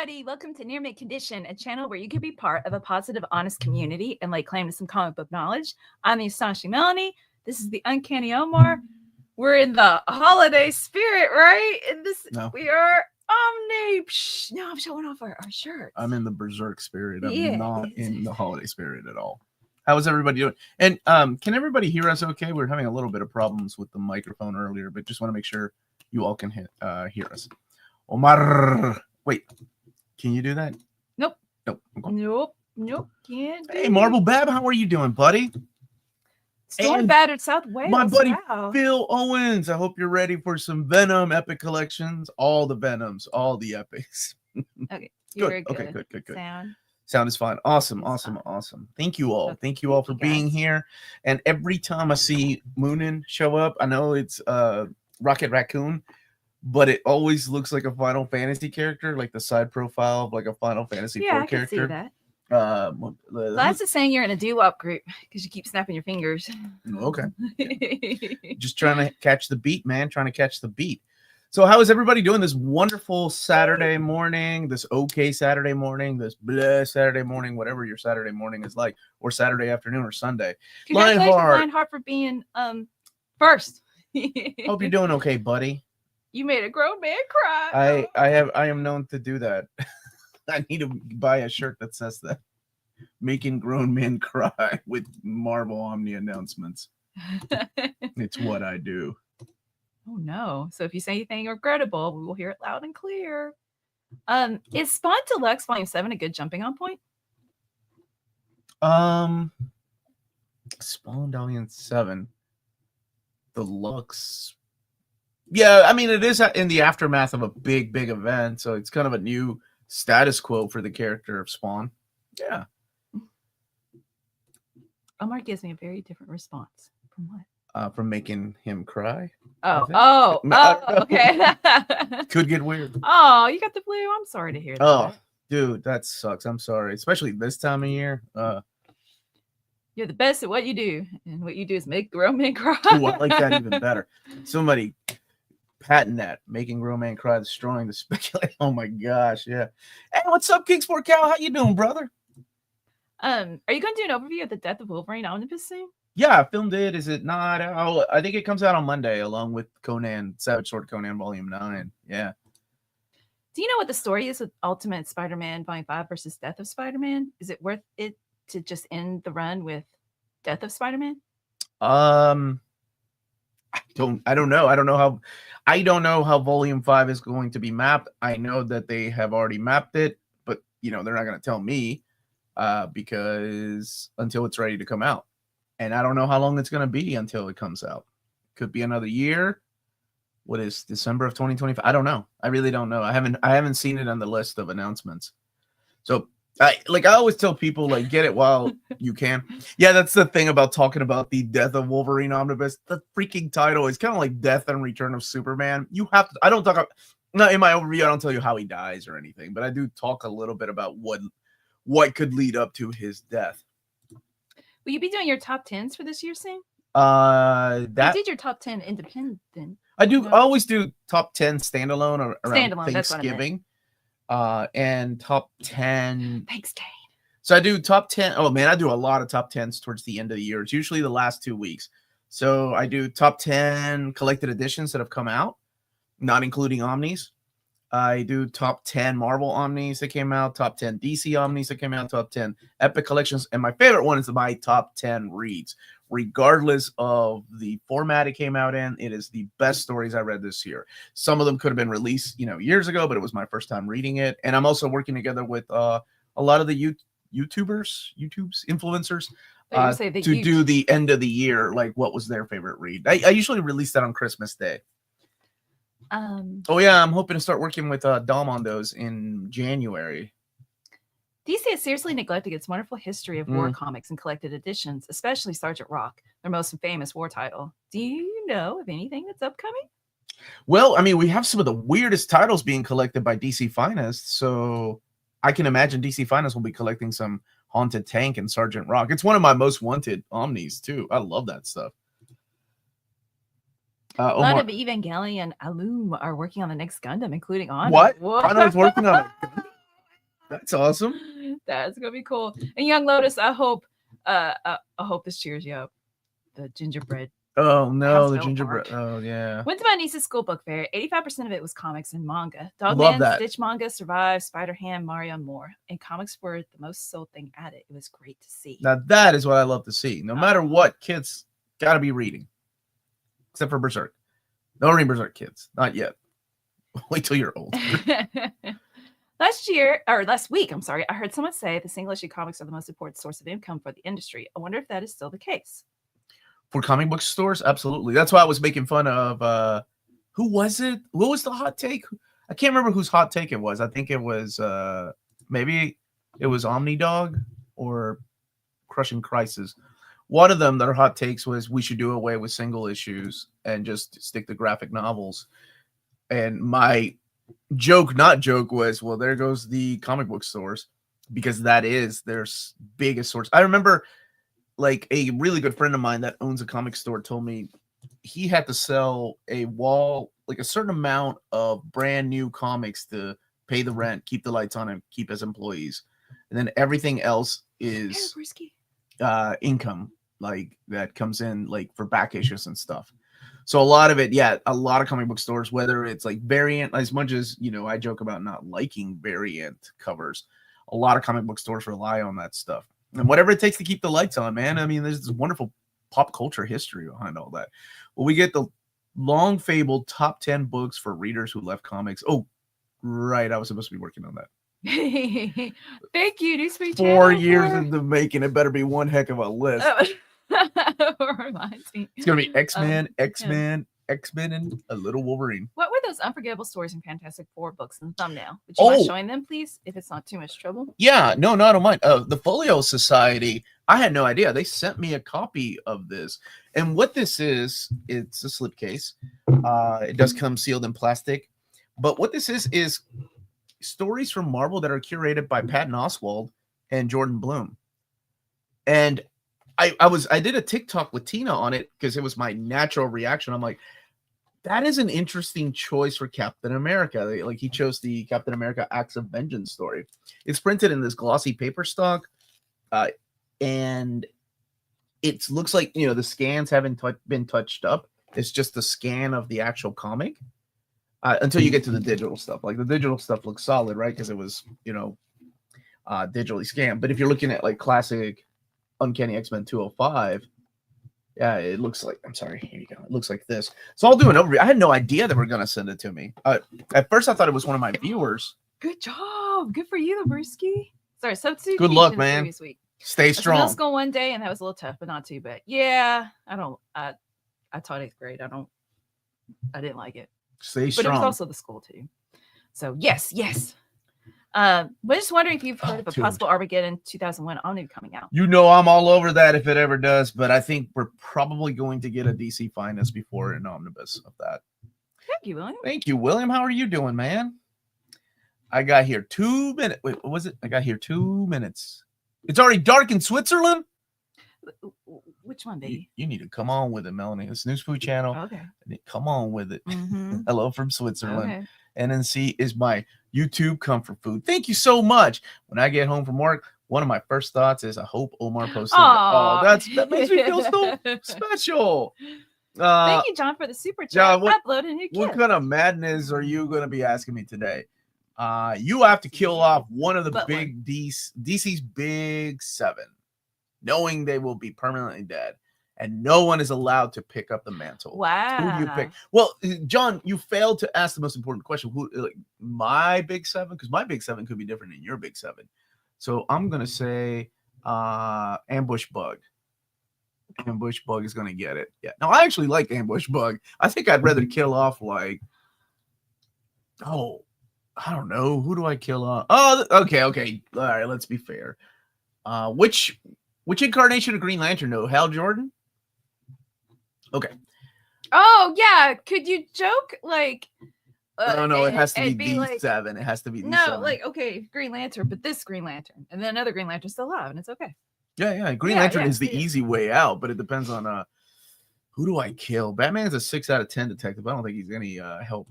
everybody. Welcome to Near Mint Condition, a channel where you can be part of a positive, honest community and lay claim to some comic book knowledge. I'm the Astonishing Melanie. This is the Uncanny Omar. We're in the holiday spirit, right? And we are Omni. No, I'm showing off our shirts. I'm in the berserk spirit. I'm not in the holiday spirit at all. How is everybody doing? And can everybody hear us okay? We're having a little bit of problems with the microphone earlier, but just want to make sure you all can hear us. Omar, wait, can you do that? Nope. Okay. Nope. Can't. Hey, Marble Bab, how are you doing, buddy? Storm battered South Wales. My buddy Phil Owens. I hope you're ready for some Venom epic collections. All the Venoms, all the epics. Okay. Good. Okay, good. Sound is fine. Awesome. Thank you all. Thank you all for being here. And every time I see Moonin show up, I know it's Rocket Raccoon, but it always looks like a Final Fantasy character, like the side profile of like a Final Fantasy 4 character. I can see that. That's just saying you're in a doo-wop group because you keep snapping your fingers. Okay. Just trying to catch the beat, man. Trying to catch the beat. So how is everybody doing this wonderful Saturday morning, this okay Saturday morning, this bleh Saturday morning, whatever your Saturday morning is like, or Saturday afternoon or Sunday? Congratulations, Lionheart, for being first. Hope you're doing okay, buddy. You made a grown man cry. I am known to do that. I need to buy a shirt that says that. Making grown men cry with Marvel Omni announcements. It's what I do. Oh no. So if you say anything regrettable, we will hear it loud and clear. Is Spawn Deluxe Volume 7 a good jumping on point? Spawn Volume 7 Deluxe. Yeah, I mean, it is in the aftermath of a big event, so it's kind of a new status quo for the character of Spawn. Yeah. Omar gives me a very different response. From what? From making him cry. Oh, okay. Could get weird. Oh, you got the blue. I'm sorry to hear that. Oh, dude, that sucks. I'm sorry, especially this time of year. You're the best at what you do, and what you do is make grown men cry. Ooh, I like that even better. Somebody patent that, making grown men cry, destroying the speculate. Oh my gosh, yeah. Hey, what's up, Kingsport Cow? How you doing, brother? Are you going to do an overview of the Death of Wolverine Omnibus soon? Yeah, I filmed it. Is it not? I think it comes out on Monday, along with Conan, Savage Sword Conan Volume 9. Yeah. Do you know what the story is with Ultimate Spider-Man Volume 5 versus Death of Spider-Man? Is it worth it to just end the run with Death of Spider-Man? I don't know. I don't know how Volume 5 is going to be mapped. I know that they have already mapped it, but they're not going to tell me because until it's ready to come out. And I don't know how long it's going to be until it comes out. Could be another year. What is December of 2025? I don't know. I really don't know. I haven't seen it on the list of announcements. So I always tell people, get it while you can. Yeah, that's the thing about talking about the Death of Wolverine Omnibus. The freaking title is kind of like Death and Return of Superman. You have to. I don't talk about. Not in my overview. I don't tell you how he dies or anything, but I do talk a little bit about what could lead up to his death. Will you be doing your top 10s for this year soon? You did your top 10 independent. I do. I always do top 10 standalone around Thanksgiving. And top 10. Thanks, Kane. So I do top 10. Oh man, I do a lot of top 10s towards the end of the year. It's usually the last 2 weeks. So I do top 10 collected editions that have come out, not including Omnis. I do top 10 Marvel Omnis that came out, top 10 DC Omnis that came out, top 10 Epic Collections. And my favorite one is my top 10 reads. Regardless of the format it came out in, it is the best stories I read this year. Some of them could have been released, years ago, but it was my first time reading it. And I'm also working together with a lot of the influencers to do the end of the year, like what was their favorite read. I usually release that on Christmas Day. I'm hoping to start working with Dom on those in January. DC has seriously neglected its wonderful history of war comics and collected editions, especially Sergeant Rock, their most famous war title. Do you know of anything that's upcoming? Well, I mean, we have some of the weirdest titles being collected by DC Finest, so I can imagine DC Finest will be collecting some Haunted Tank and Sergeant Rock. It's one of my most wanted Omnis, too. I love that stuff. A lot of Evangelion Alum are working on the next Gundam, including on what? Anna's working on a Gundam? That's awesome. That's gonna be cool. And Young Lotus, I hope this cheers you up. The gingerbread. Oh no, House the fell gingerbread. apart. Oh yeah. Went to my niece's school book fair. 85% of it was comics and manga. Love Dogman, that. Stitch Manga, Survive, Spider-Ham, Mario, and more. And comics were the most sold thing at it. It was great to see. Now that is what I love to see. No matter what, kids gotta be reading. Except for Berserk. No reading Berserk, kids. Not yet. Wait till you're old. Last week, I'm sorry, I heard someone say the single issue comics are the most important source of income for the industry. I wonder if that is still the case. For comic book stores, absolutely. That's why I was making fun of who was it? What was the hot take? I can't remember whose hot take it was. I think it was maybe it was Omni Dog or Crushing Crisis. One of them, their hot takes was we should do away with single issues and just stick to graphic novels. And my joke, not joke, was, well, there goes the comic book stores, because that is their biggest source. I remember like a really good friend of mine that owns a comic store told me he had to sell a wall, like a certain amount of brand new comics to pay the rent, keep the lights on, and keep his employees. And then everything else is income, like that comes in like for back issues and stuff. So a lot of it, yeah, a lot of comic book stores, whether it's like variant, as much as, you know, I joke about not liking variant covers, a lot of comic book stores rely on that stuff. And whatever it takes to keep the lights on, man. I mean, there's this wonderful pop culture history behind all that. Well, we get the long fabled top 10 books for readers who left comics. Oh, right. I was supposed to be working on that. Thank you, Newsweek. 4 years in the making. It better be one heck of a list. It's going to be X-Men, X-Men, X-Men, and a little Wolverine. What were those Unforgettable Stories and Fantastic Four books in the thumbnail? Would you mind showing them, please, if it's not too much trouble? Yeah, no, I don't mind. The Folio Society, I had no idea. They sent me a copy of this. And what this is, it's a slipcase. It does come sealed in plastic. But what this is stories from Marvel that are curated by Patton Oswalt and Jordan Bloom. And I did a TikTok with Tina on it because it was my natural reaction. I'm like, that is an interesting choice for Captain America. Like, he chose the Captain America Acts of Vengeance story. It's printed in this glossy paper stock, and it looks like, you know, the scans haven't been touched up. It's just a scan of the actual comic until you get to the digital stuff. Like, the digital stuff looks solid, right? Because it was, you know, digitally scanned. But if you're looking at like classic Uncanny X-Men 205, yeah, it looks like, I'm sorry, here you go. It looks like this. So I'll do an overview. I had no idea they were going to send it to me. At first, I thought it was one of my viewers. Good job. Good for you, Brewski. Sorry, substitute. Good luck, man. Week. Stay strong. I was in middle school one day, and that was a little tough, but not too bad. Yeah, I taught 8th grade. I didn't like it. Stay strong. But it was also the school, too. So, yes. But just wondering if you've heard of a possible Armageddon 2001 Omni coming out. You know, I'm all over that if it ever does, but I think we're probably going to get a DC Finest before an omnibus of that. Thank you, William. Thank you, William. How are you doing, man? I got here 2 minutes. Wait, what was it? I got here 2 minutes. It's already dark in Switzerland? Which one, baby? You need to come on with it, Melanie. It's News Food Channel. Okay. Come on with it. Mm-hmm. Hello from Switzerland. Okay. NNC is my YouTube comfort food. Thank you so much. When I get home from work, one of my first thoughts is, I hope Omar posted it. Oh, that makes me feel so special. Thank you, John, for the super chat. John, Upload a new kid. What kind of madness are you going to be asking me today? You have to kill off one of the big DC's big 7, knowing they will be permanently dead. And no one is allowed to pick up the mantle. Wow. Who do you pick? Well, John, you failed to ask the most important question. Who, like, my big 7? Because my big 7 could be different than your big 7. So I'm going to say Ambush Bug. Ambush Bug is going to get it. Yeah. Now, I actually like Ambush Bug. I think I'd rather kill off, like, I don't know. Who do I kill off? Oh, okay. All right, let's be fair. Which incarnation of Green Lantern, though? Hal Jordan? Okay. Oh, yeah. Could you joke like no, it has to be the 7. It has to be the 7. Like, okay, Green Lantern, but this Green Lantern, and then another Green Lantern's still alive, and it's okay. Yeah. Green Lantern is the easy way out, but it depends on who do I kill? Batman's a 6 out of 10 detective. I don't think he's any help.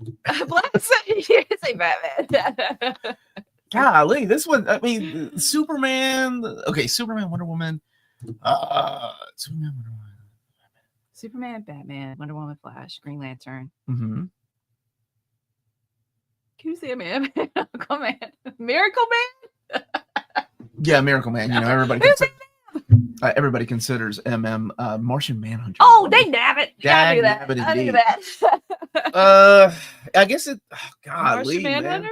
Say Batman. Golly, this one. I mean, Superman. Okay, Superman, Wonder Woman. Superman, Wonder Woman. Superman, Batman, Wonder Woman, Flash, Green Lantern. Mm-hmm. Can you say Man? Aquaman, Miracle Man? Yeah, Miracle Man. You know, everybody considers Martian Manhunter. Oh, dang nabbit! I knew that. Dag nabbit I knew indeed. that. I guess it. Oh, golly, Martian man. Manhunter?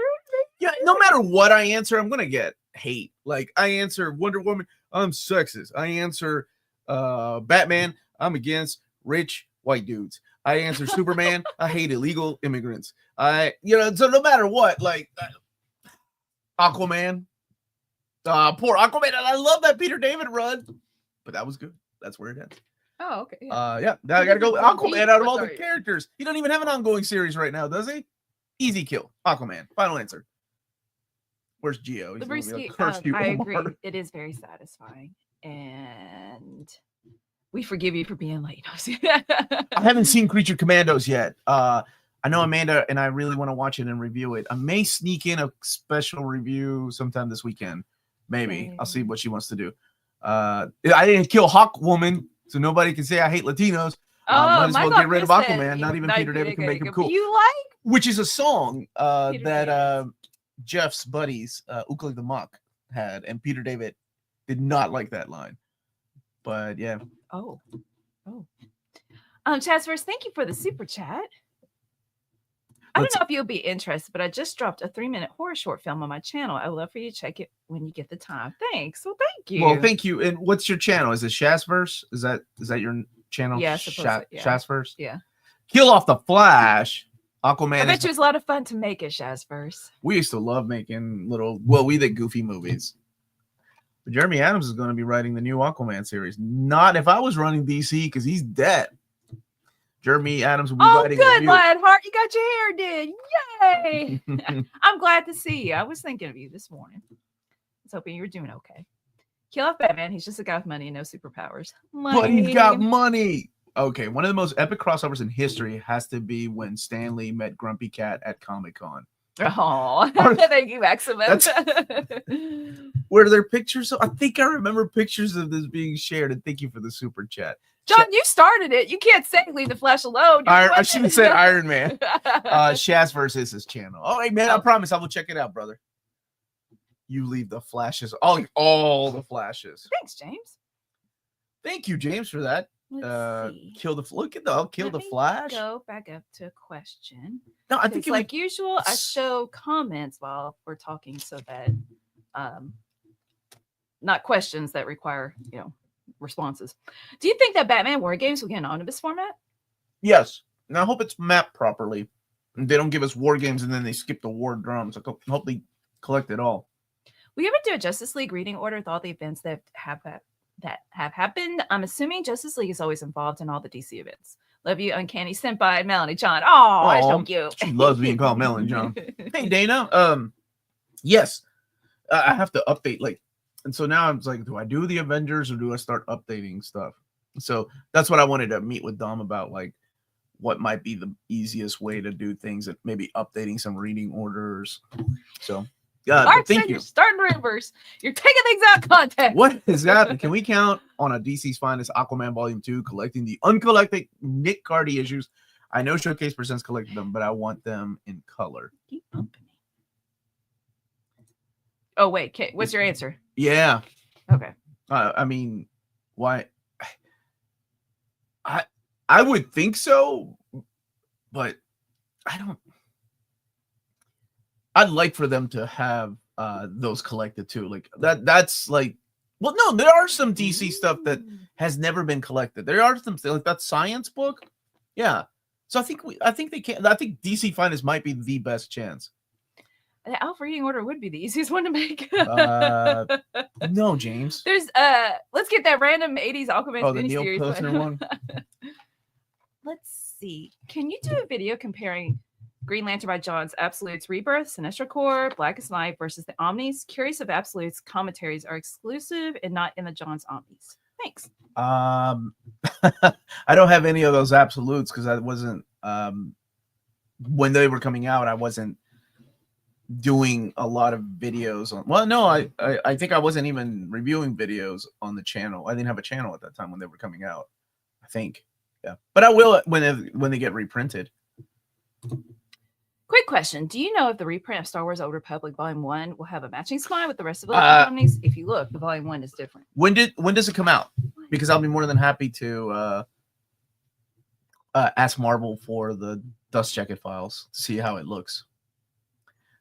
Yeah, no matter what I answer, I'm gonna get hate. Like I answer Wonder Woman, I'm sexist. I answer Batman, I'm against rich white dudes. I answer Superman, I hate illegal immigrants. So no matter what, like Aquaman, poor Aquaman, and I love that Peter David run, but that was good. That's where it ends. Oh, okay. Yeah. Now I gotta go with Aquaman out of all the characters. He doesn't even have an ongoing series right now, does he? Easy kill. Aquaman. Final answer. Where's Geo? The Brewski, I agree. It is very satisfying. And we forgive you for being late. I haven't seen Creature Commandos yet. I know Amanda and I really want to watch it and review it. I may sneak in a special review sometime this weekend. Maybe. Okay. I'll see what she wants to do. I didn't kill Hawk Woman, so nobody can say I hate Latinos. Might as well get rid of Aquaman. Not even Peter David can make him cool. You like? Which is a song Peter that Jeff's buddies, Uklik the Muck, had, and Peter David did not like that line. But yeah. Oh. Chazverse, thank you for the super chat. I don't know if you'll be interested, but I just dropped a 3-minute horror short film on my channel. I would love for you to check it when you get the time. Thanks. Well, thank you. Well, thank you. And what's your channel? Is it Shazverse? Is that your channel? Yeah, Shazverse? Yeah. Kill off the Flash. Aquaman. I bet you it was a lot of fun to make it, Shazverse. We used to love making we did goofy movies. But Jeremy Adams is going to be writing the new Aquaman series. Not if I was running DC, because he's dead. Jeremy Adams will be writing. Oh, good, Lionheart. You got your hair did. Yay. I'm glad to see you. I was thinking of you this morning. I was hoping you were doing okay. Kill off Batman. He's just a guy with money and no superpowers. But he's got money. Okay, one of the most epic crossovers in history has to be when Stan Lee met Grumpy Cat at Comic-Con. Oh, thank you, Maximus. Were there pictures? I think I remember pictures of this being shared, and thank you for the super chat. John, you started it. You can't say leave the Flash alone. I should have said Iron Man. Shazverse is his channel. Oh, hey, man, I promise I will check it out, brother. You leave the Flashes. All the Flashes. Thanks, James. Thank you, James, for that. Let's see. Kill the Flash. Go back up to a question. No, I think like usual, I show comments while we're talking so that not questions that require responses. Do you think that Batman War Games will get an omnibus format? Yes. And I hope it's mapped properly. And they don't give us War Games and then they skip the War Drums. I hope they collect it all. Will you ever do a Justice League reading order with all the events that have happened? I'm assuming Justice League is always involved in all the DC events. Love you, Uncanny Senpai, Melanie John. Oh, that's so cute. She loves being called Melanie John. Hey, Dana. Yes. I have to update, and so now I'm like, do I do the Avengers or do I start updating stuff? So that's what I wanted to meet with Dom about, what might be the easiest way to do things, and maybe updating some reading orders. So thank you. You're starting rumors. You're taking things out of context. What is happening? Can we count on a DC's Finest Aquaman Volume 2 collecting the uncollected Nick Cardy issues? I know Showcase Presents collected them, but I want them in color. Keep pumping me. Oh, wait. Kate, what's your answer? Yeah. Okay. I mean, why? I would think so, but I don't. I'd like for them to have those collected too. That's well, no, there are some DC stuff that has never been collected. There are some like that science book. Yeah. So I think they can. I think DC Finest might be the best chance. The Alpha reading order would be the easiest one to make. No, James. There's let's get that random 80s Aquaman the Neil miniseries Pilsner one. Let's see. Can you do a video comparing Green Lantern by John's Absolutes Rebirth, Sinestro Corps, Blackest Night versus the Omnis? Curious if Absolutes commentaries are exclusive and not in the John's Omnis. Thanks. I don't have any of those Absolutes because I wasn't when they were coming out. I wasn't doing a lot of videos on. Well, no, I think I wasn't even reviewing videos on the channel. I didn't have a channel at that time when they were coming out. I think, yeah, but I will when they get reprinted. Quick question. Do you know if the reprint of Star Wars Old Republic Volume 1 will have a matching spine with the rest of the omnis? If you look, the Volume 1 is different. When does it come out? Because I'll be more than happy to ask Marvel for the Dust Jacket files, see how it looks.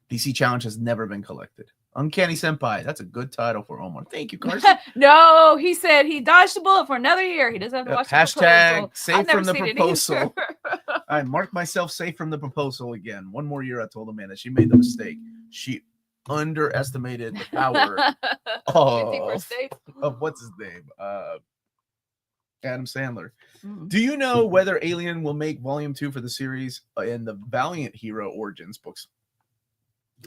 DC Challenge has never been collected. Uncanny Senpai. That's a good title for Omar. Thank you, Carson. No, he said he dodged a bullet for another year. He doesn't have to watch hashtag the safe from the proposal. I marked myself safe from the proposal again. One more year, I told the man that she made the mistake. She underestimated the power of what's his name? Adam Sandler. Do you know whether Alien will make volume 2 for the series in the Valiant Hero Origins books?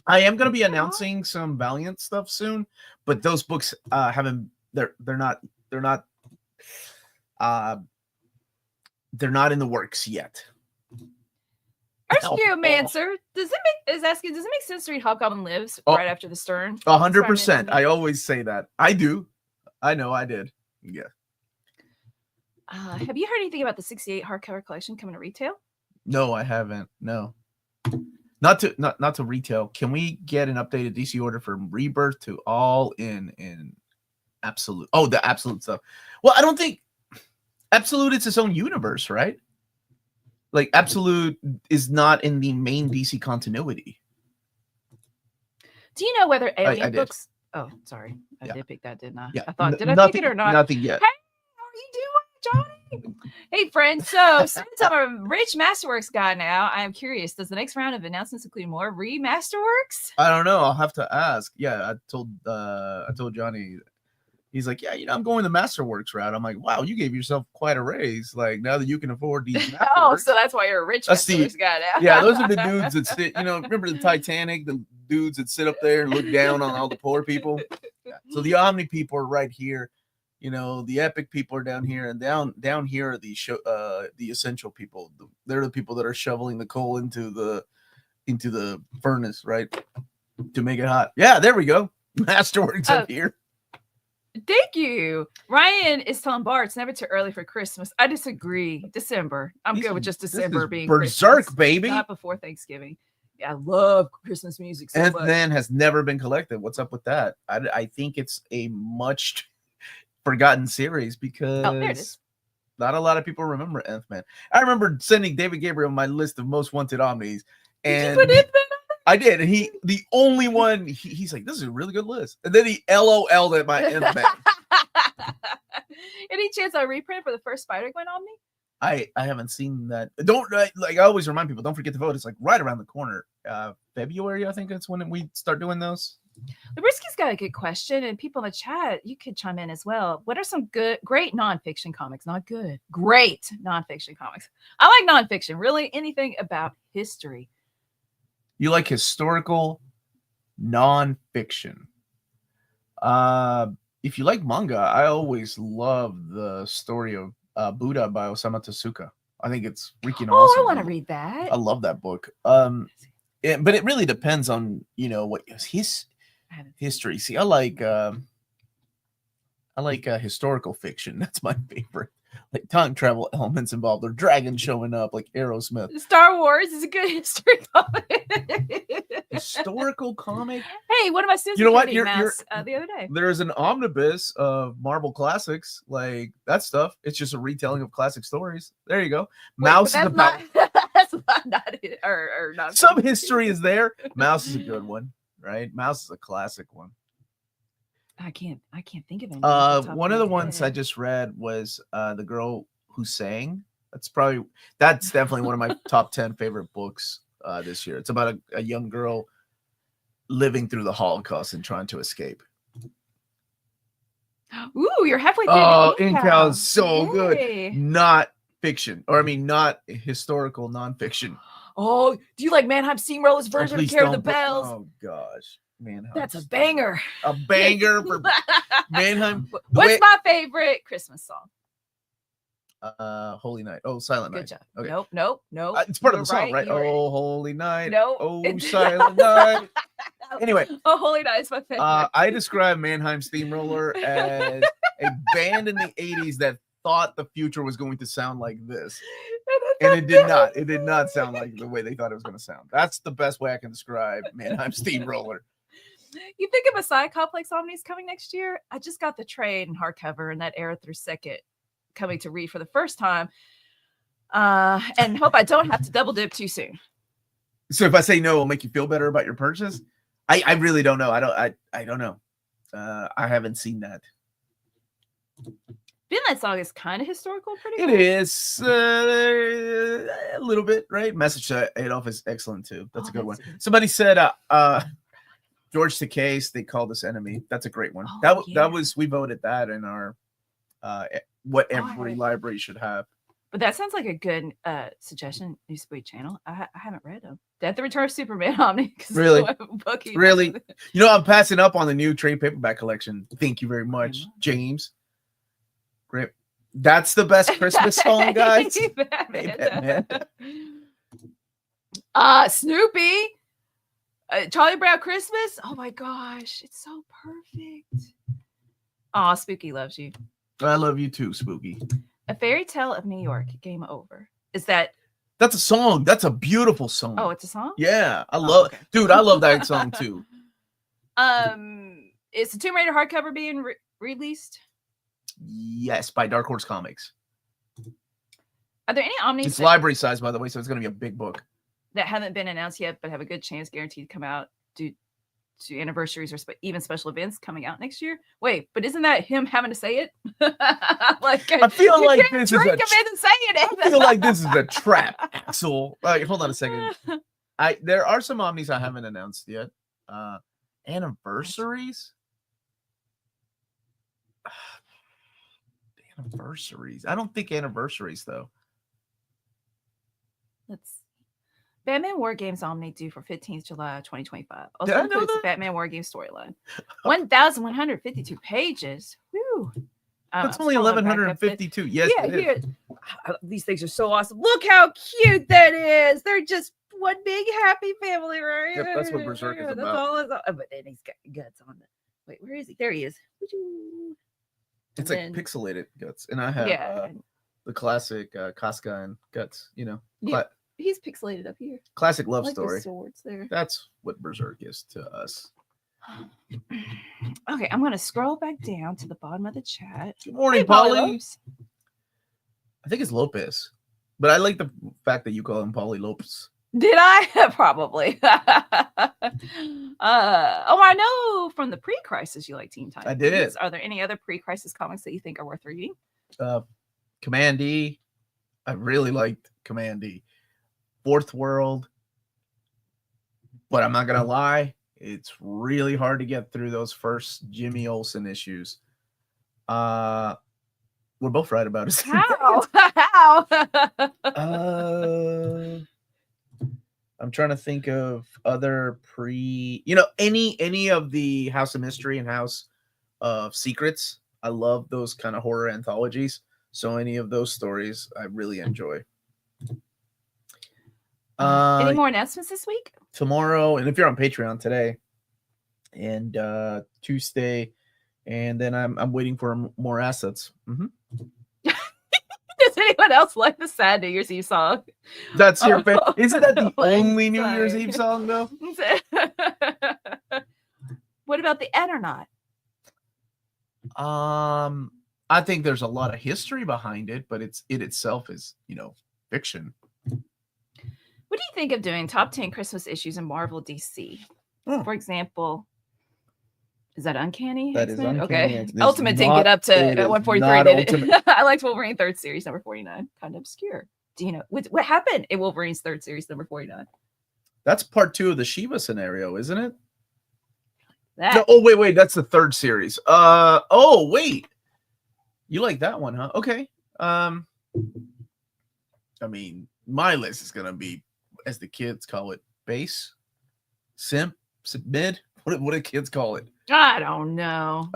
I am going to be announcing some Valiant stuff soon, but those books haven't. They're not in the works yet. Mancer, does it make sense to read Hobgoblin Lives right after the Stern? 100%. I always say that. I do. I know I did. Yeah. Have you heard anything about the 68 hardcover collection coming to retail? No, I haven't. No. Not to retail. Can we get an updated DC order from Rebirth to all in Absolute? Oh, the Absolute stuff. Well, I don't think Absolute is its own universe, right? Like Absolute is not in the main DC continuity. Do you know whether Alien books? Oh, sorry, I did pick that, didn't I? Yeah. I thought did I pick it or not? Nothing yet. Hey, how are you doing, Johnny? Hey, friend. So since I'm a rich Masterworks guy now, I am curious. Does the next round of announcements include more remasterworks? I don't know. I'll have to ask. Yeah, I told Johnny. He's like, yeah, I'm going the Masterworks route. I'm like, wow, you gave yourself quite a raise. Like now that you can afford these. Oh, so that's why you're a rich Masterworks guy now. Yeah, those are the dudes that sit. Remember the Titanic? The dudes that sit up there and look down on all the poor people. Yeah. So the Omni people are right here. The epic people are down here, and down here are the essential people. They're the people that are shoveling the coal into the furnace, right, to make it hot. Yeah, there we go. Masterworks up here. Thank you. Ryan is telling Bart it's never too early for Christmas. I disagree. December. I'm good with just December being berserk, Christmas, baby. not before Thanksgiving. Yeah, I love Christmas music so much. Nth-Man has never been collected. What's up with that? I think it's a much forgotten series because there it is. Not a lot of people remember Nth-Man. I remember sending David Gabriel my list of most wanted omnis. And did you put Nth-Man? I did, and the only one he's like, this is a really good list, and then he LOL'd at my Nth-Man. Any chance I reprint for the first Spider-Gwen Omni? I haven't seen that. I always remind people, don't forget to vote. It's like right around the corner. February, I think that's when we start doing those. Labrisky's got a good question, and people in the chat, you could chime in as well. What are some great nonfiction comics? Not good, great nonfiction comics. I like nonfiction. Really, anything about history. You like historical nonfiction. If you like manga, I always love the story of Buddha by Osamu Tezuka. I think it's freaking awesome. I want to read that. I love that book. But it really depends on what his history. See, I like historical fiction. That's my favorite. Like time travel elements involved, or dragons showing up, like Aerosmith. Star Wars is a good history comic. Historical comic. Hey, one of my students the other day. There's an omnibus of Marvel classics, like that stuff. It's just a retelling of classic stories. There you go. Mouse is about. That's not it, or not. Some history is there. Mouse is a good one, right? Mouse is a classic one. I can't think of any. One of the ones I just read was The Girl Who Sang. That's definitely one of my top 10 favorite books this year. It's about a young girl living through the Holocaust and trying to escape. Ooh, you're halfway through. Oh, Incal is so good. Not fiction, not historical nonfiction. Oh, do you like Mannheim Steamroller's version of Carry the Bells? Oh gosh. Mannheim. That's a banger. A banger for Mannheim. What's my favorite Christmas song? Holy Night. Oh, Silent Good Night. job. Okay. Nope. It's part You of the were song, right? you were- Oh, Holy Night. Nope. Oh, It's- Silent Night. Anyway, Oh, Holy Night is my favorite. I describe Mannheim Steamroller as a band in the 80s that thought the future was going to sound like this. And it did not. It did not sound like the way they thought it was going to sound. That's the best way I can describe Mannheim Steamroller. You think of a side complex omnis coming next year? I just got the trade and hardcover and that era through second coming to read for the first time. And hope I don't have to double dip too soon. So if I say no, it'll make you feel better about your purchase. I really don't know. I don't know. I haven't seen that. Vinland Saga is kind of historical, pretty It cool. is a little bit, right? Message to Adolf is excellent too. That's a good one. Somebody said George Takei's They Call This Enemy. That's a great one. Oh, That was we voted that in our what every right. library should have. But that sounds like a good suggestion. New Spooky channel. I haven't read them. Death and Return of Superman Omni. Really? Bookie. Really? You know, I'm passing up on the new trade paperback collection. Thank you very much, James. Great. That's the best Christmas song, guys. Hey, Batman. Snoopy. Charlie Brown Christmas. Oh my gosh. It's so perfect. Aw, Spooky loves you. I love you too, Spooky. A Fairy Tale of New York. Game over. Is that? That's a song. That's a beautiful song. Oh, it's a song? Yeah. I love dude, I love that song too. Is the Tomb Raider hardcover being released? Yes, by Dark Horse Comics. Are there any omnis It's library size, by the way, so it's going to be a big book. that haven't been announced yet, but have a good chance guaranteed to come out due to anniversaries or even special events coming out next year? Wait, but isn't that him having to say it? Like, I feel you like can't this is trick a him into saying it. I feel like this is a trap, Axel. Hold on a second. There are some omnis I haven't announced yet. Anniversaries. Anniversaries. I don't think anniversaries though. Let's see. Batman War Games Omni due for 15th July 2025. Also Did I know includes the that? Batman War Games storyline. 1,152 pages. Whew. That's only scrolling back up, but- 1152. Yes, yeah, it is. here. These things are so awesome. Look how cute that is. They're just one big happy family, right? Yep, that's what Berserk is That's about. all it's all- but then he's got guts on it. Wait, where is he? There he is. It's And like pixelated guts, and I have yeah, the classic Casca and guts. You know, yeah, he's pixelated up here. classic love I like story. the swords there. That's what Berserk is to us. Okay, I'm gonna scroll back down to the bottom of the chat. Good morning, Hey, Polly. Lopes. I think it's Lopez, but I like the fact that you call him Polly Lopez. Did I? Probably. I know from the pre-crisis you like Teen Titans. I did. Are there any other pre-crisis comics that you think are worth reading? Command E. I really liked Command E. Fourth World. But I'm not gonna lie, it's really hard to get through those first Jimmy Olsen issues. We're both right about it. How? How? I'm trying to think of other any of the House of Mystery and House of Secrets. I love those kind of horror anthologies. So any of those stories I really enjoy. Any more announcements this week? Tomorrow, and if you're on Patreon today and Tuesday, and then I'm waiting for more assets. Does anyone else like the sad New Year's Eve song? That's your favorite. Isn't that the Like, only New sorry. Year's Eve song though? What about the Ed or not? I think there's a lot of history behind it, but it itself is, fiction. What do you think of doing top 10 Christmas issues in Marvel DC? Oh. For example, is that Uncanny? That is X-Men? Uncanny Okay. X-Men. Ultimate didn't Not- get up to it is 143. not Did it? Ultimate. I liked Wolverine third series number 49. Kind of obscure. Do you know what happened in Wolverine's third series number 49? That's part 2 of the Shiva scenario, isn't it? That No, oh wait, that's the third series. Oh wait, you like that one, huh? Okay. I mean, my list is gonna be, as the kids call it, base, simp, mid. What do kids call it? I don't know.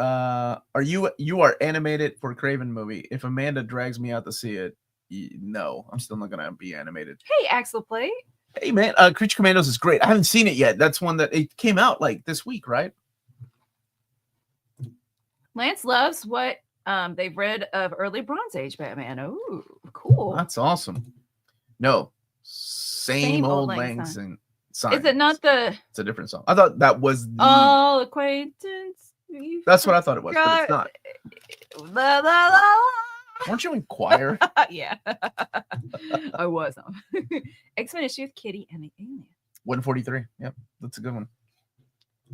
You are animated for Craven movie. If Amanda drags me out to see it, no, I'm still not gonna be animated. Hey, Axel Plate. Hey man, Creature Commandos is great. I haven't seen it yet. That's one that it came out like this week, right? Lance loves what they've read of early Bronze Age Batman. Oh, cool. That's awesome. No, same old Lang Syne. Is it not the? It's a different song. I thought that was the. All acquaintance. That's what I thought it was, but it's not. La, la, la. Weren't you in choir? Yeah, I was. X-Men issue with Kitty and the Alien. 143. Yep, that's a good one.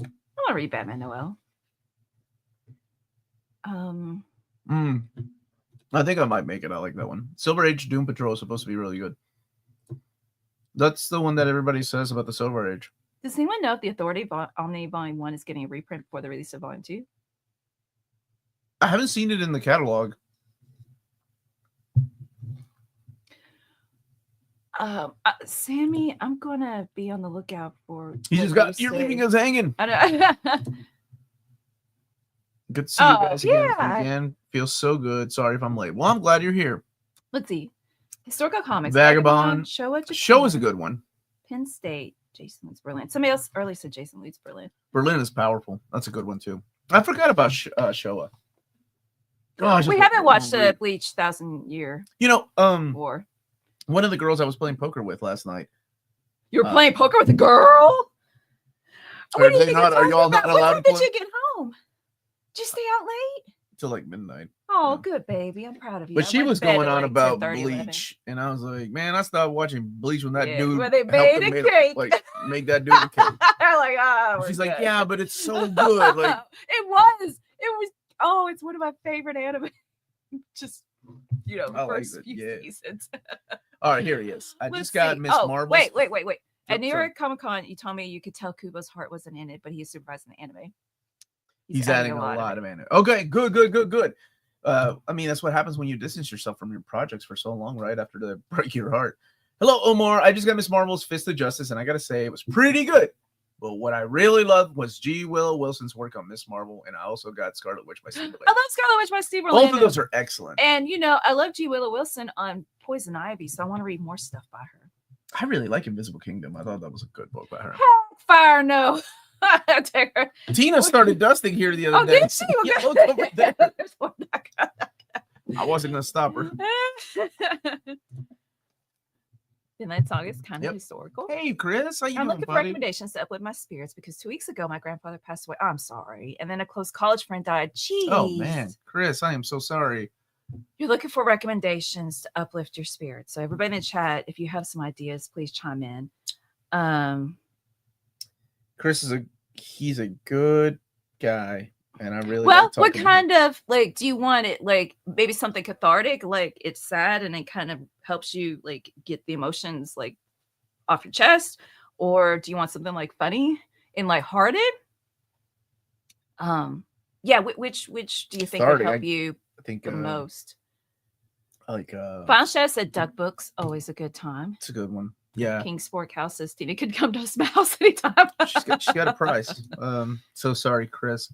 I want to read Batman Noel. I think I might make it. I like that one. Silver Age Doom Patrol is supposed to be really good. That's the one that everybody says about the Silver Age. Does anyone know if the Authority Omni Volume 1 is getting a reprint before the release of Volume 2? I haven't seen it in the catalog. Sammy, I'm gonna be on the lookout for. You're leaving us hanging. I know. Good to see you guys again. Feels so good. Sorry if I'm late. Well, I'm glad you're here. Let's see. Historical comics. Vagabond. Showa is a good one. Penn State. Jason Leeds Berlin. Somebody else early said Jason Leeds Berlin. Berlin is powerful. That's a good one too. I forgot about Showa. We haven't watched the Bleach 1,000 Year. War. One of the girls I was playing poker with last night. You were playing poker with a girl? Are you all not allowed to play? When did you get home? Did you stay out late? Till like midnight. Oh, good baby. I'm proud of you. But she was going on about Bleach, and I was like, man, I stopped watching Bleach when that dude when they made a cake. Make that dude a cake. They're like, oh, she's like, yeah, but it's so good. Like it was. Oh, it's one of my favorite anime. Just the first few seasons. All right, here he is. I just got Miss Marvel. Wait. At New York Comic Con, you told me you could tell Kubo's heart wasn't in it, but he's supervising the anime. He's adding a lot of anime. Okay, good. I mean, that's what happens when you distance yourself from your projects for so long, right? After they break your heart. Hello, Omar. I just got Miss Marvel's Fist of Justice, and I gotta say it was pretty good. But what I really loved was G. Willow Wilson's work on Miss Marvel, and I also got Scarlet Witch by Steve Berlin. I love Scarlet Witch by Steve Berlin. Both of those are excellent. And I love G. Willow Wilson on Poison Ivy, so I want to read more stuff by her. I really like Invisible Kingdom. I thought that was a good book by her. Fire no. Tina started dusting here the other day. Did she? Yeah, look over there. I wasn't gonna stop her. Midnight Saga is kind of historical. Hey, Chris, how you I'm doing, looking for recommendations to uplift my spirits because 2 weeks ago my grandfather passed away. I'm sorry, and then a close college friend died. Jeez. Oh man, Chris, I am so sorry. You're looking for recommendations to uplift your spirits. So everybody in the chat, if you have some ideas, please chime in. Chris he's a good guy, and I really what kind of do you want it? Like maybe something cathartic, like it's sad and it kind of helps you like get the emotions like off your chest, or do you want something like funny and lighthearted? Which do you think would help you? I think the most. Like Final Chef said duck books, always a good time. It's a good one. Yeah. King Sport House says Tina could come to his house anytime. she got a price. So sorry, Chris.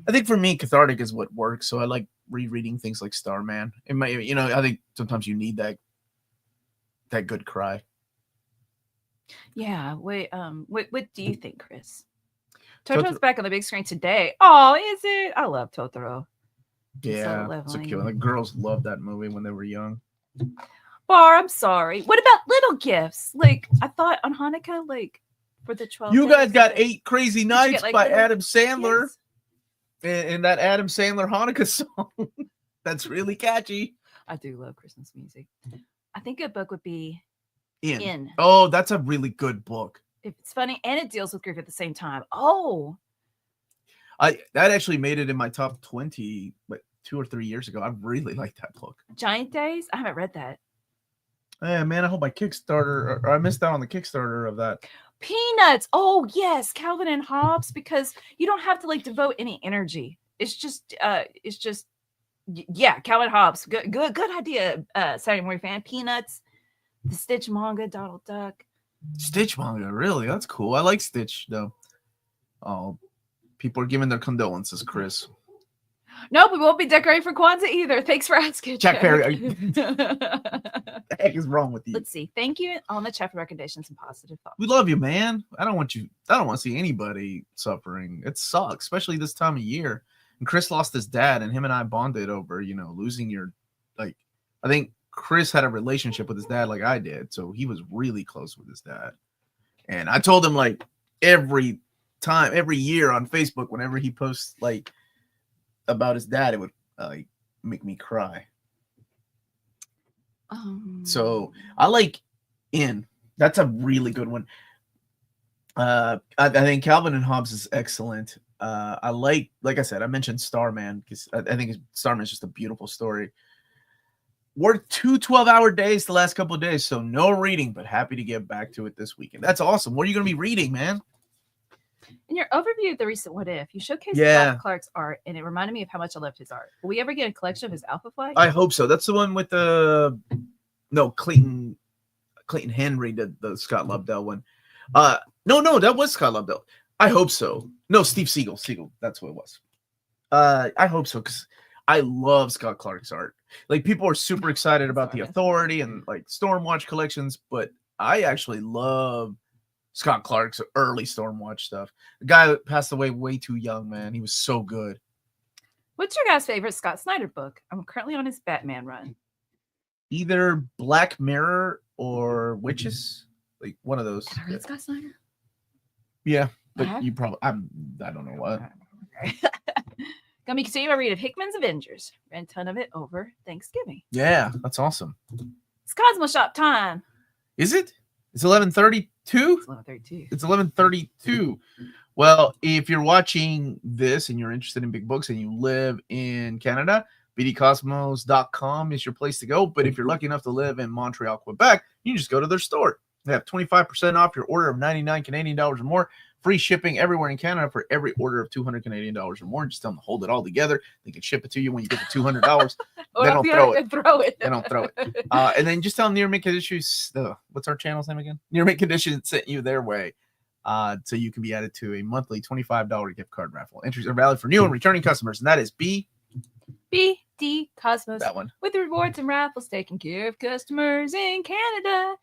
I think for me, cathartic is what works. So I like rereading things like Starman. It might, I think sometimes you need that good cry. Yeah. Wait. What do you think, Chris? Totoro's back on the big screen today. Oh, is it? I love Totoro. Yeah, it's so cute. Like girls loved that movie when they were young. Bar, I'm sorry. What about little gifts? Like I thought on Hanukkah, like for the 12. You guys got 8 Crazy Nights by Adam Sandler, and that Adam Sandler Hanukkah song. That's really catchy. I do love Christmas music. I think a book would be In. Oh, that's a really good book. If it's funny and it deals with grief at the same time. Oh, that actually made it in my top 20, but 2 or 3 years ago. I really liked that book. Giant Days. I haven't read that. Yeah, man, I hope my Kickstarter, or I missed out on the Kickstarter of that. Peanuts. Oh, yes. Calvin and Hobbes, because you don't have to devote any energy. It's just, Calvin and Hobbes. Good idea, Saturday Morning Fan. Peanuts, the Stitch manga, Donald Duck. Stitch manga, really? That's cool. I like Stitch, though. Oh, people are giving their condolences, Chris. Nope, we won't be decorating for Kwanzaa either. Thanks for asking. Jack Perry. What the heck is wrong with you? Let's see. Thank you on the chat for recommendations and positive thoughts. We love you, man. I don't want to see anybody suffering. It sucks, especially this time of year. And Chris lost his dad, and him and I bonded over, losing your, I think Chris had a relationship with his dad like I did. So he was really close with his dad. And I told him every year on Facebook, whenever he posts about his dad, it would make me cry. So I like In. That's a really good one. I think Calvin and Hobbes is excellent. I like I said, I mentioned Starman because I think Starman is just a beautiful story. Worked 2 12-hour days the last couple of days, so no reading, but happy to get back to it this weekend. That's awesome. What are you going to be reading, man? In your overview of the recent What If, you showcased Scott Clark's art, and it reminded me of how much I loved his art. Will we ever get a collection of his Alpha Flight? I hope so. That's the one with Clayton Henry did the Scott Lobdell one. No, that was Scott Lobdell. I hope so. No, Steve Siegel. That's what it was. I hope so because I love Scott Clark's art. People are super excited about the Authority and Stormwatch collections, but I actually love Scott Clark's early Stormwatch stuff. The guy passed away way too young, man. He was so good. What's your guys' favorite Scott Snyder book? I'm currently on his Batman run. Either Black Mirror or Witches. One of those. Have I read Scott Snyder? Yeah, but you probably I don't know what. Gonna be continuing my read of Hickman's Avengers. Read a ton of it over Thanksgiving. Yeah, that's awesome. It's Cosmo Shop time. Is it? It's 11:32? It's 11:32. It's 11:32. Well, if you're watching this and you're interested in big books and you live in Canada, bdcosmos.com is your place to go. But if you're lucky enough to live in Montreal, Quebec, you can just go to their store. They have 25% off your order of 99 Canadian dollars or more. Free shipping everywhere in Canada for every order of 200 Canadian dollars or more. Just tell them to hold it all together. They can ship it to you when you get to $200. They don't throw it. They don't throw it. And then just tell them Near Mint Conditions. What's our channel's name again? Near Mint Conditions sent you their way. So you can be added to a monthly $25 gift card raffle. Entries are valid for new and returning customers, and that is BD Cosmos. That one. With rewards and raffles taking care of customers in Canada.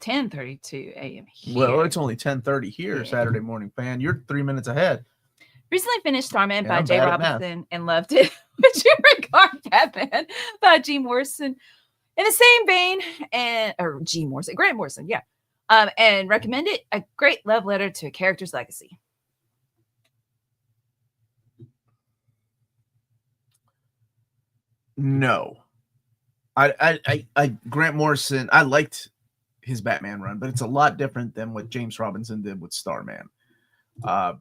10:32 a.m. here. Well, it's only 10:30 here, Saturday morning, fan. You're 3 minutes ahead. Recently finished Starman by Jay Robinson and loved it. Would you regard Batman by G. Morrison in the same vein Grant Morrison, and recommend it. A great love letter to a character's legacy. No. I Grant Morrison, I liked his Batman run, but it's a lot different than what James Robinson did with Starman. It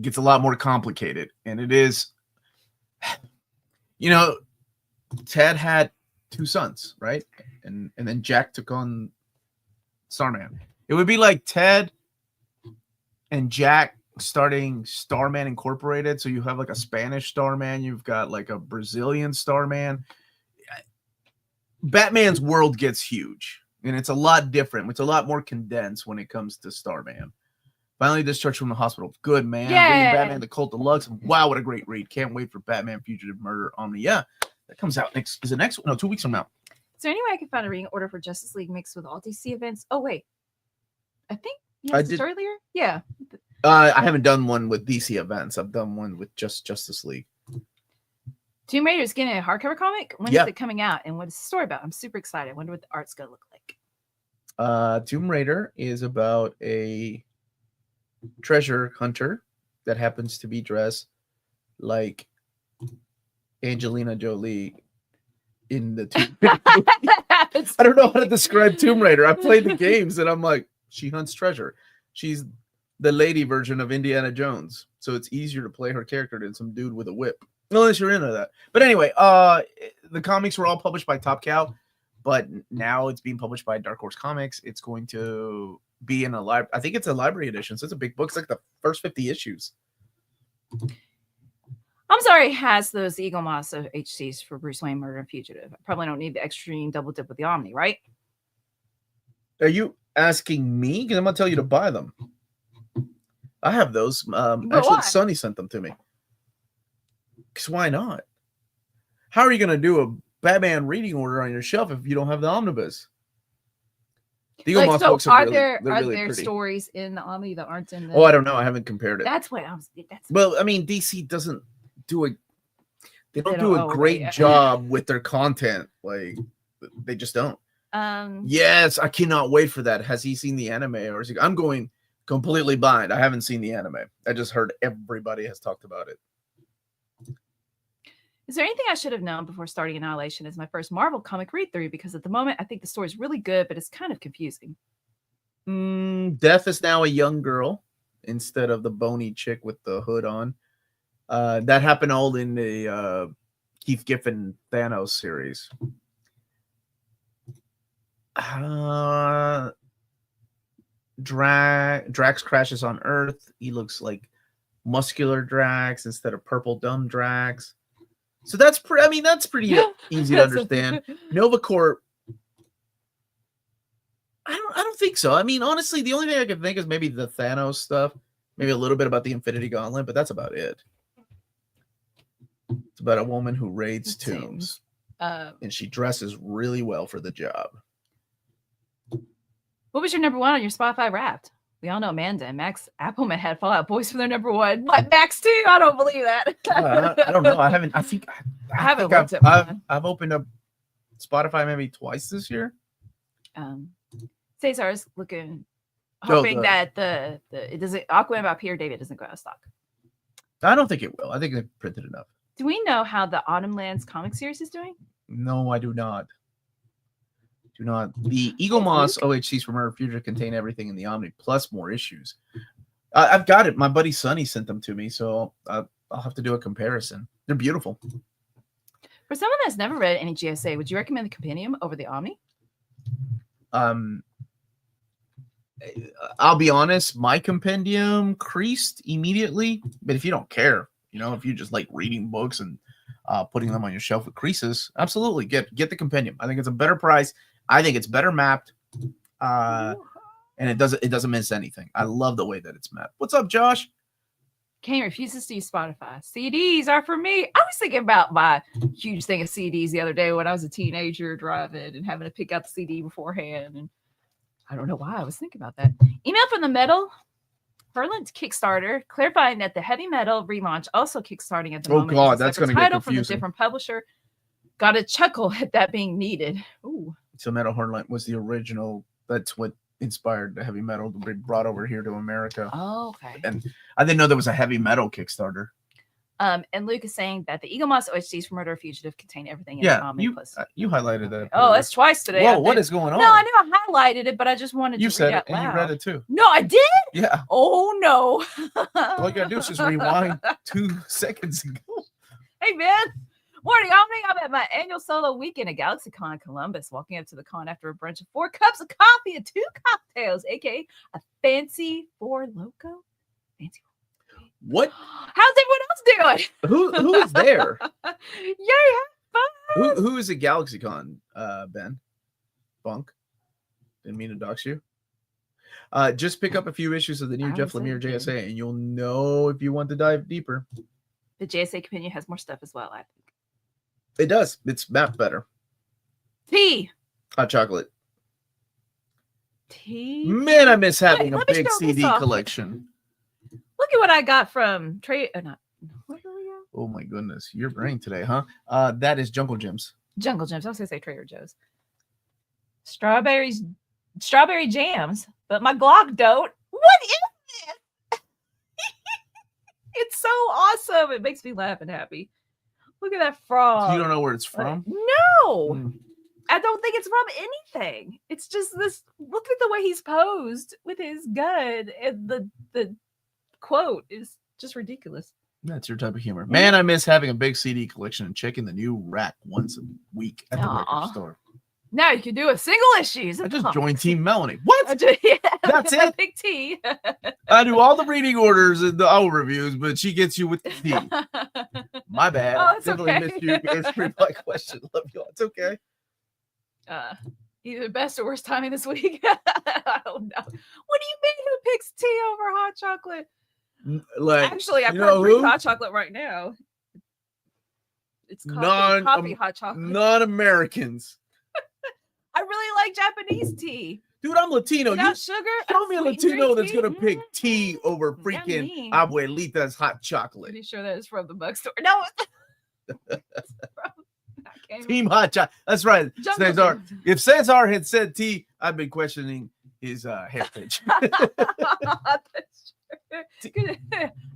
gets a lot more complicated, and it is, Ted had 2 sons, right? And then Jack took on Starman. It would be like Ted and Jack starting Starman Incorporated. So you have a Spanish Starman, you've got a Brazilian Starman. Batman's world gets huge, and it's a lot different. It's a lot more condensed when it comes to Starman. Finally discharged from the hospital. Good, man. Bringing Batman the Cult Deluxe. Wow, what a great read. Can't wait for Batman Fugitive Murder Omni. Yeah, that comes out next. Is it next? No, 2 weeks from now. Is there any way I can find a reading order for Justice League mixed with all DC events? Oh, wait. I think I did earlier. Yeah. I haven't done one with DC events. I've done one with just Justice League. Tomb Raider is getting a hardcover comic. When is it coming out, and what is the story about? I'm super excited. I wonder what the art's gonna look like. Tomb Raider is about a treasure hunter that happens to be dressed like Angelina Jolie in the Tomb Raider. I don't know how to describe Tomb Raider. I played the games, and I'm like, she hunts treasure. She's the lady version of Indiana Jones, so it's easier to play her character than some dude with a whip. Unless you're into that. But anyway, the comics were all published by Top Cow, but now it's being published by Dark Horse Comics. It's going to be in a library. I think it's a library edition, so it's a big book. It's like the first 50 issues. I'm sorry, it has those Eagle Moss of HCs for Bruce Wayne Murder and Fugitive. I probably don't need the extreme double dip with the Omni, right? Are you asking me? Because I'm gonna tell you to buy them. I have those. But Actually, why? Sonny sent them to me. Because why not? How are you gonna do a Batman reading order on your shelf if you don't have the omnibus? The Eagle Moss books are really pretty. Stories in the Omni that aren't in the... Oh, I don't know. I haven't compared it. That's what I was... Well, I mean, DC doesn't do a... They don't do a great job with their content. Like, they just don't. Yes, I cannot wait for that. Has he seen the anime? Or is he... I'm going completely blind. I haven't seen the anime. I just heard everybody has talked about it. Is there anything I should have known before starting Annihilation as my first Marvel comic read-through? Because at the moment, I think the story is really good, but it's kind of confusing. Death is now a young girl instead of the bony chick with the hood on. That happened all in the Keith Giffen Thanos series. Drax crashes on Earth. He looks like muscular Drax instead of purple dumb Drax. So that's that's pretty easy to understand. Nova Corp. I don't think so. I mean, honestly, the only thing I can think is maybe the Thanos stuff, maybe a little bit about the Infinity Gauntlet, but that's about it. It's about a woman who raids tombs, and she dresses really well for the job. What was your number one on your Spotify Wrapped? We all know Amanda and Max Appleman had Fall Out Boys for their number one. What, Max too? I don't believe that. I don't know. I haven't. I think I've opened up Spotify maybe twice this year. Cesar's hoping that it doesn't Aquaman by Peter David doesn't go out of stock. I don't think it will. I think they've printed enough. Do we know how the Autumn Lands comic series is doing? No, I do not. The Eagle Moss OHCs from Murder Future contain everything in the Omni plus more issues. I've got it. My buddy Sonny sent them to me, so I'll have to do a comparison. They're beautiful. For someone that's never read any GSA, would you recommend the Compendium over the Omni? I'll be honest, my Compendium creased immediately, but if you don't care, if you just like reading books and putting them on your shelf with creases, absolutely get the Compendium. I think it's a better price. I think it's better mapped, and it doesn't miss anything. I love the way that it's mapped. What's up, Josh? Kane refuses to use Spotify. CDs are for me. I was thinking about my huge thing of CDs the other day when I was a teenager driving and having to pick out the CD beforehand, and I don't know why I was thinking about that. Email from the Metal Hurlant Kickstarter clarifying that the Heavy Metal relaunch also kickstarting at the moment. Oh God, that's going to get confusing. From a different publisher. Got a chuckle at that being needed. Ooh. So Metal Hurlant was the original. That's what inspired the Heavy Metal to be brought over here to America. Oh, okay. And I didn't know there was a Heavy Metal Kickstarter. And Luke is saying that the Eagle Moss OHCs for Murder Fugitive contain everything in the Omni plus. You highlighted that. Oh, that's twice today. Whoa, what is going on? No, I knew I highlighted it, but I just wanted to read it out loud. And you read it too. No, I did? Yeah. Oh, no. All you got to do is just rewind 2 seconds ago. Hey, man. Morning, Omni. I'm at my annual solo weekend at GalaxyCon Columbus, walking up to the con after a brunch of 4 cups of coffee and 2 cocktails, aka a fancy 4 Loco. Fancy. What? How's everyone else doing? Who is there? Yay, have fun. Who is at GalaxyCon, Ben? Bunk? Didn't mean to dox you. Just pick up a few issues of the new Jeff Lemire JSA, and you'll know if you want to dive deeper. The JSA Companion has more stuff as well, I think. It does. It's mapped better. Tea. Hot chocolate. Tea. Man, I miss having a big CD collection. Look at what I got from Trey. Oh my goodness, your brain today, huh? That is Jungle Gems. Jungle Gems. I was gonna say Trader Joe's. Strawberry jams, but my Glock don't. What is this? It's so awesome. It makes me laugh and happy. Look at that frog. You don't know where it's from? No. I don't think it's from anything. It's just this. Look at the way he's posed with his gun, and the quote is just ridiculous. That's your type of humor. Man, I miss having a big CD collection and checking the new rack once a week at the record store. Now you can do a single issues. I just joined Team Melanie. What? That's it? Big T. I do all the reading orders and the reviews, but she gets you with the T. My bad. Oh, it's Definitely okay. missed you. Answering my question. Love you all. It's okay. Either best or worst timing this week. I don't know. What do you mean? Who picks tea over hot chocolate? Like, Actually, I've you got know Greek who? hot chocolate right now. It's coffee hot chocolate. Non-Americans. I really like Japanese tea. Dude, I'm Latino. Without sugar. Show me a sweetened Latino green that's tea. gonna pick tea over freaking Yummy. Abuelita's hot chocolate. Pretty sure that is from the bookstore. No, it's from Team hot chocolate. That's right. Jungle Cesar. Gyms. If Cesar had said tea, I'd been questioning his heritage. That's true.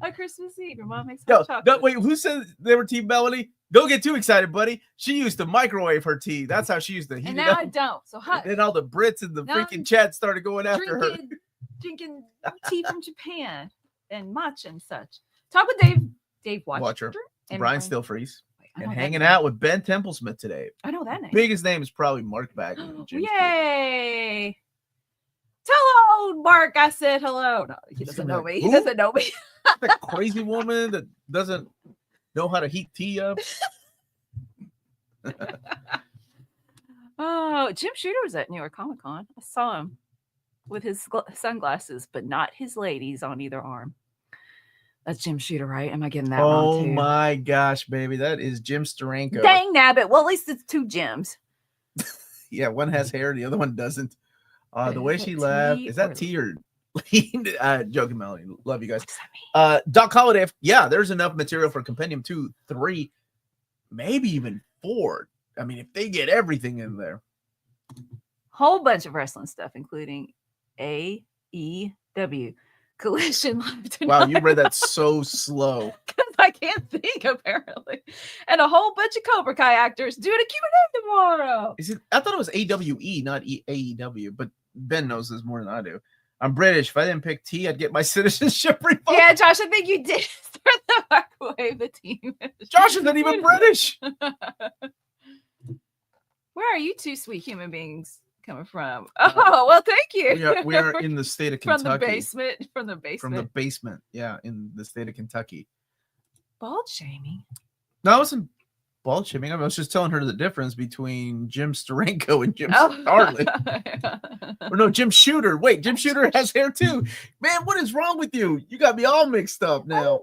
On Christmas Eve, your mom makes hot No, chocolate. wait, who said they were Team Melanie? Don't get too excited, buddy. She used to microwave her tea. That's how she used to heat And it now up. I don't. So hot. And then all the Brits and the Now freaking chat started going after her. Drinking tea from Japan and matcha and such. Talk with Dave Watcher. And Brian Stillfreeze. I know And that hanging name. out with Ben Templesmith today. I know that name. Biggest name is probably Mark Bagley. Yay! Hello, Mark. I said hello. No, he doesn't know me. He Who? doesn't know me. That crazy woman that doesn't know how to heat tea up. Oh, Jim Shooter was at New York Comic Con. I saw him with his sunglasses, but not his ladies on either arm. That's Jim Shooter, right? Am I getting that wrong Oh too? my gosh, baby. That is Jim Steranko. Dang nabbit. Well, at least it's two Jims. Yeah, one has hair, the other one doesn't. The Is way that she laughed. tea Is that or- tea or joking, Melanie? Love you guys. What does that mean? Doc Holliday, yeah, there's enough material for Compendium 2, 3, maybe even 4. I mean, if they get everything in there. Whole bunch of wrestling stuff, including AEW Collision Live tonight. Wow, you read that so slow. Because I can't think, apparently. And a whole bunch of Cobra Kai actors doing a Q&A tomorrow. Is it? I thought it was AWE, not AEW, but Ben knows this more than I do. I'm British. If I didn't pick T, I'd get my citizenship revoked. Yeah, Josh, I think you did start the microwave the team. Josh isn't even British. Where are you two sweet human beings coming from? Oh, well, thank you. We are in the state of Kentucky. From the basement. From the basement. From the basement. Yeah, in the state of Kentucky. Bald shaming. No, I wasn't bald shaming. I was just telling her the difference between Jim Steranko and Jim Oh. Starlin. Or no, Jim Shooter. Wait, Jim Shooter has hair too. Man, what is wrong with you? You got me all mixed up now.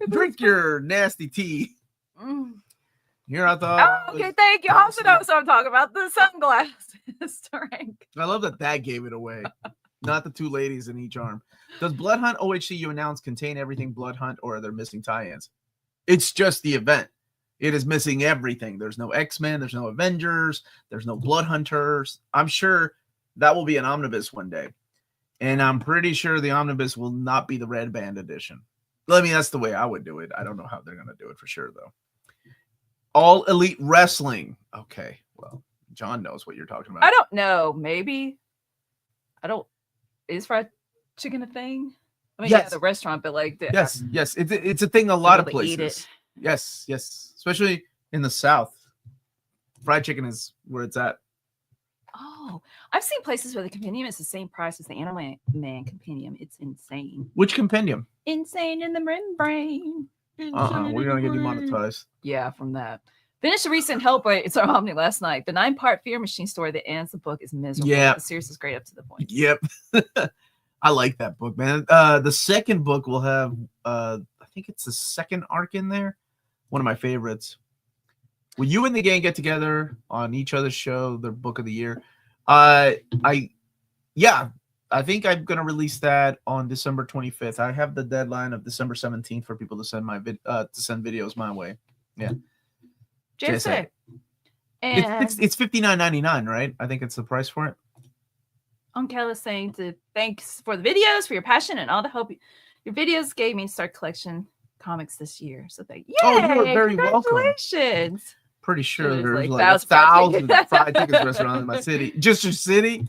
Drink your nasty tea. Mm. Here I thought. Oh, okay, thank you. Also knows what I'm talking about. The sunglasses strength. I love that gave it away. Not the two ladies in each arm. Does Blood Hunt OHC you announced contain everything Blood Hunt, or are there missing tie-ins? It's just the event. It is missing everything. There's no X-Men. There's no Avengers. There's no Blood Hunters. I'm sure that will be an omnibus one day. And I'm pretty sure the omnibus will not be the Red Band edition. I mean, that's the way I would do it. I don't know how they're going to do it for sure, though. All Elite Wrestling. Okay, well, John knows what you're talking about. I don't know. Maybe. I don't. Is fried chicken a thing? I mean, Yes. yeah, the restaurant, but like, the, Yes. It's a thing a lot of really eat places. it. Yes, especially in the South. Fried chicken is where it's at. Oh, I've seen places where the compendium is the same price as the Animal Man compendium. It's insane. Which compendium? Insane in the membrane. We're gonna get demonetized. Yeah, from that. Finished the recent Hellboy. It's our Omni last night. The 9-part Fear Machine story that ends the book is miserable. Yeah. The series is great up to the point. Yep. I like that book, man. The second book will have I think it's the second arc in there. One of my favorites. Will you and the gang get together on each other's show, their book of the year? I think I'm gonna release that on December 25th. I have the deadline of December 17th for people to send send videos my way. Yeah. JSA. And It's $59.99, right? I think it's the price for it. Uncle is saying to thanks for the videos, for your passion, and all the hope your videos gave me to start collection comics this year. So thank you. Oh, you are very welcome. Congratulations. Pretty sure There's there's like like thousands thousands of of fried tickets restaurants in my city. Just your city?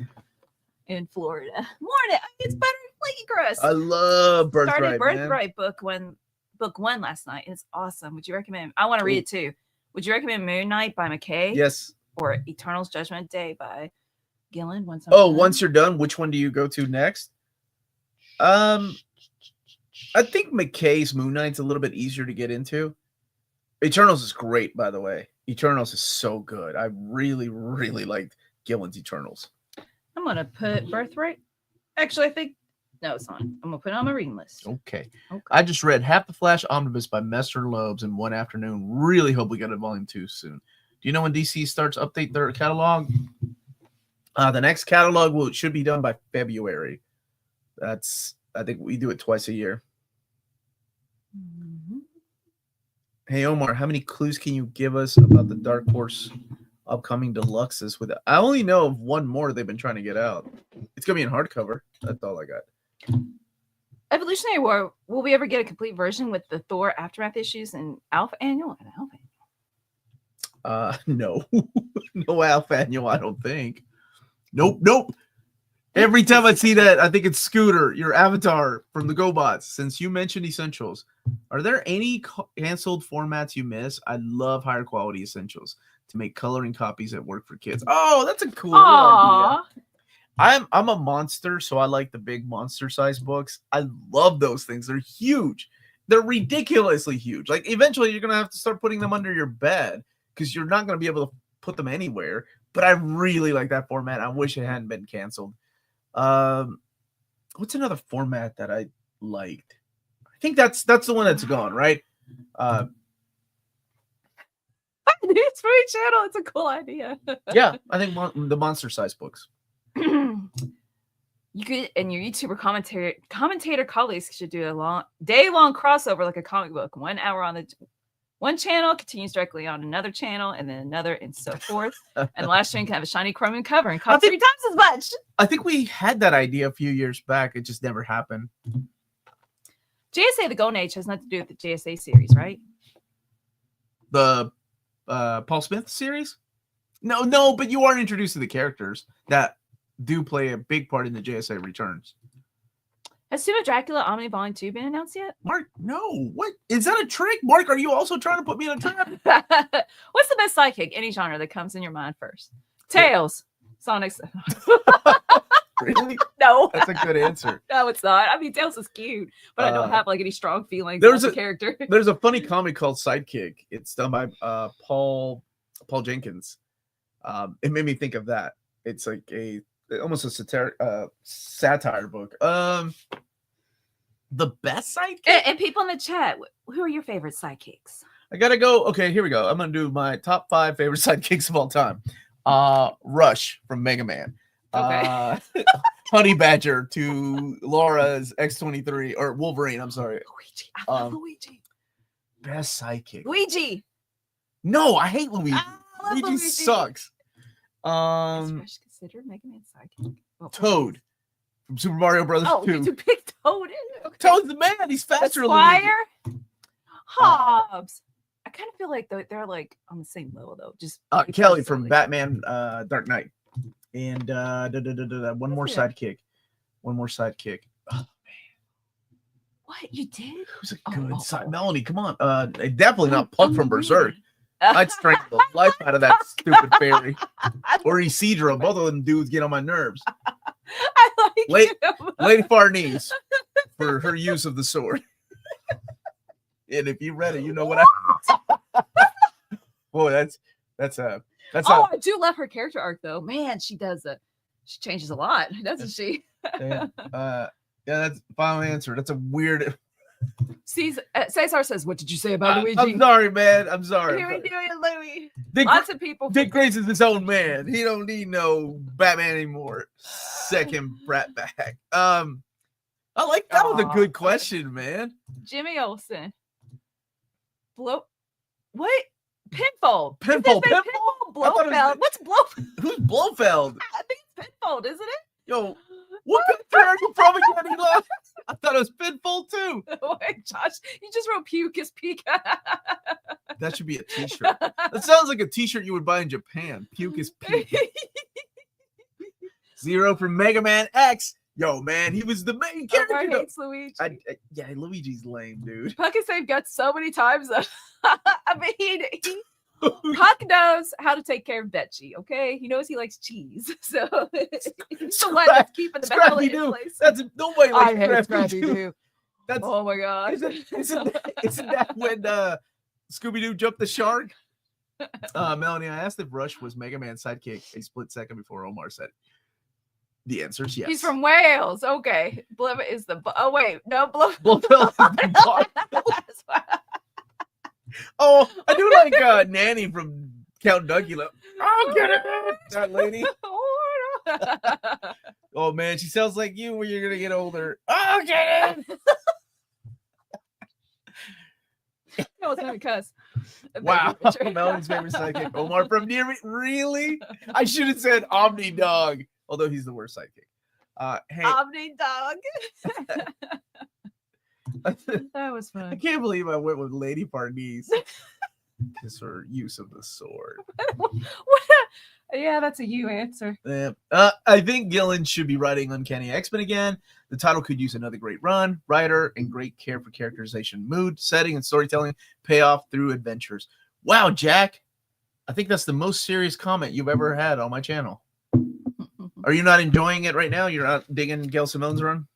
In Florida. Morning. It's butter and flaky crust. I love Started Birthright, man. Birthright book one last night. It's awesome. Would you recommend? I want to read it too. Would you recommend Moon Knight by McKay? Yes. Or Eternal's Judgment Day by Gillen? Once You're done, which one do you go to next? I think McKay's Moon Knight's a little bit easier to get into. Eternals is great, by the way. Eternals is so good. I really, really liked Gillen's Eternals. I'm gonna put Birthright. Actually, I think no, it's not. I'm gonna put it on my reading list. Okay. I just read Half the Flash Omnibus by Mester Loebs in one afternoon. Really hope we get a volume 2 soon. Do you know when DC starts update their catalog? The next catalog should be done by February. I think we do it twice a year. Mm-hmm. Hey Omar, how many clues can you give us about the Dark Horse upcoming deluxes? With I only know of one more they've been trying to get out. It's gonna be in hardcover. That's all I got. Evolutionary War. Will we ever get a complete version with the Thor Aftermath issues and Alpha Annual? No, no Alpha Annual. I don't think. Nope. Every time I see that, I think it's Scooter, your avatar from the GoBots. Since you mentioned Essentials, are there any canceled formats you miss? I love higher quality Essentials to make coloring copies that work for kids. Oh, that's a cool idea. I'm a monster, so I like the big monster size books. I love those things. They're huge. They're ridiculously huge. Like eventually you're gonna have to start putting them under your bed because you're not gonna be able to put them anywhere. But I really like that format. I wish it hadn't been canceled. What's another format that I liked? I think that's the one that's gone, right? It's for each channel. It's a cool idea. Yeah, I think the monster size books. You could, and your YouTuber commentator colleagues should do a day-long crossover like a comic book. 1 hour on the one channel continues directly on another channel, and then another, and so forth. And the last stream can have a shiny chromium cover and cost 3 times as much. I think we had that idea a few years back. It just never happened. JSA: The Golden Age has nothing to do with the JSA series, right? The Paul Smith series? No, but you are introduced to the characters that do play a big part in the JSA Returns. Has Tomb of Dracula Omni Volume 2 been announced yet? Mark, no. What? Is that a trick? Mark, are you also trying to put me in a trap? What's the best sidekick? Any genre that comes in your mind first. Tails. Sonic's. Really? No. That's a good answer. No, it's not. I mean, Tails is cute, but I don't have like any strong feelings about the character. There's a funny comic called Sidekick. It's done by Paul Jenkins. It made me think of that. It's like almost a satire book. The best sidekick? And people in the chat, who are your favorite sidekicks? I gotta go. Okay, here we go. I'm gonna do my top 5 favorite sidekicks of all time. Rush from Mega Man. Okay. Honey Badger to Laura's X-23 or Wolverine. I'm sorry. Luigi. I love Luigi. Best sidekick. Luigi. No, I hate Luigi. Luigi sucks. Is Rush considered Mega Man's sidekick? Toad from Super Mario Brothers 2. Oh, you picked Toad. Okay. Toad's the man. He's faster than Squire. Hobbs. I kind of feel like they're like on the same level though. Just Kelly from Batman Dark Knight. And one more sidekick. Oh man. What you did? Who's a good side? Melanie, come on. Definitely not Puck from Berserk. I'd strangle the life out of that stupid fairy. Or Isidro. Both of them dudes get on my nerves. I like Lady Farnese for her use of the sword. And if you read it, you know what Boy, that's I do love her character arc though. Man, she changes a lot, doesn't she? Yeah, that's final answer. That's a weird. Cesar says, "What did you say about Luigi?" I'm sorry, man. I'm sorry. Here we do it, Louis. Lots of people. Dick Grayson is his own man. He don't need no Batman anymore. Second brat back. I like that was a good question, man. Jimmy Olsen. What? Pinfold. Pinfold. Blofeld. What's Blofeld? Who's Blofeld? I think it's Pinfold, isn't it? Yo, what picture are you from again? I thought it was Pinfold too. Wait, Josh, you just wrote puke is peak. That should be a t-shirt. That sounds like a t-shirt you would buy in Japan. Puke is peak. Zero from Mega Man X. Yo, man, he was the main character. Omar hates Luigi. Yeah, Luigi's lame, dude. Puck has saved guts so many times. I mean, Puck knows how to take care of Betsy, okay? He knows he likes cheese. So he's the one that's keeping the battle in place. That's nobody likes Scrappy Doo. That's, oh my god. Isn't that when Scooby-Doo jumped the shark. Melanie, I asked if Rush was Mega Man's sidekick a split second before Omar said it. The answer is yes. He's from Wales. Okay. Blub is the. Oh, wait. No, Blub. Blofeld is the boss. Oh, I do like Nanny from Count Duckula. Oh, get it! That lady. Oh, man. She sounds like you when you're going to get older. Oh, get it! No, it's not because. Wow. Melanie's favorite sidekick. Omar from Near Me. Really? I should have said Omni Dog, although he's the worst sidekick. Hey, Omni Dog. That was fun. I can't believe I went with Lady Parnese. Because her use of the sword. Yeah, that's a you answer. I think Gillen should be writing Uncanny X-Men again. The title could use another great run, writer, and great care for characterization, mood, setting, and storytelling, payoff through adventures. Wow, Jack. I think that's the most serious comment you've ever had on my channel. Are you not enjoying it right now? You're not digging Gail Simone's run?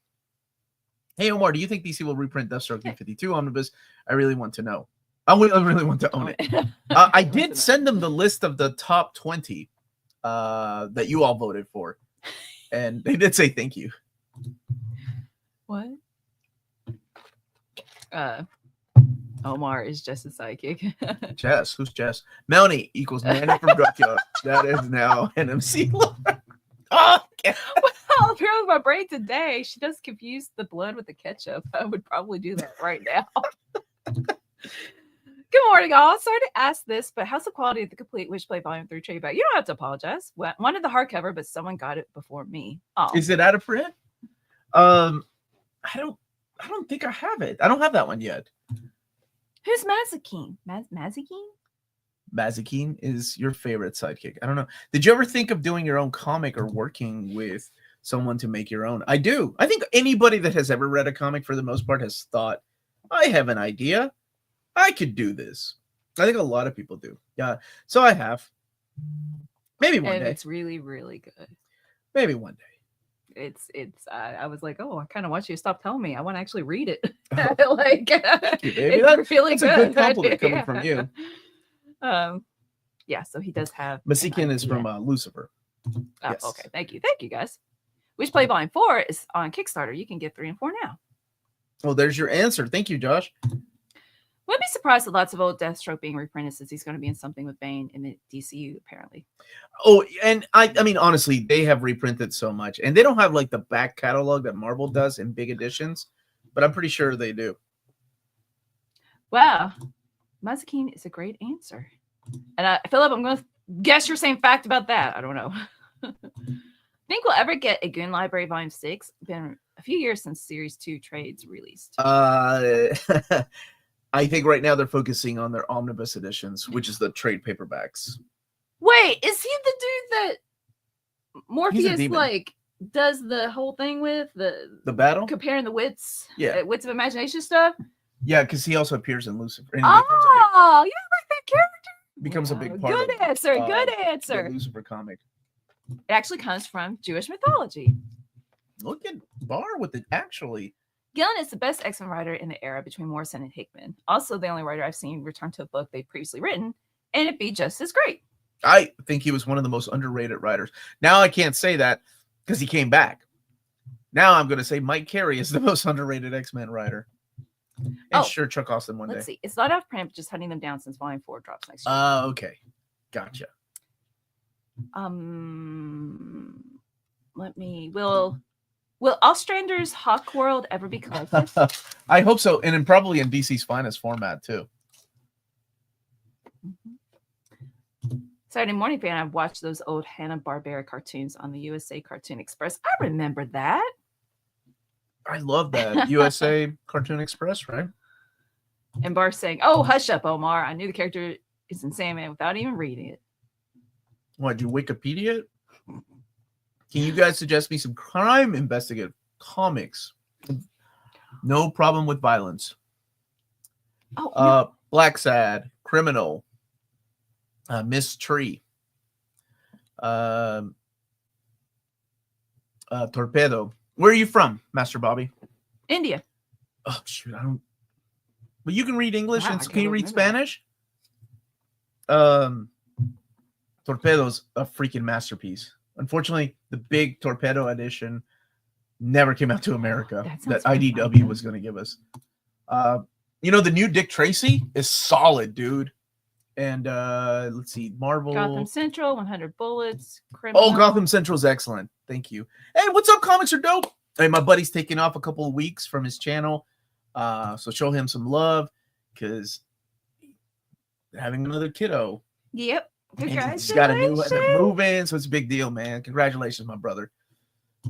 Hey, Omar, do you think DC will reprint Deathstroke 352 Omnibus? I really want to know. I really want to own it. I did send them the list of the top 20 that you all voted for. And they did say thank you. What? Omar is just a psychic. Jess, who's Jess? Melanie equals Nanny from Dracula. That is now NMC. Oh, okay. Well, apparently my brain today, she does confuse the blood with the ketchup. I would probably do that right now. Good morning, all. Sorry to ask this, but how's the quality of the complete Witchblade Volume 3 trade back? You don't have to apologize. Well, wanted the hardcover, but someone got it before me. Oh, is it out of print? I don't think I have it. I don't have that one yet. Who's Mazikeen? Mazikeen? Mazikeen is your favorite sidekick. I don't know. Did you ever think of doing your own comic or working with someone to make your own? I do. I think anybody that has ever read a comic for the most part has thought, I have an idea. I could do this. I think a lot of people do. Yeah. So I have. Maybe one day. It's really, really good. Maybe one day. I was like, oh, I kind of want you to stop telling me. I want to actually read it. Oh. Like, thank you, baby. it's really that's a good compliment coming from you. Yeah, so he does have. Mazikeen is from Lucifer. Oh, Yes. okay. Thank you, guys. Witchblade Volume 4 is on Kickstarter. You can get 3 and 4 now. Oh, there's your answer. Thank you, Josh. Wouldn't be surprised at lots of old Deathstroke being reprinted since he's going to be in something with Bane in the DCU, apparently. Oh, and I mean, honestly, they have reprinted so much. And they don't have like the back catalog that Marvel does in big editions, but I'm pretty sure they do. Wow. Mazikeen is a great answer. And Philip, I'm going to guess your same fact about that. I don't know. Think we'll ever get a Goon Library Volume 6? Been a few years since Series 2 trades released. I think right now they're focusing on their Omnibus Editions, which is the trade paperbacks. Wait, is he the dude that Morpheus demon. like does the whole thing with The battle? comparing the wits? Yeah. Wits of imagination stuff? Yeah, because he also appears in Lucifer. And Oh, you like that character? becomes a big part Good of answer. Good the answer. Lucifer comic. It actually comes from Jewish mythology. Look at Barr with it, actually. Gillen is the best X-Men writer in the era between Morrison and Hickman. Also, the only writer I've seen return to a book they've previously written, and it be just as great. I think he was one of the most underrated writers. Now I can't say that because he came back. Now I'm going to say Mike Carey is the most underrated X-Men writer. And sure, Chuck Austin one day. Let's see. It's not off print, but just hunting them down since Volume 4 drops next year. Okay. Gotcha. Will Ostrander's Hawk World ever be collected? I hope so. And then probably in DC's finest format, too. Saturday morning fan, I've watched those old Hanna-Barbera cartoons on the USA Cartoon Express. I remember that. I love that. USA Cartoon Express, right? And Bar's saying, oh, hush up, Omar. I knew the character is in Sandman without even reading it. What, you Wikipedia it? Can you guys suggest me some crime investigative comics? No problem with violence. Oh, no. Black Sad, Criminal, Miss Tree, Torpedo. Where are you from, Master Bobby? India. Oh shoot, I don't. But you can read English, Wow, and I can you can't read remember that. Spanish? Torpedo's a freaking masterpiece. Unfortunately, the big Torpedo edition never came out to America That that sounds pretty IDW fun. was going to give us. The new Dick Tracy is solid, dude. And let's see, Marvel. Gotham Central, 100 Bullets, Criminal. Oh, Gotham Central's excellent. Thank you. Hey, what's up? Comics are dope. Hey, my buddy's taking off a couple of weeks from his channel. So show him some love because having another kiddo. Yep. He's got a new move-in, so it's a big deal, man. Congratulations, my brother.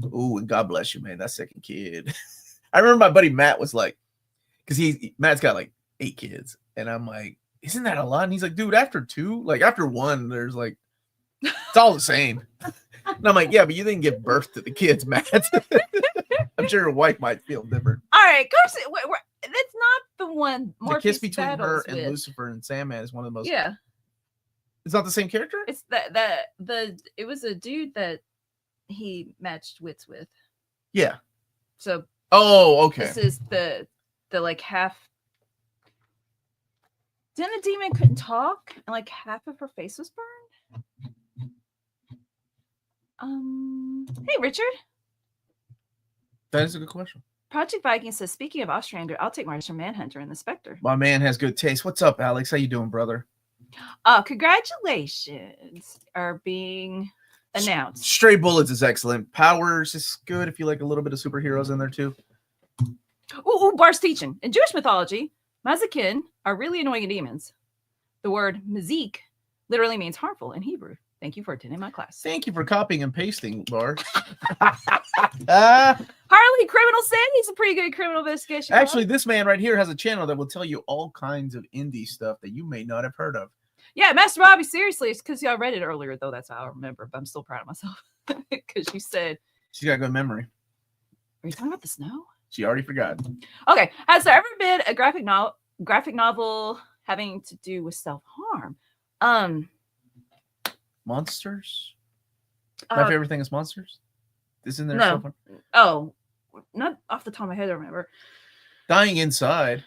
Ooh, and God bless you, man. That second kid. I remember my buddy Matt was like, because Matt's got like 8 kids, and I'm like, isn't that a lot? And he's like, dude, after 2, like after 1, there's like, it's all the same. And I'm like, yeah, but you didn't give birth to the kids, Matt. I'm sure your wife might feel different. All right, Carson, that's not the one. The kiss between her battles and with. Lucifer and Sandman is one of the most. Yeah, it's not the same character. it's it was a dude that he matched wits with. Yeah. So. Oh, okay. This is the like half. Then the demon couldn't talk, and like half of her face was burned. Hey Richard. That is a good question. Project Viking says, speaking of Ostrander, I'll take Martian Manhunter and the Spectre. My man has good taste. What's up, Alex? How you doing, brother? Congratulations are being announced. Stray Bullets is excellent. Powers is good if you like a little bit of superheroes in there too. Ooh, Bar's teaching. In Jewish mythology, Mazakin are really annoying demons. The word mazik literally means harmful in Hebrew. Thank you for attending my class. Thank you for copying and pasting, Bar. Harley Criminal said he's a pretty good criminal investigation. Actually, this man right here has a channel that will tell you all kinds of indie stuff that you may not have heard of. Yeah, Master Bobby, seriously, it's because y'all read it earlier, though. That's how I remember, but I'm still proud of myself. Because you said... She's got good memory. Are you talking about the snow? She already forgot. Okay. Has there ever been a graphic novel having to do with self-harm? Monsters? My favorite thing is Monsters. Isn't there no. self-harm? Oh, not off the top of my head, I remember. Dying Inside.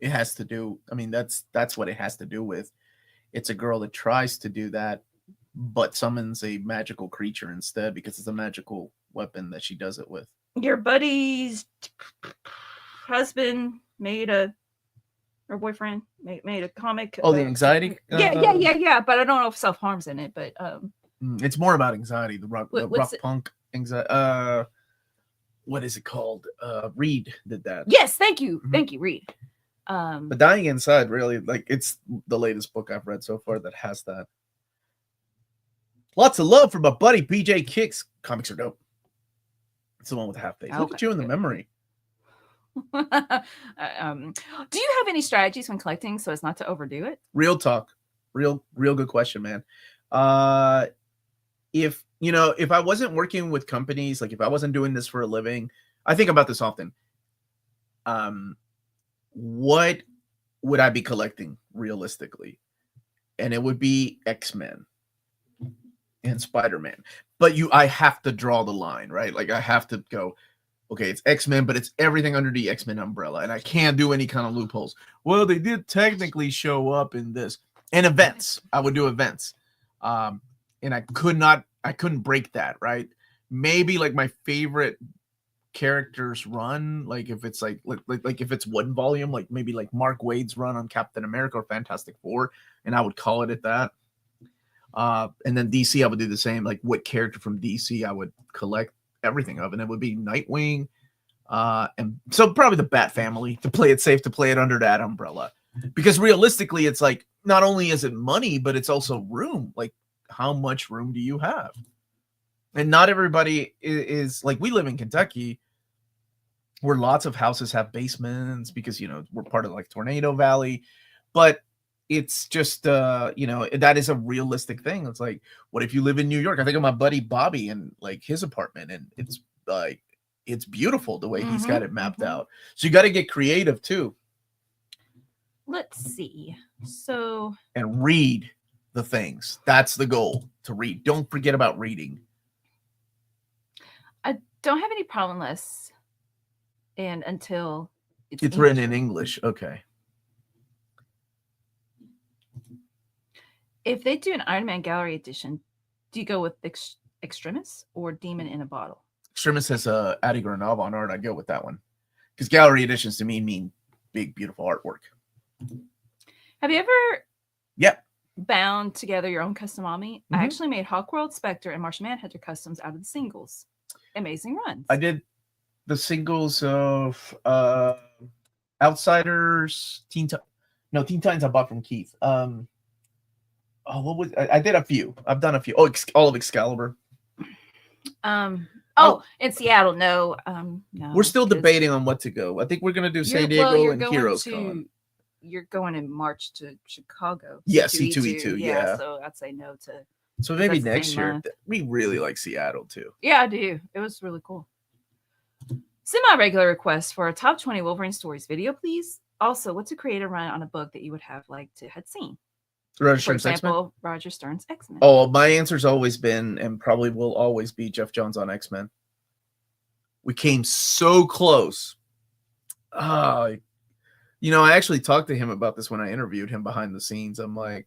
It has to do... I mean, that's what it has to do with. It's a girl that tries to do that, but summons a magical creature instead because it's a magical weapon that she does it with. Your buddy's husband or boyfriend made a comic. Oh, the anxiety? Yeah. But I don't know if self-harm's in it, but it's more about anxiety. The rock punk anxiety. What is it called? Reed did that. Yes, thank you. Mm-hmm. Thank you, Reed. But Dying Inside, really, like, it's the latest book I've read so far that has that. Lots of love for my buddy BJ Kicks. Comics are dope. It's the one with half face. Okay. Look at you in the memory. Do you have any strategies when collecting so as not to overdo it? Real talk. Real good question, man. If I wasn't working with companies, like if I wasn't doing this for a living, I think about this often. What would I be collecting realistically? And it would be X-Men and Spider-Man. But I have to draw the line, right? Like I have to go, okay, it's X-Men, but it's everything under the X-Men umbrella. And I can't do any kind of loopholes. Well, they did technically show up in this. And events. I would do events. And I couldn't break that, right? Maybe like my favorite characters run, like if it's like if it's one volume, like maybe like Mark Waid's run on Captain America or Fantastic Four, and I would call it at that. And then DC, I would do the same. Like what character from DC I would collect everything of, and it would be Nightwing, and so probably the Bat family to play it safe, to play it under that umbrella, because realistically, it's like not only is it money, but it's also room. Like how much room do you have? And not everybody is like, we live in Kentucky where lots of houses have basements because, we're part of like Tornado Valley, but it's just, that is a realistic thing. It's like, what if you live in New York? I think of my buddy Bobby and like his apartment, and it's like, it's beautiful the way he's got it mapped out. So you got to get creative too. Let's see. So. And read the things. That's the goal, to read. Don't forget about reading. I don't have any problem until It's written in English. Okay. If they do an Iron Man Gallery edition, do you go with Extremis or Demon in a Bottle? Extremis has Adi Granov on art. I go with that one. Because gallery editions to me mean big, beautiful artwork. Have you ever Yep. bound together your own custom Omni? Mm-hmm. I actually made Hawkworld, Spectre, and Martian Manhunter customs out of the singles. Amazing runs. I did the singles of Outsiders, Teen Titans I bought from Keith. What was I did a few. I've done a few. Oh, all of Excalibur. In Seattle, no. No. We're still debating on what to go. I think we're gonna do San Diego and Heroes Con. You're going in March to Chicago. Yeah, C2E2. Yeah. So I'd say no to. So maybe next year. Month. We really like Seattle too. Yeah, I do. It was really cool. Semi-regular request for a top 20 Wolverine stories video, please. Also, what's a creative run on a book that you would have liked to have seen? For example, Roger Stern's X-Men. Oh, my answer's always been and probably will always be Jeff Johns on X-Men. We came so close. I actually talked to him about this when I interviewed him behind the scenes. I'm like,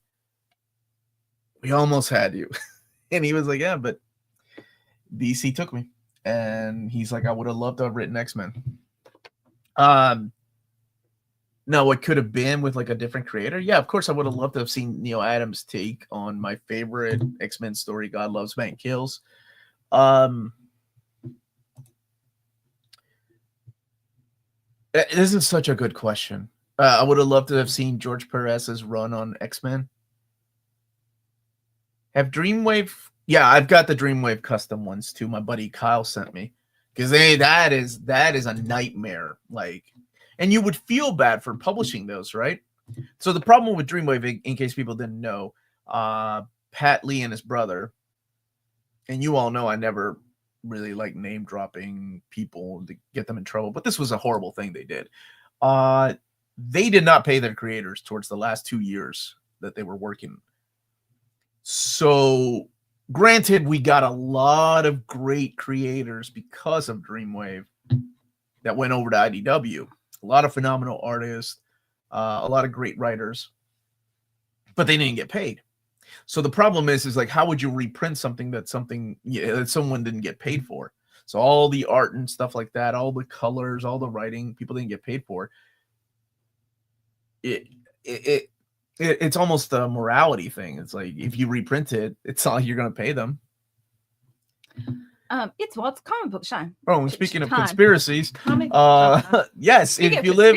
we almost had you. And he was like, yeah, but DC took me. And he's like, I would have loved to have written X-Men. No, it could have been with like a different creator. Yeah, of course, I would have loved to have seen Neil Adams' take on my favorite X-Men story, God Loves, Man Kills. This is such a good question. I would have loved to have seen George Perez's run on X-Men. Have Dreamwave? Yeah, I've got the Dreamwave custom ones too. My buddy Kyle sent me because that is a nightmare. Like, and you would feel bad for publishing those, right? So the problem with Dreamwave, in case people didn't know, Pat Lee and his brother, and you all know I never really like name dropping people to get them in trouble, but this was a horrible thing they did. They did not pay their creators towards the last 2 years that they were working. So granted, we got a lot of great creators because of Dreamwave that went over to IDW. A lot of phenomenal artists, a lot of great writers, but they didn't get paid. So the problem is like, how would you reprint something that someone didn't get paid for? So all the art and stuff like that, all the colors, all the writing, people didn't get paid for. It's almost a morality thing. It's like, if you reprint it, it's not like you're going to pay them. It's Walt's comic book shine. Oh, speaking of conspiracies, yes, speaking if you live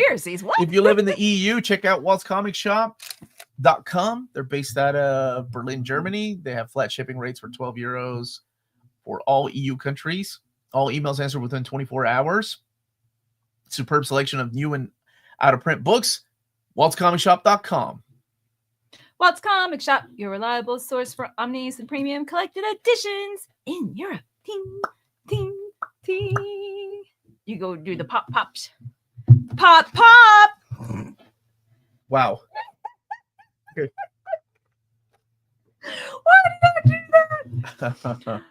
in the EU, check out waltzcomicshop.com. They're based out of Berlin, Germany. They have flat shipping rates for €12 for all EU countries. All emails answered within 24 hours. Superb selection of new and out of print books. waltzcomicshop.com. Walt's Comic Shop, your reliable source for omnis and premium collected editions in Europe. Ting, ting, ting. You go do the pop. Pop. Wow. Okay. Why did I do that?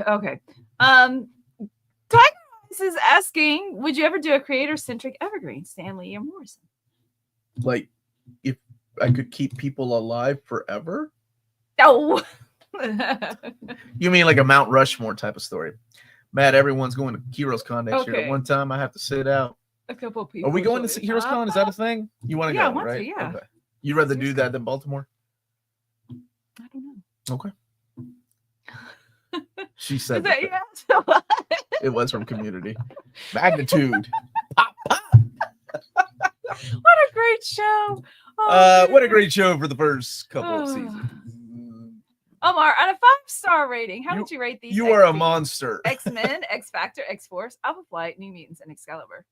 Okay. Tiger Eyes is asking, would you ever do a creator-centric evergreen, Stan Lee or Morrison? Like, if I could keep people alive forever? No. You mean like a Mount Rushmore type of story? Matt, everyone's going to Heroes Con next year. At one time, I have to sit out. A couple of people. Are we going to Heroes Con? Is that a thing? You want to go, right? Yeah. Okay. You'd rather do that than Baltimore? I don't know. Okay. She said that. Yeah? It was from Community. Magnitude. Pop. What a great show. What a great show for the first couple of seasons. Omar, on a 5-star rating, how would you rate these? You are a monster. X-Men, X-Factor, X-Force, Alpha Flight, New Mutants, and Excalibur.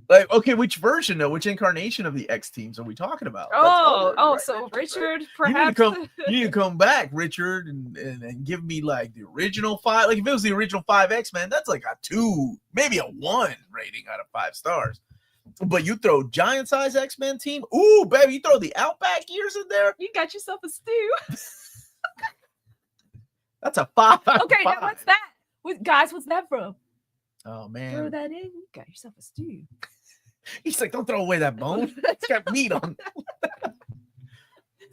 Like, okay, which version though? Which incarnation of the X teams are we talking about? Right? So Richard, perhaps. You need to come back, Richard, and give me like the original 5. Like if it was the original 5 X-Men, that's like a 2, maybe a 1 rating out of 5 stars. But you throw giant size X-Men team, ooh, baby, you throw the Outback years in there. You got yourself a stew. That's a 5. Okay, now what's that? What's that from? Oh man, throw that in. You got yourself a stew. He's like, don't throw away that bone. It's got meat on.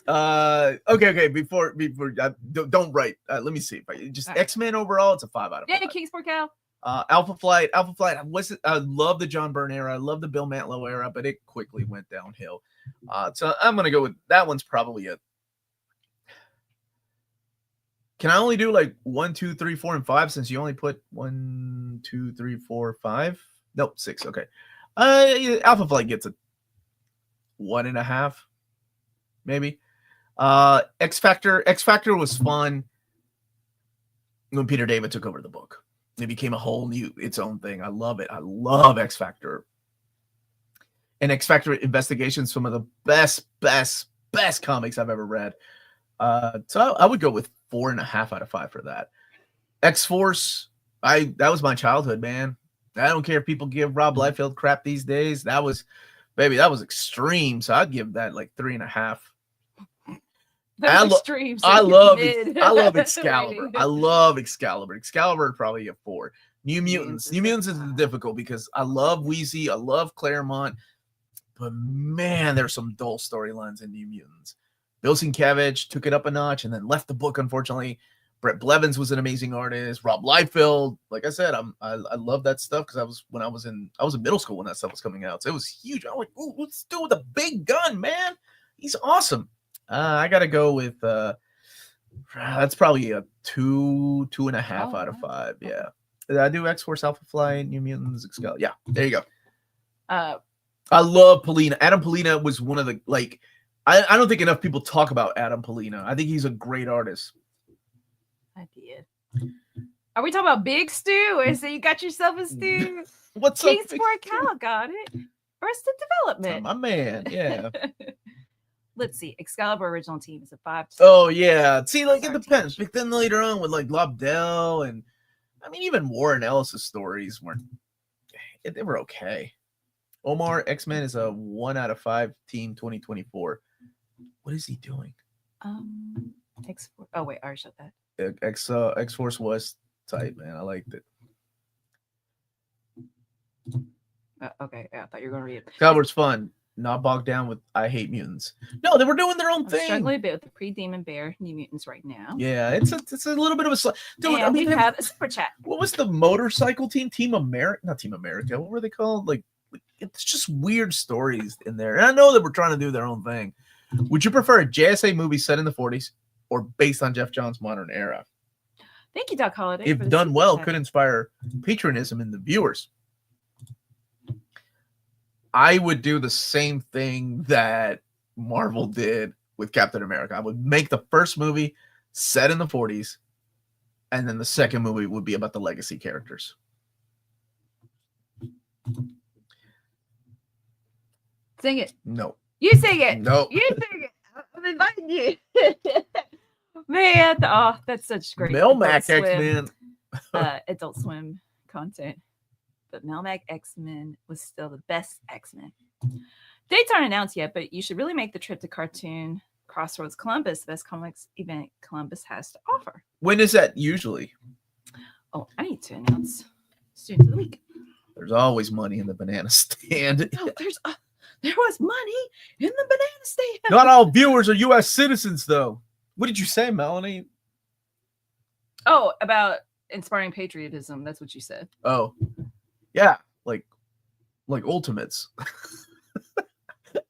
Okay. Before don't write. Let me see. Just All right. X-Men overall, it's a 5 out of 5. Danny Kingsport Cal. Alpha Flight. I love the John Byrne era. I love the Bill Mantlo era, but it quickly went downhill. So I'm gonna go with that one's probably a. Can I only do like 1, 2, 3, 4, and 5 since you only put 1, 2, 3, 4, 5? Nope, 6. Okay. Alpha Flight gets a 1.5, maybe. X Factor was fun when Peter David took over the book. It became a whole new, its own thing. I love it. I love X Factor. And X Factor Investigations, some of the best comics I've ever read. So I would go with 4.5 out of 5 for that. X-Force, that was my childhood, man. I don't care if people give Rob Liefeld crap these days. That was extreme. So I'd give that like 3.5. I love Excalibur. I love Excalibur. Excalibur probably a 4. New Mutants. New Mutants is difficult because I love Wheezy. I love Claremont. But man, there's some dull storylines in New Mutants. Bill Sienkiewicz took it up a notch and then left the book, unfortunately. Brett Blevins was an amazing artist. Rob Liefeld, like I said, I love that stuff because I was in middle school when that stuff was coming out. So it was huge. I'm like, ooh, let's do it with a big gun, man. He's awesome. I gotta go with that's probably a 2.5 out of 5. Yeah. Did I do X-Force, Alpha Flight, New Mutants, Excalibur? Yeah, there you go. I love Polina. Adam Polina was one of the I don't think enough people talk about Adam Polina. I think he's a great artist. I did. Are we talking about Big Stu? Or so you got yourself a Stu? What's Kingsport Cal got it. Arrested Development. My man, yeah. Let's see. Excalibur original team is a 5. Oh yeah. See, it depends. But then later on with Lobdell and even Warren Ellis's stories they were okay. Omar X-Men is a 1 out of 5 team 2024. What is he doing? X-Force. Oh wait, I already shut that. X-Force was tight, man. I liked it. Okay, yeah, I thought you were gonna read it. Excalibur's fun. Not bogged down with I hate mutants. No, they were doing their own thing. Struggling a bit with the pre-Demon Bear New Mutants right now. Yeah, it's a little bit of a dude. And we have a super chat. What was the motorcycle team? Team America? Not Team America. What were they called? It's just weird stories in there. And I know that we're trying to do their own thing. Would you prefer a JSA movie set in the 40s or based on Jeff Johns' modern era? Thank you, Doc Holliday. If done well, could inspire patriotism in the viewers. I would do the same thing that Marvel did with Captain America. I would make the first movie set in the 40s, and then the second movie would be about the legacy characters. Sing it. No. You sing it. No. You sing it. I'm inviting you. Man, that's such great. Melmac X-Men. Adult Swim content. But Melmac X-Men was still the best X-Men. Dates aren't announced yet, but you should really make the trip to Cartoon Crossroads Columbus, the best comics event Columbus has to offer. When is that usually? Oh, I need to announce Students of the Week. There's always money in the banana stand. Oh, there was money in the banana stand. Not all viewers are U.S. citizens, though. What did you say, Melanie? Oh, about inspiring patriotism. That's what you said. Oh, yeah, like Ultimates.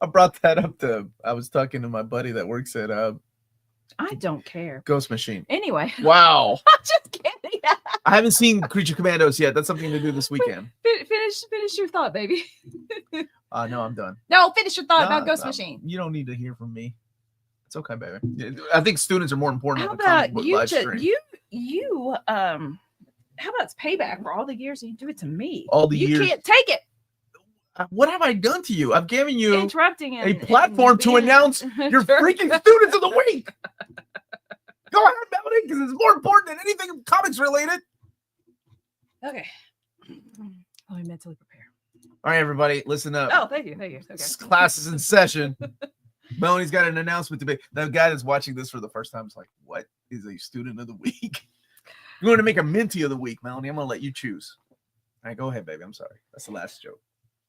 I brought that up I was talking to my buddy that works at I don't care. Ghost Machine. Anyway. Wow. I'm just kidding. I haven't seen Creature Commandos yet. That's something to do this weekend. Finish your thought, baby. No, I'm done. No, finish your thought about Ghost Machine. You don't need to hear from me. It's okay, baby. I think students are more important. How on the comic about book you? Live stream. How about it's payback for all the years you do it to me? All the years. You can't take it. What have I done to you? I've given you Interrupting a platform to announce your freaking students of the week. Go ahead, Melanie, because it's more important than anything comics related. Okay. Let me mentally prepare. All right, everybody, listen up. Oh, thank you. Okay. Class is in session. Melanie's got an announcement to make. The guy that's watching this for the first time is like, what is a student of the week? You're going to make a Minty of the week, Melanie. I'm going to let you choose. All right, go ahead, baby. I'm sorry. That's the last joke.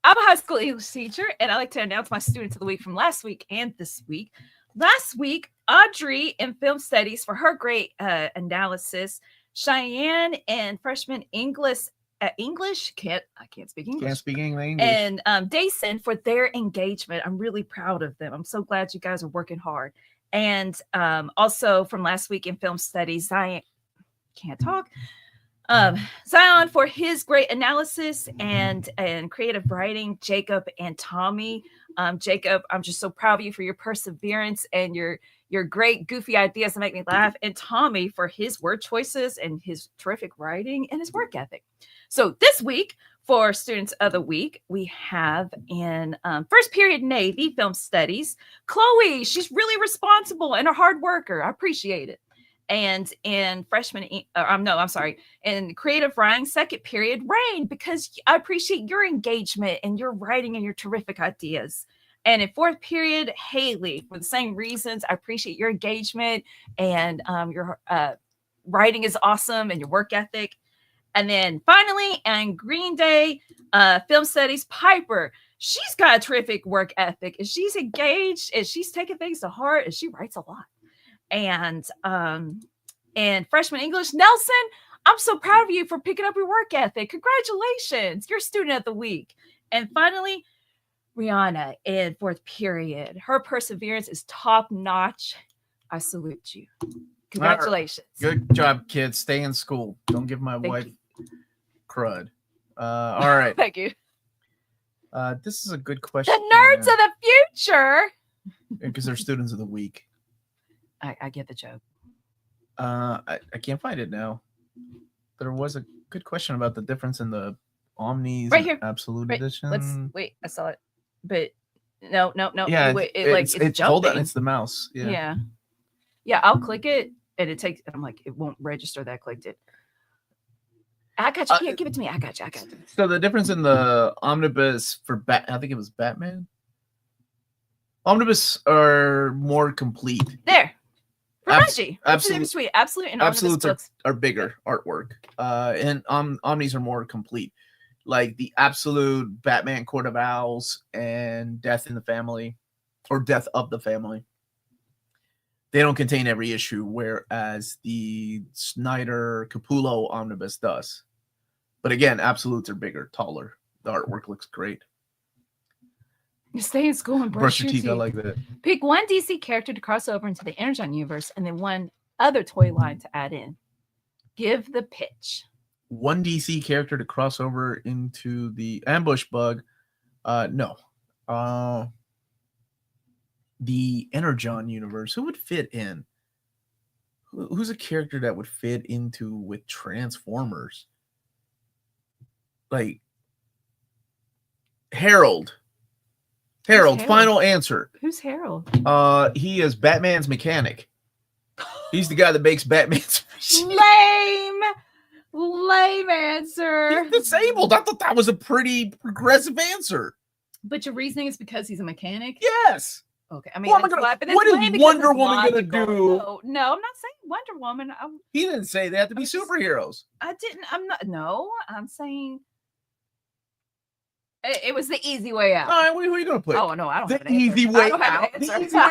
I'm a high school English teacher, and I like to announce my students of the week from last week and this week. Last week, Audrey in film studies for her great analysis. Cheyenne in freshman English. I can't speak English. Can't speak English. And Dason for their engagement. I'm really proud of them. I'm so glad you guys are working hard. And also from last week in film studies, Zion can't talk. Zion for his great analysis and creative writing. Jacob and Tommy. Jacob, I'm just so proud of you for your perseverance and your great goofy ideas that make me laugh. And Tommy for his word choices and his terrific writing and his work ethic. So this week, for Students of the Week, we have in first period Navy film studies, Chloe. She's really responsible and a hard worker. I appreciate it. And in in creative writing, second period, Rain, because I appreciate your engagement and your writing and your terrific ideas. And in fourth period, Haley, for the same reasons, I appreciate your engagement and your writing is awesome and your work ethic. And then finally, on Green Day, film studies, Piper. She's got a terrific work ethic, and she's engaged, and she's taking things to heart, and she writes a lot. And freshman English, Nelson, I'm so proud of you for picking up your work ethic. Congratulations, you're student of the week. And finally, Rihanna in fourth period. Her perseverance is top notch. I salute you. Congratulations. Good job, kids. Stay in school. Don't give my wife crud. All right. Thank you. This is a good question. The nerds of the future. Because they're students of the week. I get the joke. I can't find it now. There was a good question about the difference in the Omnis right here. Absolute right. Edition. Wait, I saw it. But no. Yeah, it's jumping. hold on, it's the mouse. Yeah, I'll click it and it takes, I'm like, it won't register that I clicked it. I got you. Yeah, give it to me. I got you. So the difference in the Omnibus for I think it was Batman. Omnibus are more complete. There. Absolute and Absolutes are bigger artwork. And Omnis are more complete. Like the Absolute, Batman Court of Owls, and Death in the Family, or Death of the Family. They don't contain every issue, whereas the Snyder Capullo Omnibus does. But again, Absolutes are bigger, taller. The artwork looks great. Stay in school and brush your teeth. I like that. Pick one DC character to cross over into the Energon universe and then one other toy line to add in. Give the pitch. One DC character to cross over into the Ambush Bug. No. The Energon universe. Who would fit in? Who's a character that would fit into with Transformers? Like Harold. Final answer. Who's Harold? He is Batman's mechanic. He's the guy that makes Batman's machine. Lame answer. He's disabled. I thought that was a pretty progressive answer. But your reasoning is because he's a mechanic? Yes. Okay. I mean, what is Wonder Woman going to do? No, I'm not saying Wonder Woman. He didn't say they have to be superheroes. I'm saying it was the easy way out. All right, who are you going to put? Oh, no, I don't have an answer. The easy way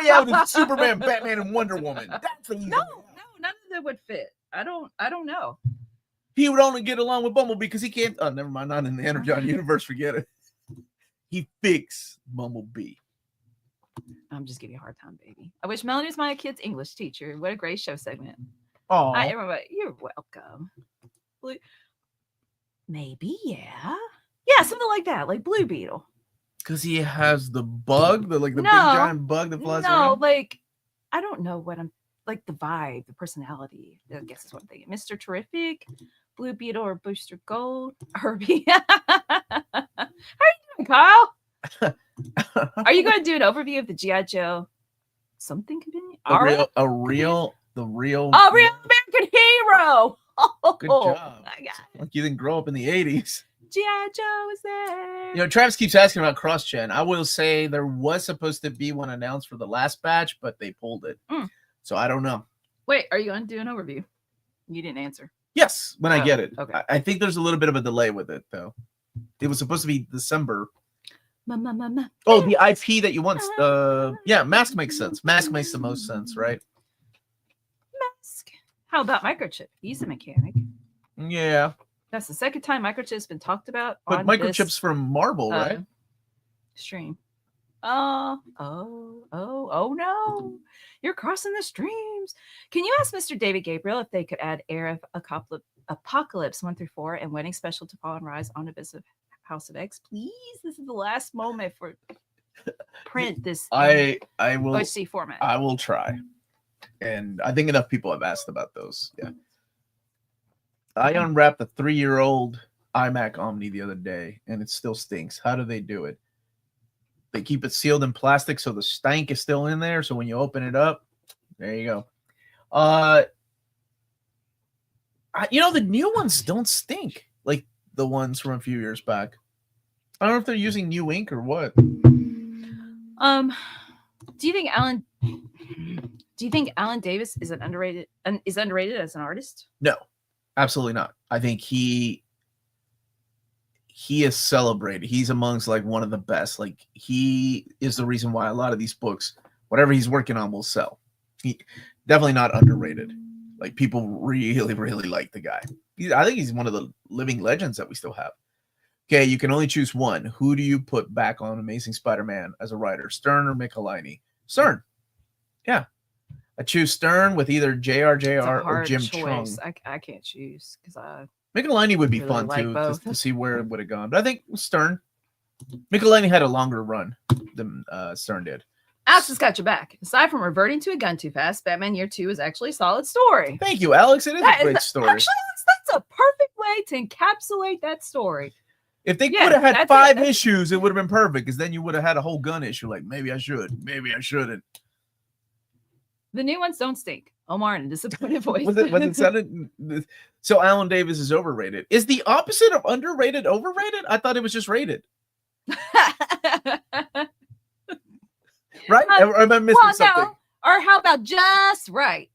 out is Superman, Batman, and Wonder Woman. That's the easy way out. No, none of them would fit. I don't know. He would only get along with Bumblebee because he can't. Oh, never mind. Not in the Energon universe. Forget it. He fixed Bumblebee. I'm just giving you a hard time, baby. I wish Melanie was my kid's English teacher. What a great show segment. Oh, everybody, you're welcome. Maybe, yeah. Yeah, something like that, like Blue Beetle. Because he has the bug, big giant bug that flies around? Like, I don't know what I'm, like the vibe, the personality, I guess is what I'm thinking. Mr. Terrific, Blue Beetle, or Booster Gold, Herbie. How are you doing, Kyle? Are you going to do an overview of the G.I. Joe something companion? A real American hero. Good job. Like you didn't grow up in the 80s. G.I. Joe is there. You know, Travis keeps asking about cross-gen. I will say there was supposed to be one announced for the last batch, but they pulled it. So I don't know. Wait, are you going to do an overview? You didn't answer. Yes, when I get it. Okay. I think there's a little bit of a delay with it, though. It was supposed to be December. Oh, the IP that you want. Yeah, Mask makes sense. Mask makes the most sense, right? Mask. How about Microchip? He's a mechanic. Yeah. That's the second time Microchip's been talked about But on Microchip's this, from Marvel, right? Stream. Oh no. You're crossing the streams. Can you ask Mr. David Gabriel if they could add Air of Apocalypse 1 through 4 and Wedding Special to Fall and Rise Omnibus of House of X? Please. This is the last moment for print this I will OC format. I will try. And I think enough people have asked about those. Yeah. I unwrapped a 3-year-old iMac Omni the other day, and it still stinks. How do they do it? They keep it sealed in plastic so the stank is still in there. So when you open it up, there you go. The new ones don't stink like the ones from a few years back. I don't know if they're using new ink or what. Do you think Alan Davis is underrated as an artist? No, absolutely not. I think he is celebrated. He's amongst like one of the best. Like he is the reason why a lot of these books, whatever he's working on, will sell. He definitely not underrated. Like people really, really like the guy. I think he's one of the living legends that we still have. Okay, you can only choose one. Who do you put back on Amazing Spider-Man as a writer, Stern or Michelini? Stern. Yeah. I choose Stern with either JRJR or Jim choice. Chung. I can't choose because Michelini would be really fun like too both. to see where it would have gone. But I think Stern. Michelini had a longer run than Stern did. Alex has got your back. Aside from reverting to a gun too fast, Batman Year 2 is actually a solid story. Thank you, Alex. It is a great story. Actually, that's a perfect way to encapsulate that story. If they could have had 5 issues, it would have been perfect, because then you would have had a whole gun issue. Like, maybe I should, maybe I shouldn't. The new ones don't stink. Omar in a disappointed voice. Was it sounded, so Alan Davis is overrated. Is the opposite of underrated overrated? I thought it was just rated. Right? Or am I missing something? No. Or how about just right?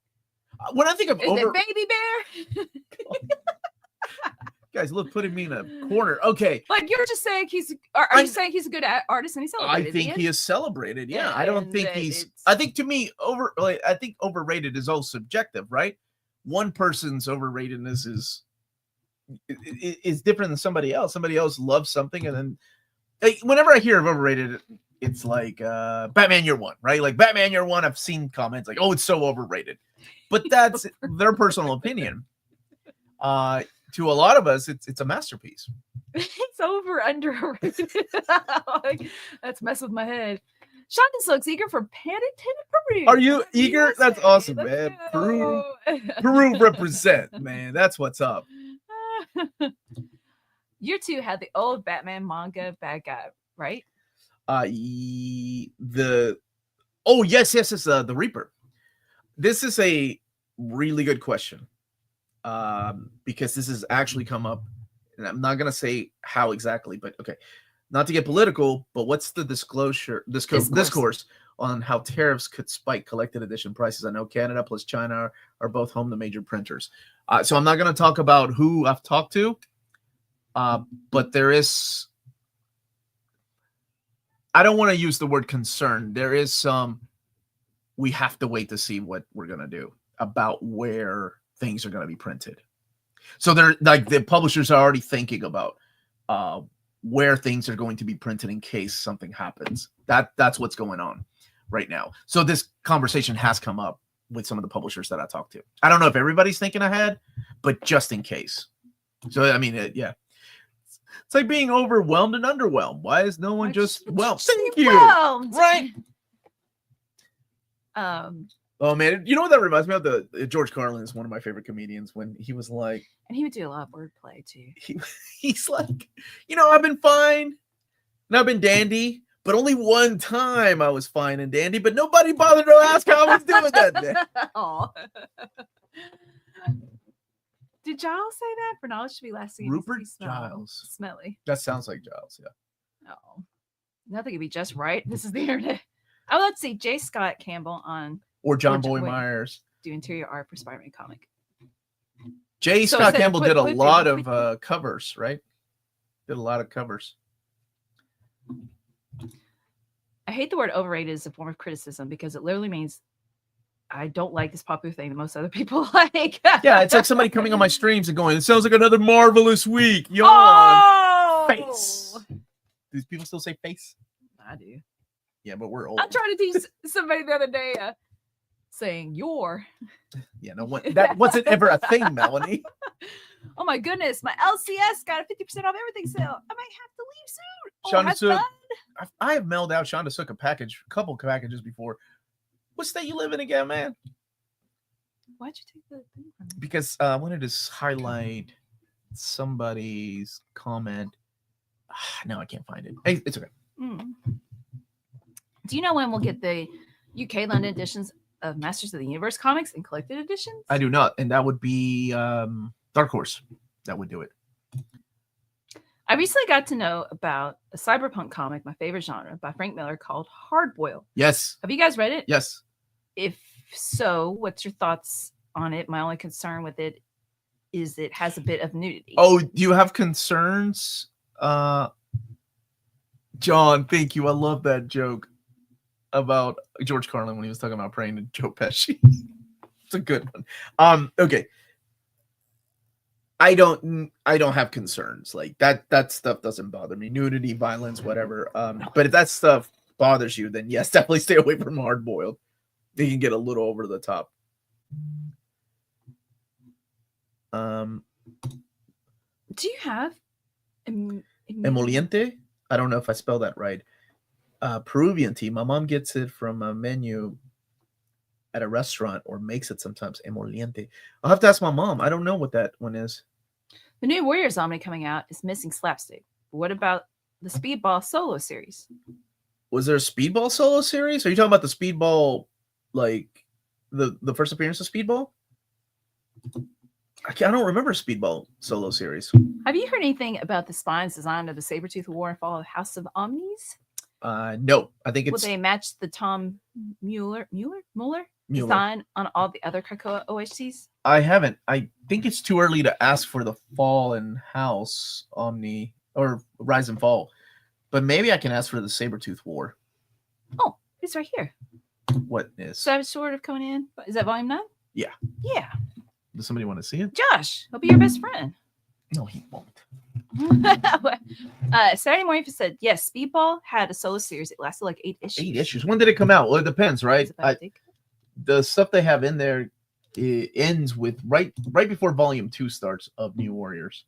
When I think of Is it Baby Bear? Guys, look, putting me in a corner. Okay. Like you're just saying are you saying he's a good artist and he's celebrated? I think he is celebrated. Yeah. I don't think I think to me, I think overrated is all subjective, right? One person's overratedness is different than somebody else. Somebody else loves something, and then whenever I hear of overrated, it's like Batman Year 1, right? Like Batman Year 1, I've seen comments like, oh, it's so overrated. But that's their personal opinion. To a lot of us, it's a masterpiece. It's underrated. That's mess with my head. Shotgun looks eager for Paddington, Peru. Are you eager? That's awesome, man. Peru represent, man. That's what's up. Year 2 had the old Batman manga bad guy, right? Yes, the Reaper. This is a really good question. Because this has actually come up, and I'm not going to say how exactly, but okay, not to get political, but what's the discourse on how tariffs could spike collected edition prices? I know Canada plus China are both home to major printers. So I'm not going to talk about who I've talked to, but there is, I don't want to use the word concern. There is some, we have to wait to see what we're going to do about where things are going to be printed. So they're like, the publishers are already thinking about where things are going to be printed in case something happens. That's what's going on right now. So this conversation has come up with some of the publishers that I talked to. I don't know if everybody's thinking ahead, but just in case. So, I mean, yeah. It's like being overwhelmed and underwhelmed. Why is no one just thank you. Right. Oh man, you know what that reminds me of? The George Carlin is one of my favorite comedians when he was like, and he would do a lot of wordplay too. He's like, I've been fine and I've been dandy, but only one time I was fine and dandy, but nobody bothered to ask how I was doing that day. Did Giles say that? For knowledge to be lasting. Rupert Giles. Smelly. That sounds like Giles, yeah. Oh, nothing could be just right. This is the internet. Oh, let's see. J. Scott Campbell on. Or John Boy Myers. Do interior art for Spider-Man comic. J. Scott Campbell did a lot of covers, right? Did a lot of covers. I hate the word overrated as a form of criticism because it literally means I don't like this popular thing that most other people like. Yeah, it's like somebody coming on my streams and going, "It sounds like another marvelous week." Yawn. Oh! Face. Do people still say face? I do. Yeah, but we're old. I'm trying to teach somebody the other day saying your. Yeah, no one. That wasn't ever a thing, Melanie. Oh my goodness, my LCS got a 50% off everything sale. I might have to leave soon. Shonda Have Sook, fun. I have mailed out Shonda Sook a couple packages before. What state you live in again, man? Why'd you take the thing from me? Because I wanted to highlight somebody's comment. No, I can't find it. Hey, it's okay. Do you know when we'll get the UK London editions of Masters of the Universe comics and collected editions? I do not, and that would be Dark Horse. That would do it. I recently got to know about a cyberpunk comic, my favorite genre, by Frank Miller called Hardboiled. Yes. Have you guys read it? Yes. If so, what's your thoughts on it? My only concern with it is it has a bit of nudity. Oh, do you have concerns? John, thank you. I love that joke about George Carlin when he was talking about praying to Joe Pesci. It's a good one. Okay. I don't have concerns. Like that stuff doesn't bother me. Nudity, violence, whatever. But if that stuff bothers you, then yes, definitely stay away from Hard Boiled. They can get a little over the top. Do you have Emoliente? I don't know if I spelled that right. Peruvian tea. My mom gets it from a menu at a restaurant or makes it sometimes. Emoliente. I'll have to ask my mom. I don't know what that one is. The new Warriors Omni coming out is missing slapstick. What about the Speedball solo series? Was there a Speedball solo series? Are you talking about the Speedball, like the first appearance of Speedball? I don't remember Speedball solo series. Have you heard anything about the spines design of the Sabretooth War and Fall of the House of Omnis? No, I think it's. Will they match the Tom Mueller design on all the other Krakoa OHCs? I haven't. I think it's too early to ask for the Fall and House Omni or Rise and Fall, but maybe I can ask for the Sabretooth War. Oh, it's right here. What is? Savage Sword of Conan. Is that volume 9? Yeah. Yeah. Does somebody want to see it? Josh, he'll be your best friend. No, he won't. Saturday morning said yes. Speedball had a solo series. It lasted like 8 issues. 8 issues. When did it come out? Well, it depends, right? The stuff they have in there it ends with right before volume 2 starts of New Warriors.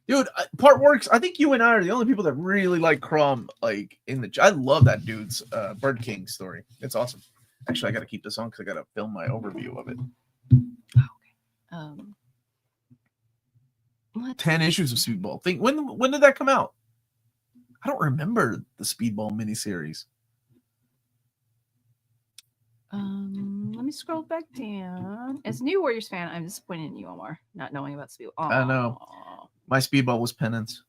Dude, Part Works. I think you and I are the only people that really like Crom. Like I love that dude's Bird King story. It's awesome. Actually, I got to keep this on because I got to film my overview of it. Okay. 10 issues of Speedball. Think when did that come out? I don't remember the Speedball miniseries. Let me scroll back down. As a New Warriors fan, I'm disappointed in you, Omar, not knowing about Speedball. I know. My Speedball was penance.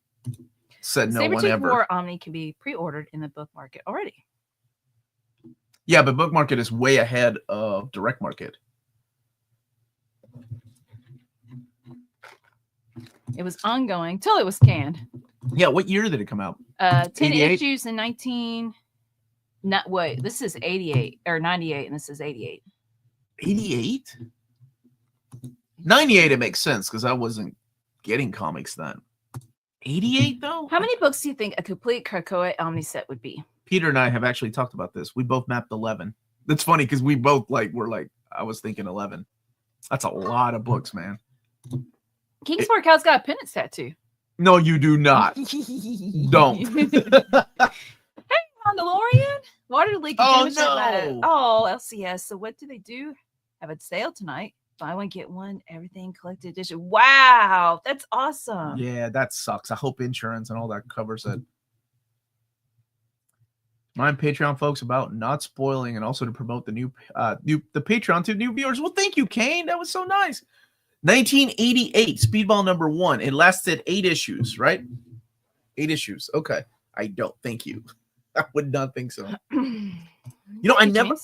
Said no one ever. Sabretooth War Omni can be pre-ordered in the book market already. Yeah, but book market is way ahead of direct market. It was ongoing till it was canned. Yeah, what year did it come out? 10 88? issues in 19. Not wait, this is 88 or 98, and this is 88. 88? 98, it makes sense because I wasn't getting comics then. 88 though? How many books do you think a complete Krakoa Omni set would be? Peter and I have actually talked about this. We both mapped 11. That's funny because we both I was thinking 11. That's a lot of books, man. Kingsport Cow's got a penance tattoo. No, you do not. Don't. Hey, Mandalorian. Water leak. Oh, no. Oh, LCS. So what do they do? Have a sale tonight. Buy one, get one. Everything collected edition. Wow. That's awesome. Yeah, that sucks. I hope insurance and all that covers it. Remind Patreon folks about not spoiling and also to promote the the Patreon to new viewers. Well, thank you, Kane. That was so nice. 1988, Speedball number 1. It lasted 8 issues, right? 8 issues. Okay. I don't. Thank you. I would not think so.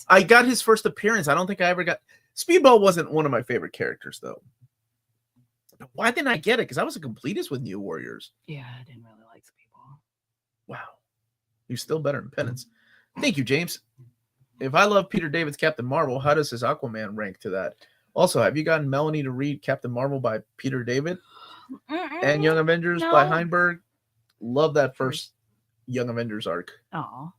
I got his first appearance. I don't think I ever got. Speedball wasn't one of my favorite characters, though. But why didn't I get it? Because I was a completist with New Warriors. Yeah, I didn't really like Speedball. Wow. You're still better than Penance. Thank you, James. If I love Peter David's Captain Marvel, how does his Aquaman rank to that? Also, have you gotten Melanie to read Captain Marvel by Peter David and Young Avengers by Heinberg? Love that first Young Avengers arc. Oh,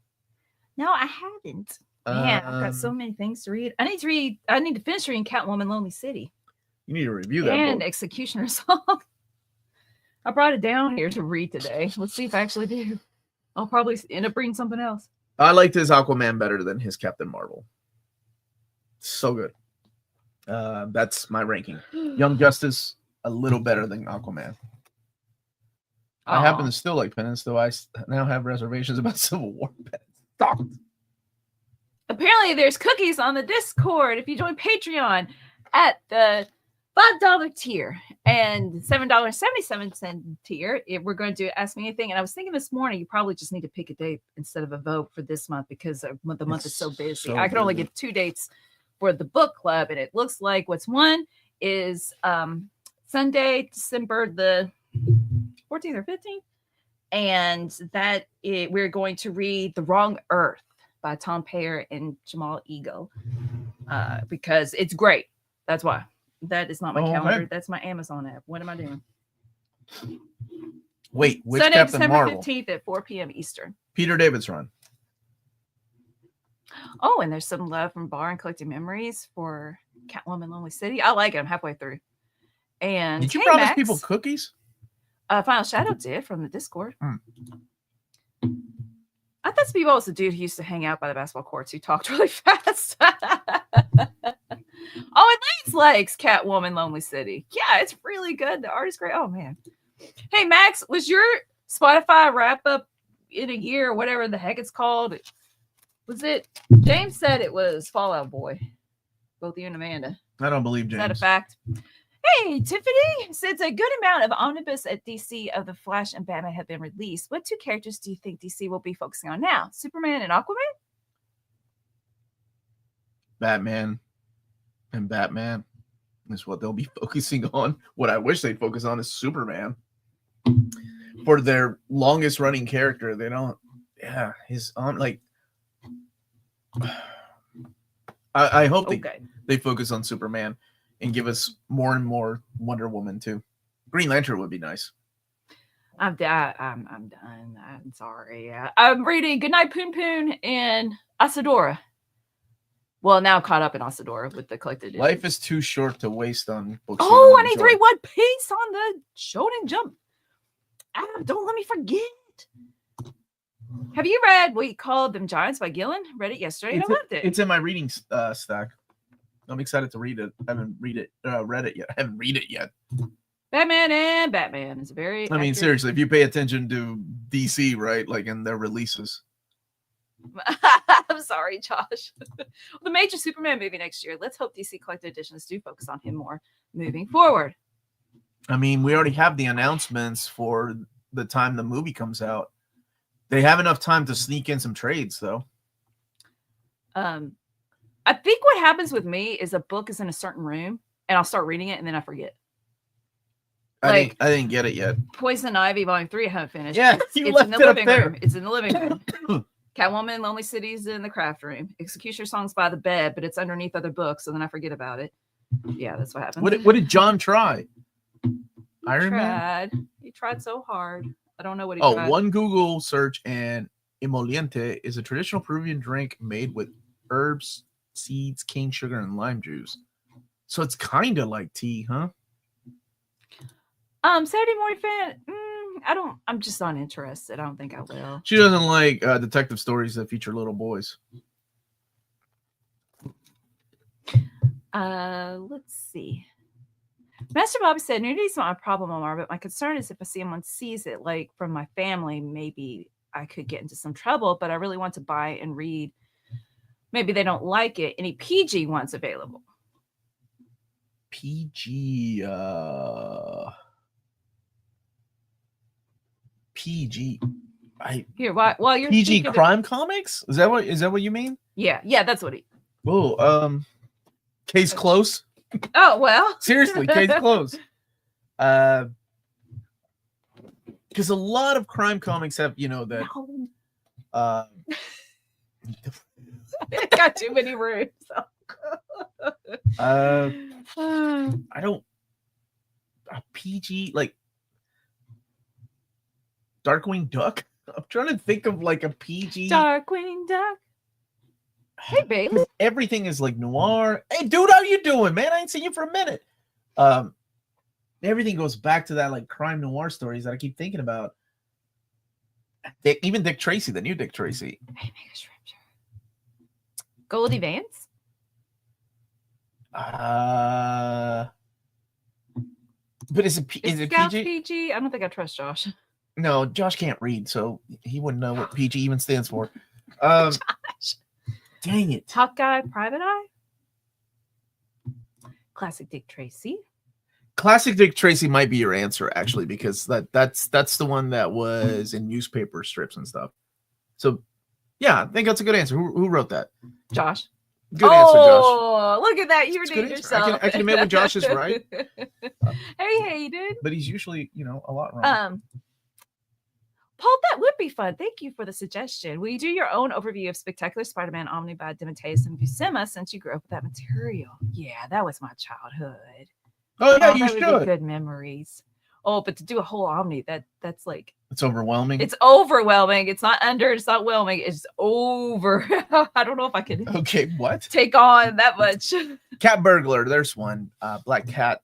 no, I haven't. Man, I've got so many things to read. I need to finish reading Catwoman Lonely City. You need to review that and book. Executioner Song. I brought it down here to read today. Let's see if I actually do. I'll probably end up reading something else. I liked his Aquaman better than his Captain Marvel. So good. That's my ranking. Young Justice, a little better than Aquaman. I happen to still like Penance, though I now have reservations about Civil War. Stop. Apparently, there's cookies on the Discord if you join Patreon at the $5 tier and $7.77 tier. If we're going to do Ask Me Anything, and I was thinking this morning, you probably just need to pick a date instead of a vote for this month because the month is so busy. I can only give 2 dates for the book club, and it looks like what's one is Sunday, December the 14th or 15th, and we're going to read The Wrong Earth by Tom Payer and Jamal Eagle because it's great. That's why. That is not my calendar. Okay. That's my Amazon app. What am I doing? Wait, which Sunday, Captain December Marvel? 15th at 4 p.m. Eastern. Peter David's run. Oh, and there's some love from Bar and Collecting Memories for Catwoman Lonely City. I like it. I'm halfway through. And did you promise people cookies? Final Shadow did from the Discord. I thought Speedball was the dude who used to hang out by the basketball courts who talked really fast. Oh, and Lance likes Catwoman Lonely City. Yeah, it's really good. The art is great. Oh, man. Hey, Max, was your Spotify wrap-up in a year or whatever the heck it's called? Was it? James said it was Fallout Boy. Both you and Amanda. I don't believe James. Is that a fact? Hey, Tiffany says a good amount of omnibus at DC of the Flash and Batman have been released. What 2 characters do you think DC will be focusing on now? Superman and Aquaman? Batman and Batman is what they'll be focusing on. What I wish they'd focus on is Superman. For their longest running character, they don't. Yeah, his on like. I hope they focus on Superman and give us more and more Wonder Woman too. Green Lantern would be nice. I'm done. I'm sorry. I'm reading Goodnight Poon Poon and Asadora. Well, now caught up in Asadora with the collected edition. Life is too short to waste on books. Oh, I need to read One Piece on the Shonen Jump. Don't let me forget. Have you read We Called Them Giants by Gillen? Read it yesterday and I loved it. It's in my reading stack. I'm excited to read it. I haven't read it yet. Batman and Batman is very. I mean, seriously, if you pay attention to DC, right, like in their releases. I'm sorry, Josh. The major Superman movie next year. Let's hope DC collected editions do focus on him more moving forward. I mean, we already have the announcements for the time the movie comes out. They have enough time to sneak in some trades, though. I think what happens with me is a book is in a certain room, and I'll start reading it, and then I forget. I didn't get it yet. Poison Ivy Volume 3, I haven't finished. Yeah, it's in the living room. It's in the living room. Catwoman, Lonely City's in the craft room. Executioner Song's by the bed, but it's underneath other books, so then I forget about it. Yeah, that's what happens. What did John try? Iron Man? He tried so hard. I don't know what he tried. One Google search and emoliente is a traditional Peruvian drink made with herbs, seeds, cane sugar, and lime juice. So it's kind of like tea, huh? Saturday Morning Fan. I'm just not interested. I don't think I will. She doesn't like detective stories that feature little boys. Let's see. Master Bobby said, nudity's not a problem, Omar, but my concern is if I see someone sees it, like from my family, maybe I could get into some trouble, but I really want to buy and read. Maybe they don't like it. Any PG ones available? PG, while you're PG crime comics? Is that what you mean? Yeah, that's what he. Oh, case close. Oh well. Seriously, case closed. because a lot of crime comics have, you know, that No. uh I got too many rooms. I don't a PG like Darkwing Duck. I'm trying to think of like a PG. Darkwing Duck. Hey, Bailey. Everything is like noir. Hey, dude, how you doing, man? I ain't seen you for a minute. Everything goes back to that like crime noir stories that I keep thinking about. Even Dick Tracy, the new Dick Tracy. Hey, Mega Shrimp. Goldie Vance. But is it PG? PG? I don't think I trust Josh. No, Josh can't read, so he wouldn't know what PG even stands for. Josh. Dang it. Hawkeye, Private Eye. Classic Dick Tracy. Classic Dick Tracy might be your answer, actually, because that's the one that was in newspaper strips and stuff. So, yeah, I think that's a good answer. Who wrote that? Josh. Good answer, Josh. Oh, look at that. You redeemed yourself. I can admit when Josh is right. Hey, Hayden. But he's usually, a lot wrong. Paul, that would be fun. Thank you for the suggestion. Will you do your own overview of Spectacular Spider-Man, Omni by DeMatteis and Buscema since you grew up with that material? Yeah, that was my childhood. Oh, yeah, you that would should. be good memories. Oh, but to do a whole Omni, that's like... It's overwhelming. It's overwhelming. It's not it's not whelming. It's over. I don't know if I can... Okay, what? Take on that much. Cat Burglar, there's one. Black Cat.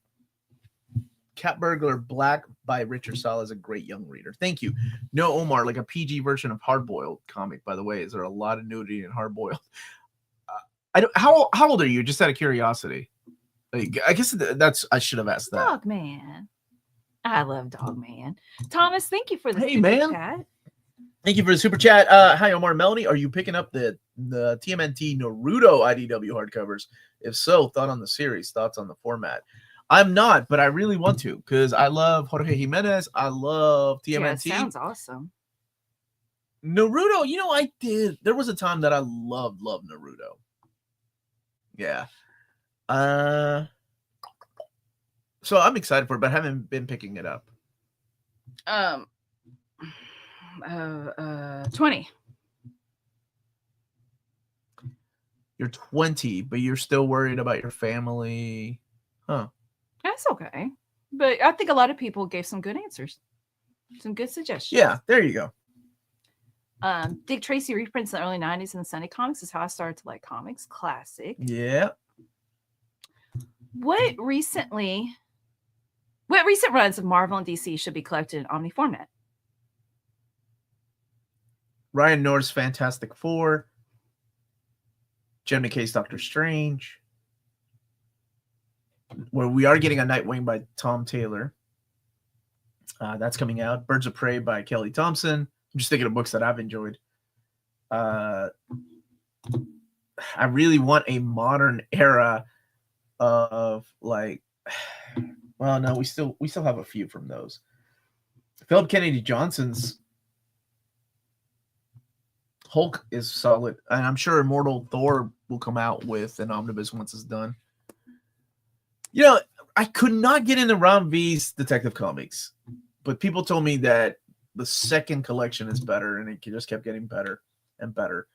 Cat Burglar Black by Richard Saul is a great young reader. Thank you. No, Omar, like a PG version of Hardboiled comic, by the way. Is there a lot of nudity in Hardboiled? How old are you? Just out of curiosity. Like, I guess I should have asked that. Dog Man. I love Dog Man. Thomas, thank you for the super chat. Thank you for the super chat. Hi, Omar. Melanie, are you picking up the TMNT Naruto IDW hardcovers? If so, thought on the series, thoughts on the format. I'm not, but I really want to because I love Jorge Jimenez. I love TMNT. Yeah, sounds awesome. Naruto, I did. There was a time that I loved Naruto. Yeah. So I'm excited for it, but I haven't been picking it up. 20. You're 20, but you're still worried about your family. Huh. That's okay. But I think a lot of people gave some good answers. Some good suggestions. Yeah, there you go. Dick Tracy reprints in the early 90s in the Sunday Comics is how I started to like comics. Classic. Yeah. What recent runs of Marvel and DC should be collected in Omni format? Ryan North's Fantastic Four. Jim McKay's Doctor Strange. Where we are getting a Nightwing by Tom Taylor. That's coming out. Birds of Prey by Kelly Thompson. I'm just thinking of books that I've enjoyed. I really want a modern era of like, well, no, we still have a few from those. Philip Kennedy Johnson's Hulk is solid, and I'm sure Immortal Thor will come out with an omnibus once it's done. I could not get into Ron V's Detective Comics, but people told me that the second collection is better, and it just kept getting better and better.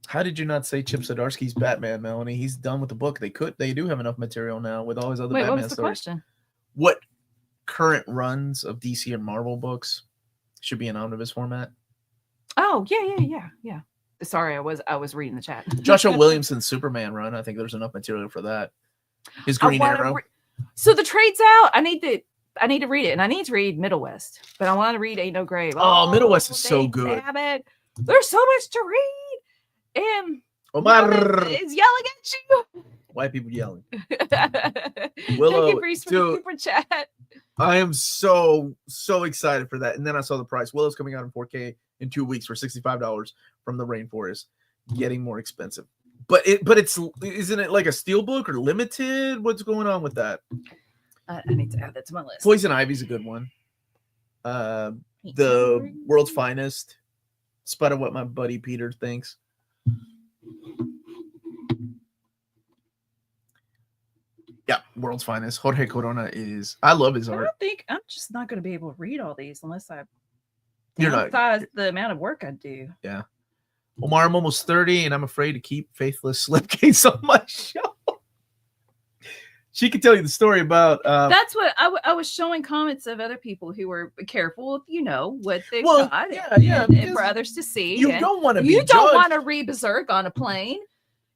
How did you not say Chip Zdarsky's Batman, Melanie? He's done with the book. They do have enough material now with all his other Batman what was the stories. Question? What current runs of DC and Marvel books should be in omnibus format? Oh, yeah. Sorry, I was reading the chat. Joshua Williamson's Superman run. I think there's enough material for that. His Green Arrow. So the trade's out. I need to read it, and I need to read Middle West, but I want to read Ain't No Grave. Oh, Middle West is so good. There's so much to read, and Omar is yelling at you. White people yelling. Willow, thank you, Reese, for the super chat. I am so excited for that. And then I saw the price. Willow's coming out in 4K in 2 weeks for $65 from the Rainforest. Getting more expensive. But isn't it like a steelbook or limited? What's going on with that? I need to add that to my list. Poison Ivy's a good one. The World's Finest. Spite of what my buddy Peter thinks. Yeah. world's finest. Jorge Corona is. I love his I art. don't think I'm just not going to be able to read all these unless I You're not. downsize the amount of work I do. Yeah. Omar, I'm almost 30, and I'm afraid to keep faithless slipcase on my shelf. She could tell you the story about. That's what I was showing comments of other people who were careful of, what they've Well, got, yeah, and for others to see. You and don't want to be you don't judged. want to read Berserk on a plane.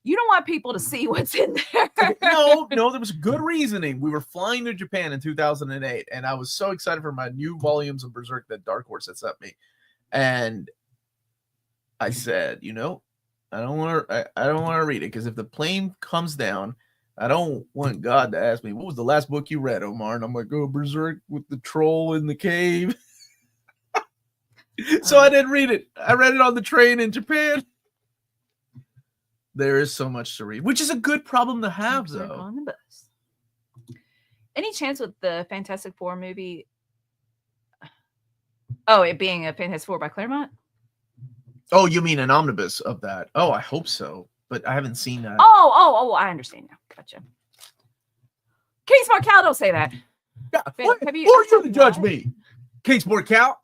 You don't want people to see what's in there. No, there was good reasoning. We were flying to Japan in 2008, and I was so excited for my new volumes of Berserk that Dark Horse had sent me, and I said, I don't want to read it because if the plane comes down, I don't want God to ask me, what was the last book you read, Omar? And I'm like, oh, Berserk with the troll in the cave. So I didn't read it. I read it on the train in Japan. There is so much to read, which is a good problem to have, though. On the bus. Any chance with the Fantastic Four movie? Oh, it being a Fantastic Four by Claremont? Oh, you mean an omnibus of that? Oh, I hope so, but I haven't seen that. Oh, I understand now. Gotcha. Case Marcal, don't say that. Yeah, Have you? Who are you to judge me? Case Marcal?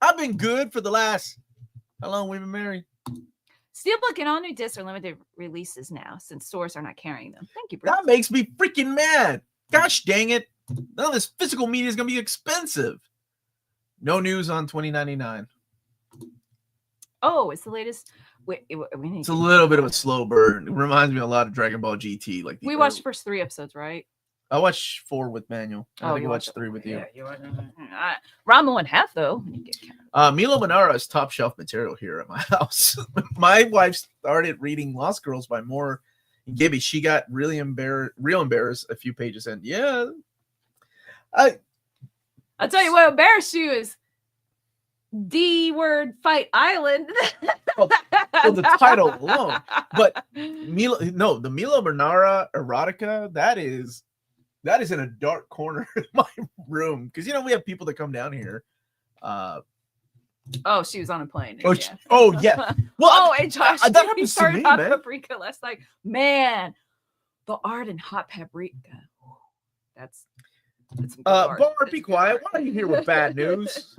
I've been good for the last. How long we've been married? Steelbook and all new discs are limited releases now since stores are not carrying them. Thank you, Bruce. That makes me freaking mad. Gosh dang it. None of this physical media is going to be expensive. No news on 2099. Oh, it's the latest. It's a little bit of a slow burn. It reminds me a lot of Dragon Ball GT. Like we watched the first 3 episodes, right? I watched 4 with Manuel. I think I watched 3 with you. Yeah, you watched. Rama went half though. Milo Manara is top shelf material here at my house. My wife started reading Lost Girls by Moore and Gibby. She got really embarrassed a few pages in. Yeah, I'll tell you what embarrassed you is D-word Fight Island. well, the title alone. But the Milo Manara erotica, that is in a dark corner in my room. Because we have people that come down here. She was on a plane. Yeah. Well, and Josh, he started Hot Paprika last night. Man, the art in Hot Paprika. That's Bar, be quiet. Why are you here with bad news?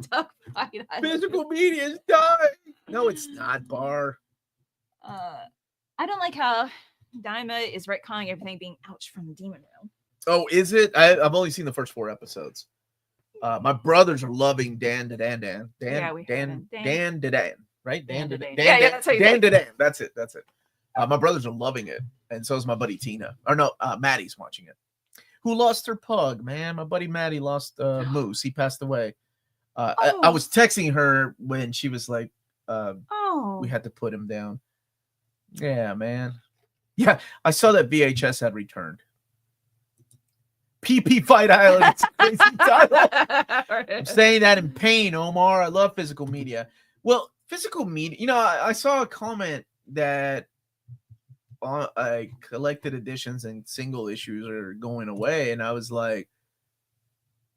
Physical media is dying. No, it's not, Bar. I don't like how Daima is retconning everything being ouch from the Demon Realm. Oh, is it? I've only seen the first 4 episodes. My brothers are loving Dan, right? Dan, that's how you say it. That's it. My brothers are loving it, and so is my buddy Tina. Or no, Maddie's watching it. Who lost her pug, man? My buddy Maddie lost Moose. He passed away. I was texting her when she was like, we had to put him down. Yeah, man. Yeah, I saw that VHS had returned. PP Fight Island. It's a crazy title. I'm saying that in pain, Omar. I love physical media. Well, physical media, I saw a comment that collected editions and single issues are going away, and I was like,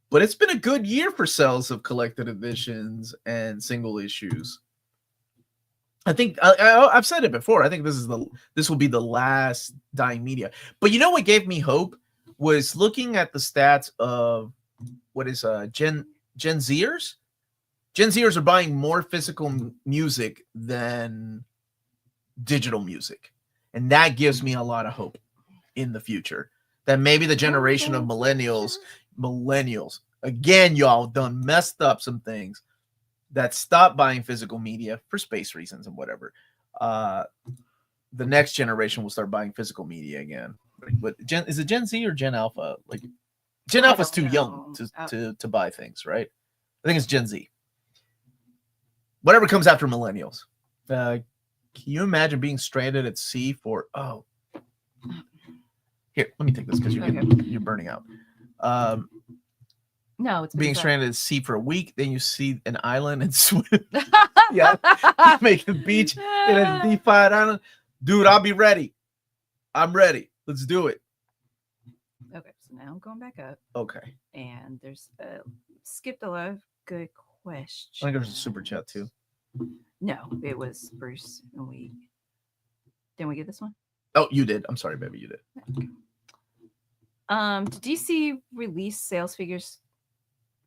but it's been a good year for sales of collected editions and single issues. I think I've said it before. I think this will be the last dying media. But what gave me hope was looking at the stats of what is Gen Zers. Gen Zers are buying more physical music than digital music. And that gives me a lot of hope in the future that maybe the generation of millennials, again, y'all done messed up some things that stopped buying physical media for space reasons and whatever. The next generation will start buying physical media again. But is it Gen Z or Gen Alpha? Like Gen Alpha's too young to buy things, right? I think it's Gen Z. Whatever comes after millennials. Can you imagine being stranded at sea for here, let me take this because you're burning out. No, it's being stranded at sea for a week, then you see an island and swim. Yeah, make the beach in a DeFi island. Dude, I'll be ready. I'm ready. Let's do it. Okay, so now I'm going back up. Okay. And there's skipped a lot of good questions. I think there's a super chat too. No, it was Bruce, and didn't we get this one? Oh, you did. I'm sorry, baby, you did. Okay. Did DC release sales figures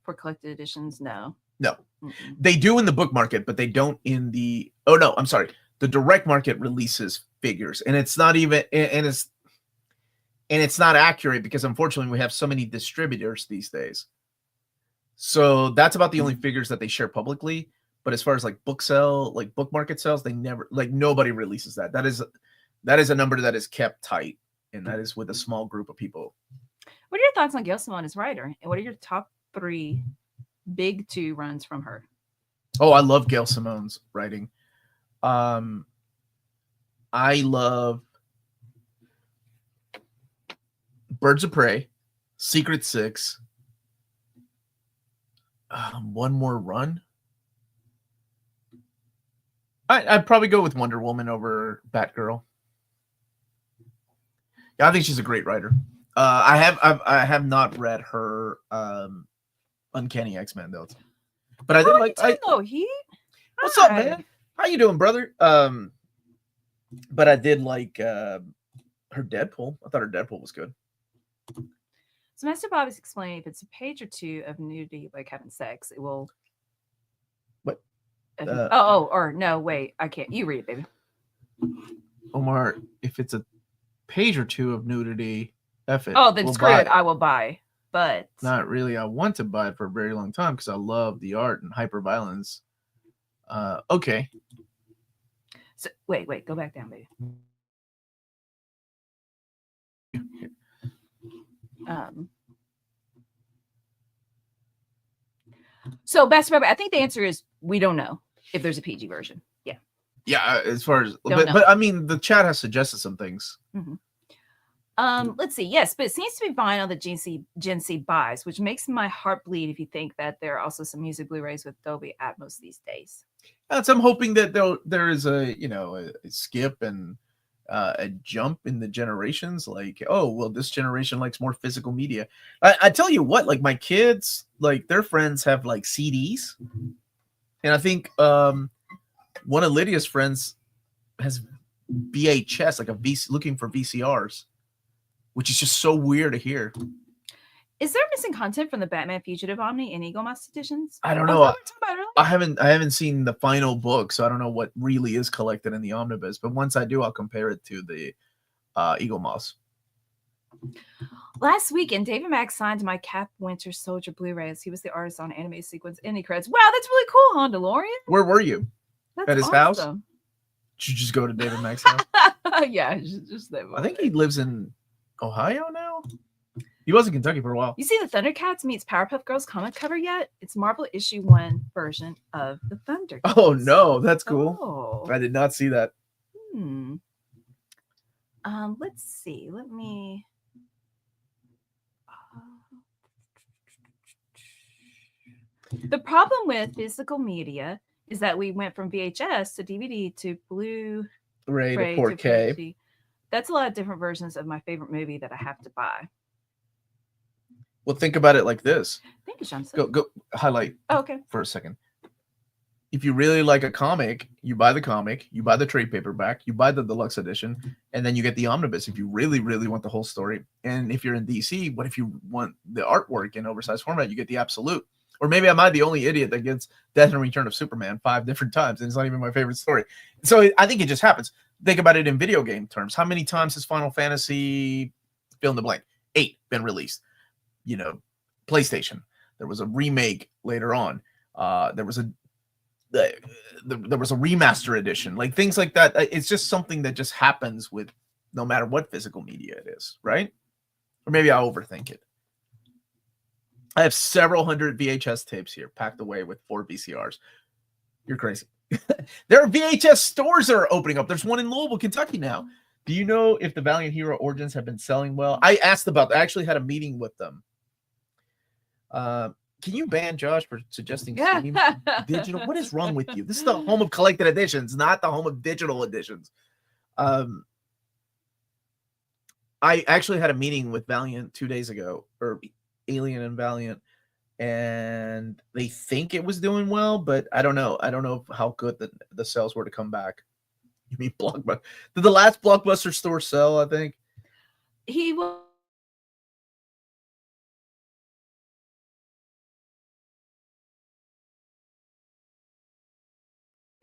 for collected editions? No. No. Mm-mm. They do in the book market, but they don't in the... Oh, no, I'm sorry. The direct market releases figures, and it's not even... And it's not accurate because, unfortunately, we have so many distributors these days. So that's about the only figures that they share publicly. But as far as like book market sales, they never... Like, nobody releases that. That is a number that is kept tight, and that is with a small group of people. What are your thoughts on Gail Simone as writer? And what are your top 3 big 2 runs from her? Oh, I love Gail Simone's writing. I love Birds of Prey, Secret Six, one more run. I'd probably go with Wonder Woman over Batgirl. Yeah, I think she's a great writer. I have not read her Uncanny X-Men though, but I did like. What's up, man? How you doing, brother? But I did like her Deadpool. I thought her Deadpool was good. So Master Bob is explaining if it's a page or 2 of nudity, like having sex, it will. What? Or no, wait, I can't. You read it, baby. Omar, if it's a page or 2 of nudity, F it. Oh, then screw it. I will buy. But not really. I want to buy it for a very long time because I love the art and hyperviolence. Okay. So wait, go back down, baby. So Best Brother, I think the answer is we don't know if there's a PG version. Yeah. Yeah, as far as but I mean the chat has suggested some things. Mm-hmm. Let's see. Yes, but it seems to be vinyl that Gen C buys, which makes my heart bleed if you think that there are also some music Blu-rays with Dolby Atmos these days. So I'm hoping that there is a skip and a jump in the generations. Like, oh well, this generation likes more physical media. I tell you what, like my kids, like their friends have like CDs, and I think one of Lydia's friends has VHS, like looking for VCRs. Which is just so weird to hear. Is there missing content from the Batman Fugitive Omni and Eagle Moss editions? I don't know. I haven't seen the final book, so I don't know what really is collected in the Omnibus. But once I do, I'll compare it to the Eagle Moss. Last weekend, David Mack signed my Cap Winter Soldier Blu-rays. He was the artist on Anime Sequence Indie Creds. Wow, that's really cool, huh, DeLorean? Where were you? That's at his house? Did you just go to David Mack's house? Yeah, just that. I think he lives in Ohio now? He was in Kentucky for a while. You see the Thundercats meets Powerpuff Girls comic cover yet? It's Marvel issue 1 version of the Thundercats. Oh no, that's cool. Oh. I did not see that. Let's see. Let me. The problem with physical media is that we went from VHS to DVD to Blu-ray to 4K. That's a lot of different versions of my favorite movie that I have to buy. Well, think about it like this. Thank you, Johnson. Go highlight for a second. If you really like a comic, you buy the comic, you buy the trade paperback, you buy the deluxe edition, and then you get the omnibus if you really, really want the whole story. And if you're in DC, what if you want the artwork in oversized format? You get the absolute. Or maybe am I the only idiot that gets Death and Return of Superman 5 different times, and it's not even my favorite story. So I think it just happens. Think about it in video game terms. How many times has Final Fantasy, fill in the blank, 8 been released? PlayStation. There was a remake later on. There was a remaster edition. Like things like that. It's just something that just happens with no matter what physical media it is, right? Or maybe I overthink it. I have several hundred VHS tapes here packed away with 4 VCRs. You're crazy. There are VHS stores that are opening up. There's one in Louisville, Kentucky now. Do you know if the Valiant Hero Origins have been selling well? I asked about that. I actually had a meeting with them. Can you ban Josh for suggesting Steam digital? What is wrong with you? This is the home of collected editions, not the home of digital editions. I actually had a meeting with Valiant 2 days ago, or Alien and Valiant, and they think it was doing well, but I don't know. I don't know how good the sales were to come back. You mean Blockbuster? Did the last Blockbuster store sell, I think? He will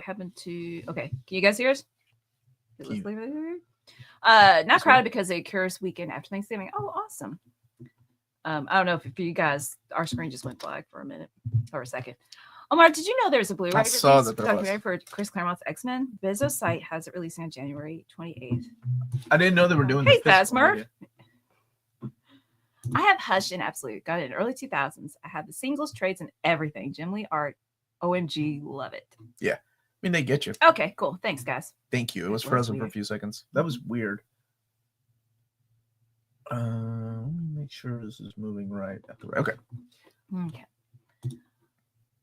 happened to? Okay, can you guys hear us? Can you- Not crowded because a curious weekend after Thanksgiving. Oh, awesome. I don't know if for you guys, our screen just went black for a minute or a second. Omar, did you know there's a Blu-ray I saw that there documentary was. for Chris Claremont's X-Men? Bezos site has it releasing on January 28th. I didn't know they were doing Hey, the physical Phasmer. media. I have Hush and Absolute. Got it in early 2000s. I have the singles, trades, and everything. Jim Lee art. OMG, love it. Yeah. I mean, they get you. Okay, cool. Thanks, guys. Thank you. It was That was frozen for a weird. few seconds. That was weird. Let me make sure this is moving right. Okay. Okay.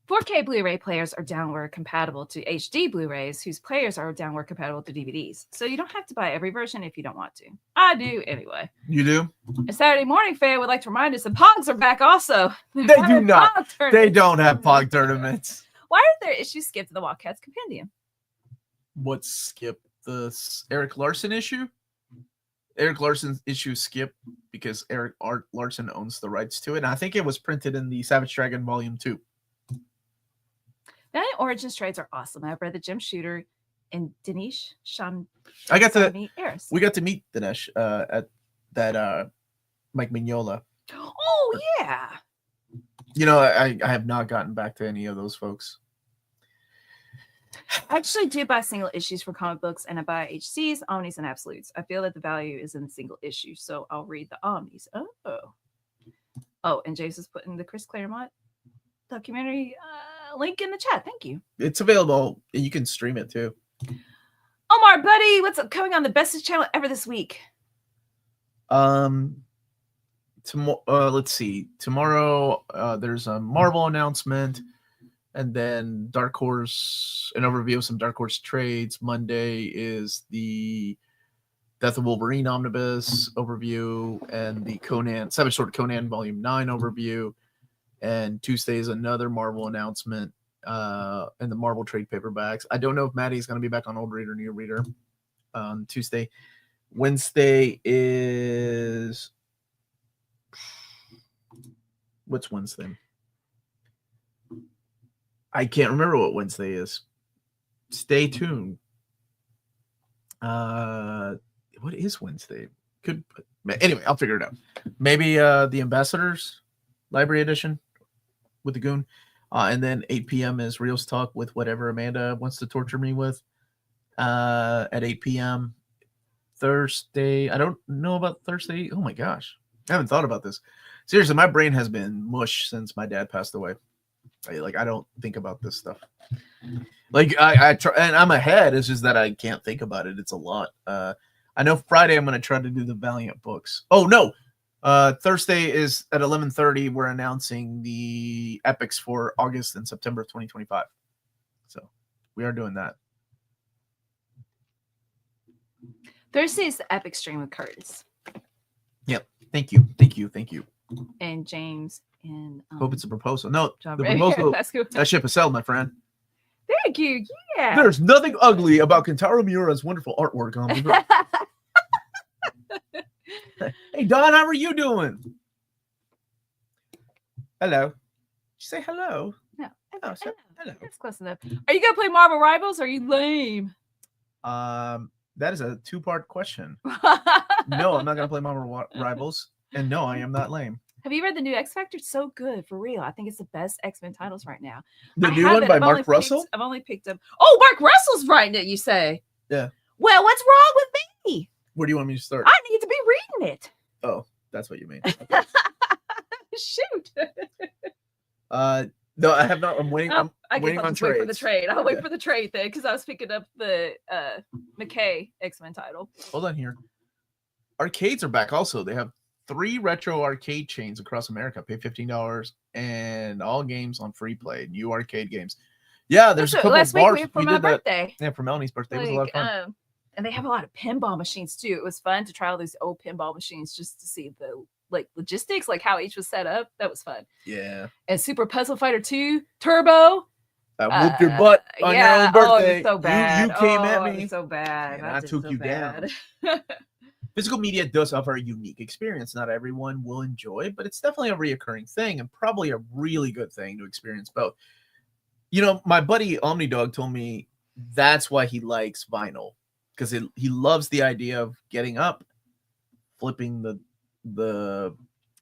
4K Blu-ray players are downward compatible to HD Blu-rays, whose players are downward compatible to DVDs. So you don't have to buy every version if you don't want to. I do anyway. You do? A Saturday morning fan would like to remind us that Pogs are back also. They do not. They don't have Pog tournaments. Why are there issues skipped in the Wildcats Compendium? What skip? The Eric Larson issue? Eric Larson's issue skipped because Eric Larson owns the rights to it. And I think it was printed in the Savage Dragon Volume 2. Valiant Origins trades are awesome. I've read the Jim Shooter and Dinesh Shan. I got to Eris. we got to meet Dinesh at that Mike Mignola. Oh yeah. You know, I have not gotten back to any of those folks. I actually do buy single issues for comic books, and I buy HCs, omnis, and absolutes. I feel that the value is in the single issue, so I'll read the omnis. Oh, and James is putting the Chris Claremont documentary link in the chat. Thank you. It's available. You can stream it too. Omar, buddy, what's coming on the bestest channel ever this week? Let's see. Tomorrow there's a Marvel announcement, and then Dark Horse, an overview of some Dark Horse trades. Monday is the Death of Wolverine Omnibus overview, and the Savage Sword Conan Volume 9 overview. And Tuesday is another Marvel announcement and the Marvel trade paperbacks. I don't know if Maddie's going to be back on Old Reader, New Reader on Tuesday. Wednesday is... What's Wednesday? I can't remember what Wednesday is. Stay tuned. What is Wednesday? Anyway, I'll figure it out. Maybe the Ambassadors Library Edition with the Goon. And then 8 p.m. is Reels Talk with whatever Amanda wants to torture me with at 8 p.m. Thursday. I don't know about Thursday. Oh my gosh. I haven't thought about this. Seriously, my brain has been mush since my dad passed away. I don't think about this stuff. I try, and I'm ahead. It's just that I can't think about it. It's a lot. I know Friday I'm going to try to do the Valiant books. Oh, no. Thursday is at 11:30. We're announcing the epics for August and September of 2025. So we are doing that. Thursday is the epic stream with Curtis. Yep. Thank you. Thank you. Thank you. And James and hope it's a proposal. No, John the Ray. proposal. That's cool. That ship is sailed, my friend. Thank you. Yeah. There's nothing ugly about Kentaro Miura's wonderful artwork on the book. Hey, Don, how are you doing? Hello. Did you say hello? No. Oh, hello. That's close enough. Are you gonna play Marvel Rivals? Or are you lame? That is a two-part question. No, I'm not gonna play Marvel Rivals, and no, I am not lame. Have you read the new X Factor? It's so good, for real. I think it's the best X-Men titles right now. The new one by Mark Russell? I've only picked up. Oh, Mark Russell's writing it, you say? Yeah. Well, what's wrong with me? Where do you want me to start? I need to be reading it. Oh, that's what you mean. Shoot. No, I have not. I'm waiting. I'm waiting on trades. Wait for the trade. I'll wait for the trade thing because I was picking up the McKay X-Men title. Hold on here. Arcades are back also. They have 3 retro arcade chains across America. Pay $15 and all games on free play. New arcade games. Yeah, there's a couple of bars. For my birthday. Yeah, for Melanie's birthday. It was a lot of fun. And they have a lot of pinball machines too. It was fun to try all these old pinball machines just to see the logistics, like how each was set up. That was fun. Yeah. And Super Puzzle Fighter 2 Turbo. I whooped your butt on your own birthday. Oh, so bad. You came at me. So bad. And I took you down. Physical media does offer a unique experience. Not everyone will enjoy, but it's definitely a reoccurring thing and probably a really good thing to experience both. You know, my buddy Omni Dog told me that's why he likes vinyl, because he loves the idea of getting up, flipping the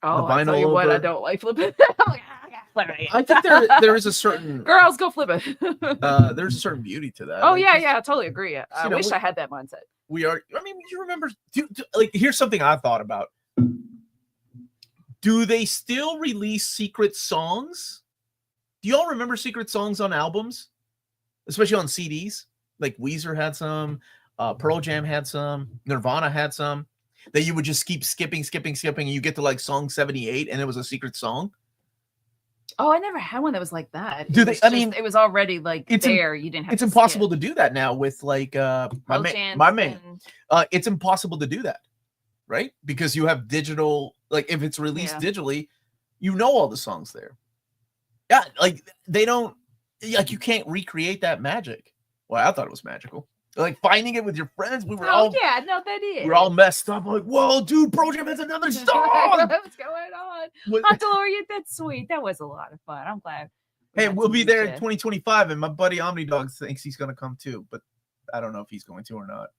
I tell you vinyl what, I over. don't like flipping. I think there is a certain girls go flip it. there's a certain beauty to that. Oh Like, yeah, I totally agree. I know, wish I had that mindset. we are. I mean, you remember? Like, here's something I thought about. Do they still release secret songs? Do y'all remember secret songs on albums, especially on CDs? Like Weezer had some, Pearl Jam had some, Nirvana had some. That you would just keep skipping, and you get to like song 78, and it was a secret song. Oh, I never had one that was like that. Do they? I mean, it was already like there. You didn't have. It's impossible to do that now with like my man. It's impossible to do that, right? Because you have digital. Like if it's released digitally, you know all the songs there. Yeah, like they don't. Like you can't recreate that magic. Well, I thought it was magical. Like finding it with your friends, we were all that is. We're all messed up. Like, whoa, dude, Pearl Jam has another song. What's going on? Mandalorian, that's sweet. That was a lot of fun. I'm glad. Hey, we'll be there in 2025, and my buddy Omni Dog thinks he's gonna come too, but I don't know if he's going to or not.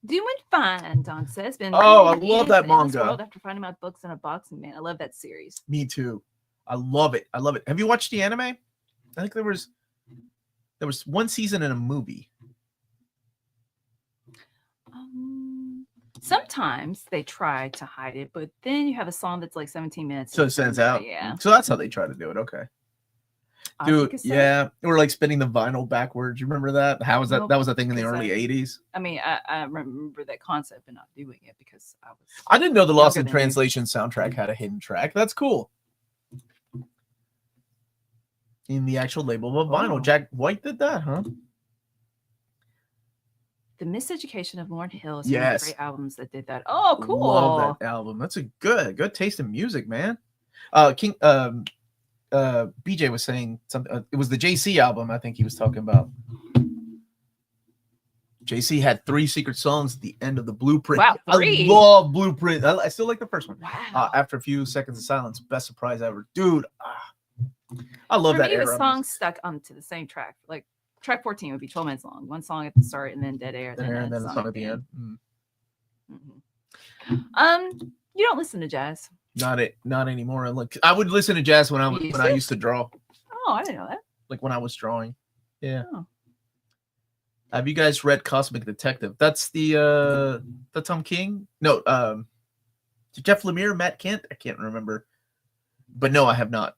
Doing fine, Don says. I love that manga. After finding my books in a box, man, I love that series. Me too. I love it. Have you watched the anime? I think there was one season in a movie. Sometimes they try to hide it, but then you have a song that's like 17 minutes. So it sends out. Yeah. So that's how they try to do it. Okay. Dude, yeah. Or like spinning the vinyl backwards. You remember that? How was that? That was a thing in the early 80s. I mean, I remember that concept but not doing it because I didn't know the Lost in Translation soundtrack had a hidden track. That's cool. In the actual label of a vinyl. Jack White did that, huh? The Miseducation of Lauryn Hill is one of the great albums that did that. Oh, cool. Love that album. That's a good taste in music, man. BJ was saying something. It was the JC album, I think he was talking about. JC had 3 secret songs at the end of the Blueprint. Wow, 3. I love Blueprint. I still like the first one. Wow. After a few seconds of silence, best surprise ever. Dude, I love that era. The songs stuck onto the same track. Like track 14 would be 12 minutes long. One song at the start and then dead air. And then the song at the end. You don't listen to jazz. Not anymore. Look, I would listen to jazz when I used to draw. Oh, I didn't know that. Like when I was drawing. Yeah. Oh. Have you guys read Cosmic Detective? That's the Tom King? No, Jeff Lemire, Matt Kent? I can't remember. But no, I have not.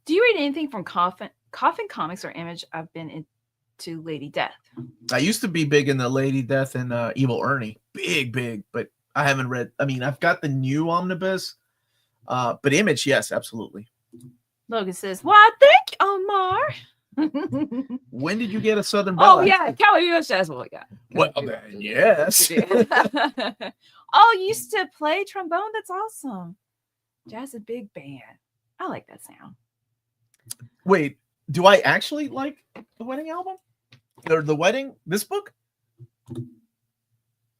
Do you read anything from Coffin Comics or Image? I've been into Lady Death. I used to be big in the Lady Death and Evil Ernie. Big, but I haven't read. I mean, I've got the new Omnibus, but Image, yes, absolutely. Logan says, "Well, thank you, Omar." When did you get a Southern Belle? Oh yeah, Cali U.S. Jazz. What we got? What? Yes. Oh, you used to play trombone? That's awesome. Jazz a big band. I like that sound. Wait, do I actually like the Wedding album? Or the Wedding? This book?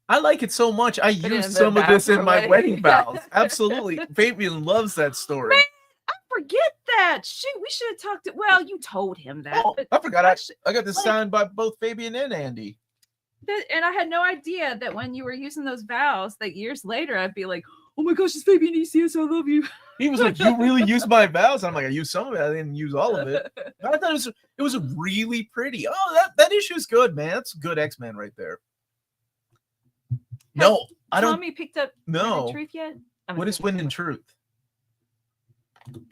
I like it so much. I used some of this in my wedding vows. Absolutely. Fabian loves that story. Man, I forget that. Shoot, we should have talked to. Well, you told him that. Oh, I forgot. I got this signed by both Fabian and Andy. And I had no idea that when you were using those vows, that years later, I'd be like, "Oh my gosh, it's Fabian ECS. I love you." He was like, "You really used my vows?" I'm like, "I used some of it. I didn't use all of it." But I thought it was really pretty. Oh, that issue is good, man. That's good X-Men right there. No, I don't. Tommy picked up no Wind and Truth yet? What is Wind and Truth?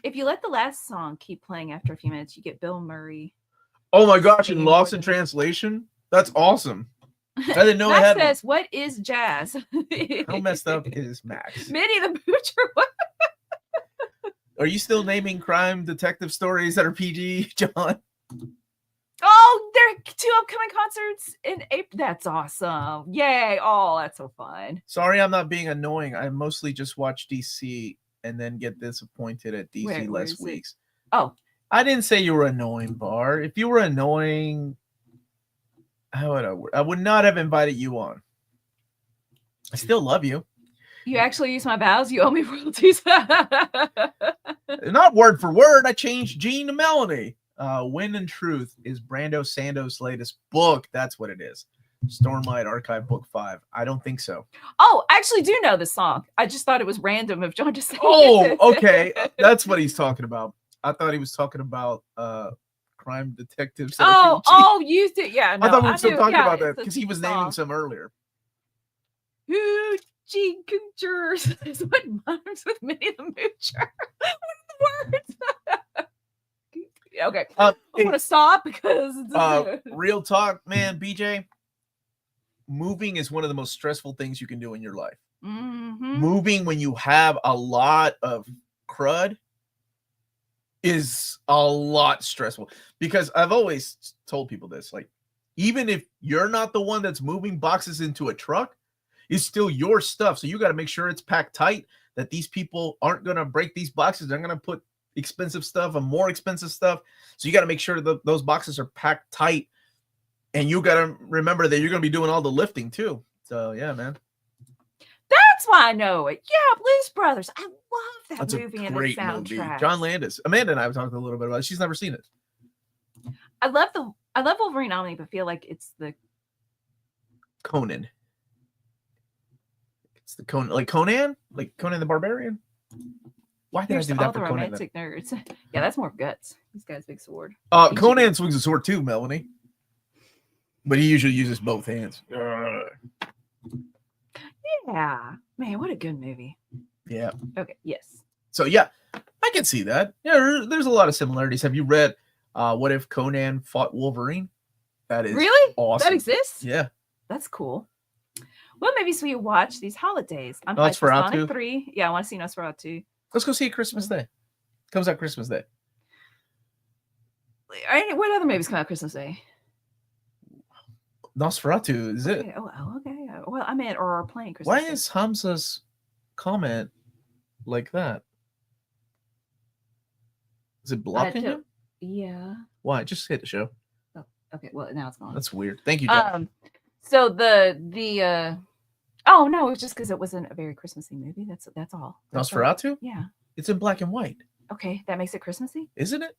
If you let the last song keep playing after a few minutes, you get Bill Murray. Oh my gosh! In Lost in Translation, that's awesome. I didn't know I had. Says, "What is jazz?" How messed up is Max? Minnie the Butcher. Are you still naming crime detective stories that are PG, John? Oh, there are 2 upcoming concerts in April. That's awesome. Yay. Oh, that's so fun. Sorry, I'm not being annoying. I mostly just watch DC and then get disappointed at DC less weeks. Oh. I didn't say you were annoying, Bar. If you were annoying, I would not have invited you on. I still love you. You actually use my vows? You owe me royalties. Not word for word. I changed Jean to Melanie. Wind and Truth is Brando Sando's latest book. That's what it is. Stormlight Archive Book 5. I don't think so. Oh, I actually do know this song. I just thought it was random if John just said Oh, okay. That's what he's talking about. I thought he was talking about crime detectives. Oh, you did. Yeah, no, I thought we were still talking about that it's a because he was song. naming some earlier. Hoochie Coochers is what rhymes with Minnie the Moocher. What are the words? Okay, I'm gonna stop because real talk, man. BJ, moving is one of the most stressful things you can do in your life. Moving when you have a lot of crud is a lot stressful, because I've always told people this, like, even if you're not the one that's moving boxes into a truck, it's still your stuff. So you got to make sure it's packed tight, that these people aren't going to break these boxes. They're going to put expensive stuff and more expensive stuff. So you got to make sure that those boxes are packed tight, and you got to remember that you're going to be doing all the lifting too. So yeah, man. That's why I know it. Yeah, Blues Brothers. I love that movie and its soundtrack. Movie. John Landis. Amanda and I have talked a little bit about it. She's never seen it. I love Wolverine Omni, but feel like it's the Conan. It's the Conan, like Conan the Barbarian. Why did I do that all for the Conan? romantic nerds. Yeah, that's more guts. This guy's big sword. Conan swings a sword too, Melanie. But he usually uses both hands. Yeah. Man, what a good movie. Yeah. Okay, yes. So yeah, I can see that. Yeah, there's a lot of similarities. Have you read What If Conan Fought Wolverine? That is really awesome. That exists? Yeah. That's cool. What movies will you watch these holidays? I'm Nosferatu 3. Yeah, I want to see Nosferatu. Let's go see it Christmas Day. Comes out Christmas Day. What other movies come out Christmas Day? Nosferatu is it? Okay. Oh, okay. Well, I meant or playing Christmas. Why Day. is Hamza's comment like that? Is it blocking him? Yeah. Why? Just hit the show. Oh, okay. Well, now it's gone. That's weird. Thank you, John. So the oh no, it's just because it wasn't a very Christmassy movie. That's all. Nosferatu? All. Yeah. It's in black and white. Okay, that makes it Christmassy, isn't it?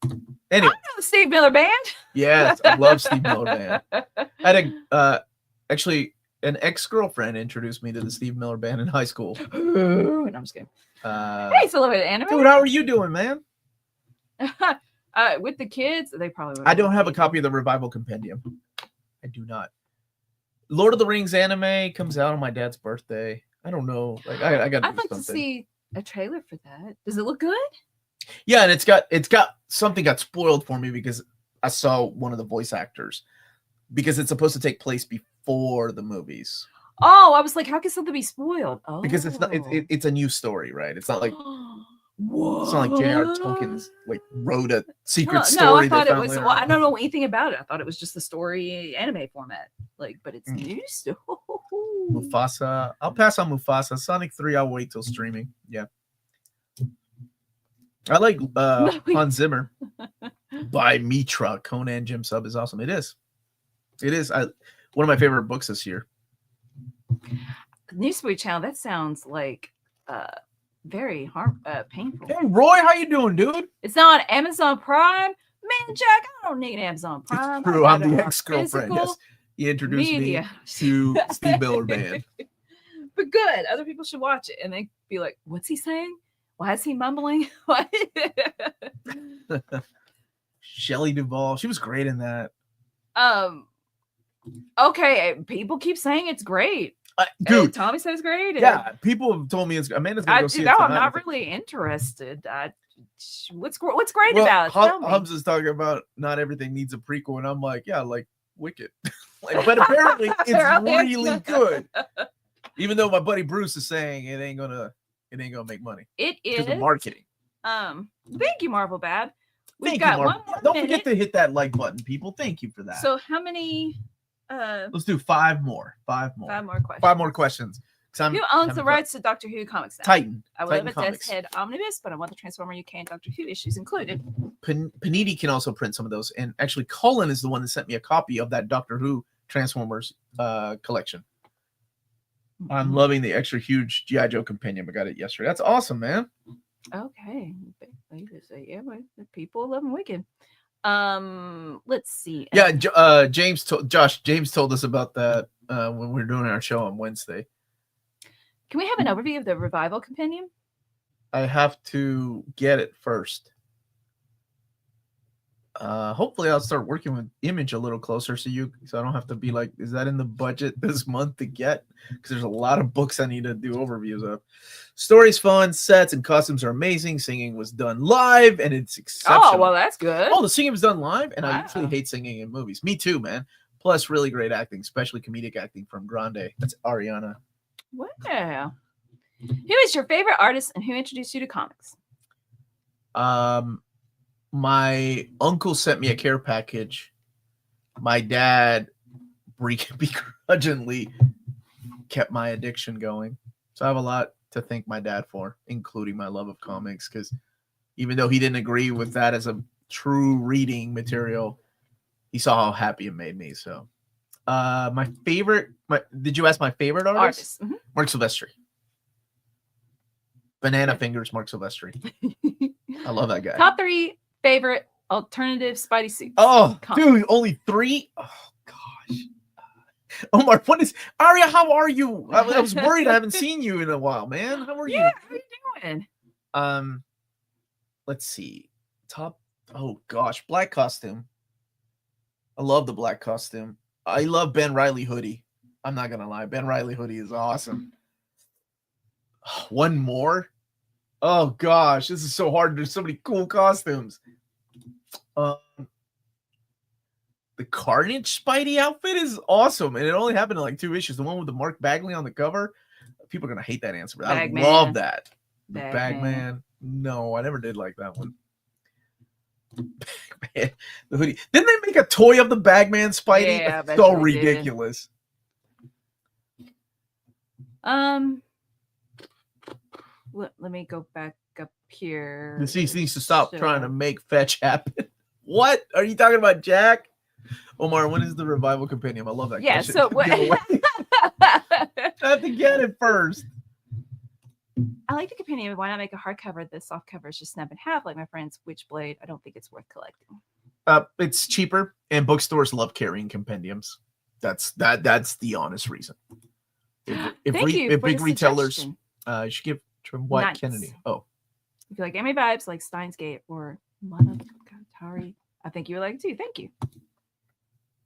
Anyway, I know the Steve Miller Band. Yes, I love Steve Miller Band. I had actually an ex-girlfriend introduced me to the Steve Miller Band in high school. No, I'm just kidding. Hey, so love it, anime. Dude, how are you doing, man? With the kids, they probably. I don't have a copy of the Revival Compendium. I do not. Lord of the Rings anime comes out on my dad's birthday. I don't know. Like I got. I'd like to see a trailer for that. Does it look good? Yeah, and it's got something got spoiled for me because I saw one of the voice actors, because it's supposed to take place before the movies. Oh, I was like, how can something be spoiled? Oh, because it's not. It's a new story, right? It's not like. What? It's not like J.R. Tolkien's like wrote a secret story. No, I thought it was. Well, I don't know anything about it. I thought it was just the story anime format. Like, but it's new stuff. Mufasa. I'll pass on Mufasa. Sonic 3. I'll wait till streaming. Yeah. I like Hans Zimmer by Mitra. Conan Jim Sub is awesome. It is. It is. One of my favorite books this year. Newsweek channel. That sounds like very painful. Hey Roy, how you doing, dude? It's not on Amazon Prime. Man, Jack, I don't need Amazon Prime. It's true. I'm the ex-girlfriend. Yes. He introduced me to Steve Miller Band. But good. Other people should watch it and they be like, what's he saying? Why is he mumbling? What? Shelley Duvall. She was great in that. Okay. People keep saying it's great. Dude, Tommy says great. Yeah, people have told me it's. Amanda's gonna go see it tonight. I'm not really interested. What's great about it? Hamza's talking about not everything needs a prequel, and I'm like, yeah, like Wicked. But apparently it's really good. Even though my buddy Bruce is saying it ain't gonna make money. It is because of marketing. Thank you, Marvel Bab. We've got one more. Don't forget to hit that like button, people. Thank you for that. So how many? Let's do 5 more. 5 more. 5 more questions. 5 more questions. Who owns the rights to Doctor Who comics now? Titan. I would have a Death's Head Omnibus, but I want the Transformer UK and Doctor Who issues included. Panini can also print some of those. And actually, Cullen is the one that sent me a copy of that Doctor Who Transformers collection. Mm-hmm. I'm loving the extra huge G.I. Joe compendium. I got it yesterday. That's awesome, man. Okay. Yeah, people love Wicked. Let's see. Yeah, James told us about that when we were doing our show on Wednesday. Can we have an overview of the Revival Compendium? I have to get it first. Hopefully I'll start working with Image a little closer so I don't have to be like, is that in the budget this month to get? Because there's a lot of books I need to do overviews of. Story's fun, sets and costumes are amazing. Singing was done live and it's exceptional. Oh, well, that's good. Oh, the singing was done live, and Wow. I usually hate singing in movies. Me too, man. Plus, really great acting, especially comedic acting from Grande. That's Ariana. Wow. Who is your favorite artist and who introduced you to comics? My uncle sent me a care package. My dad begrudgingly kept my addiction going. So I have a lot to thank my dad for, including my love of comics, because even though he didn't agree with that as a true reading material, he saw how happy it made me. So did you ask my favorite artist? Mm-hmm. Mark Silvestri. Banana Fingers, Mark Silvestri. I love that guy. Top 3 favorite alternative Spidey suits. Oh, dude, only 3? Oh, gosh. Omar, what is... Aria, how are you? I was worried I haven't seen you in a while, man. How are you? Yeah, how are you doing? Let's see. Oh, gosh. Black costume. I love the black costume. I love Ben Reilly hoodie. I'm not going to lie. Ben Reilly hoodie is awesome. One more? Oh, gosh. This is so hard. There's so many cool costumes. The Carnage Spidey outfit is awesome. And it only happened in like 2 issues. The one with the Mark Bagley on the cover. People are going to hate that answer. But I love that. The Bagman. No, I never did like that one. Bagman. The hoodie. Didn't they make a toy of the Bagman Spidey? Yeah, that's so ridiculous. Let me go back up here. He needs to stop trying to make fetch happen. What are you talking about, Jack? Omar, when is the Revival Compendium? I love that. Yeah, so what? I have to get it first. I like the compendium. Why not make a hardcover? The soft cover is just snap in half, like my friend's Witchblade. I don't think it's worth collecting. It's cheaper, and bookstores love carrying compendiums. That's the honest reason. If big retailers, you should give from White Kennedy. Oh, if you like anime vibes, like Steins Gate or Monogatari, I think you would like it too. Thank you.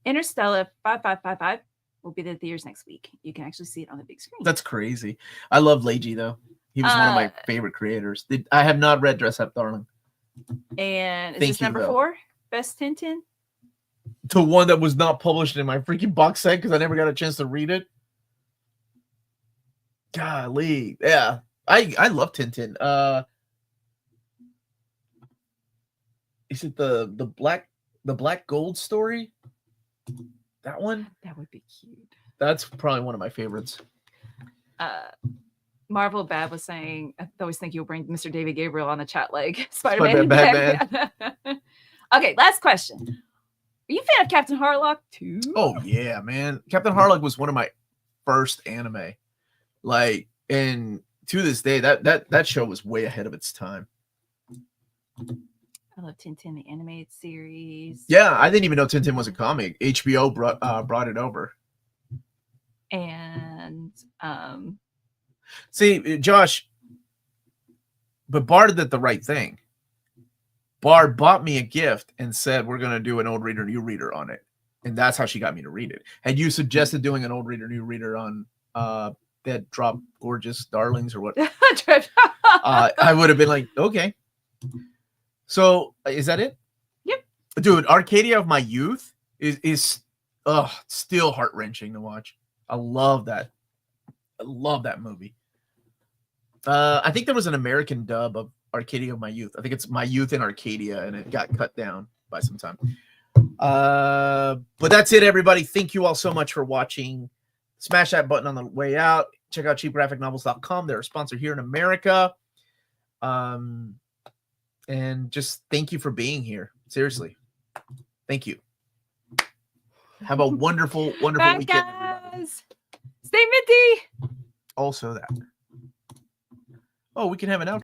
Interstellar 5555 will be the theaters next week. You can actually see it on the big screen. That's crazy. I love Leiji though. He was one of my favorite creators. I have not read Dress Up Darling. And is this number 4? Best Tintin? The one that was not published in my freaking box set because I never got a chance to read it. Golly. Yeah. I love Tintin. Is it the black gold story? That one? That would be cute. That's probably one of my favorites. Marvel Bad was saying, I always think you'll bring Mr. David Gabriel on the chat like Spider-Man. Batman. Okay, last question. Are you a fan of Captain Harlock too? Oh yeah, man. Captain Harlock was one of my first anime. Like, and to this day, that show was way ahead of its time. I love Tintin, the animated series. Yeah, I didn't even know Tintin was a comic. HBO brought it over. And see, Josh, but Bard did the right thing. Bard bought me a gift and said, we're going to do an old reader, new reader on it. And that's how she got me to read it. Had you suggested doing an old reader, new reader on that Drop Gorgeous Darlings or what? I would have been like, okay. So is that it? Yep. Dude, Arcadia of My Youth is still heart-wrenching to watch. I love that. I love that movie. I think there was an American dub of Arcadia of My Youth. I think it's My Youth in Arcadia, and it got cut down by some time. But that's it, everybody. Thank you all so much for watching. Smash that button on the way out. Check out cheapgraphicnovels.com. They're a sponsor here in America. And just thank you for being here. Seriously. Thank you. Have a wonderful, wonderful weekend, everybody. Stay minty. Also that. Oh, we can have an outro.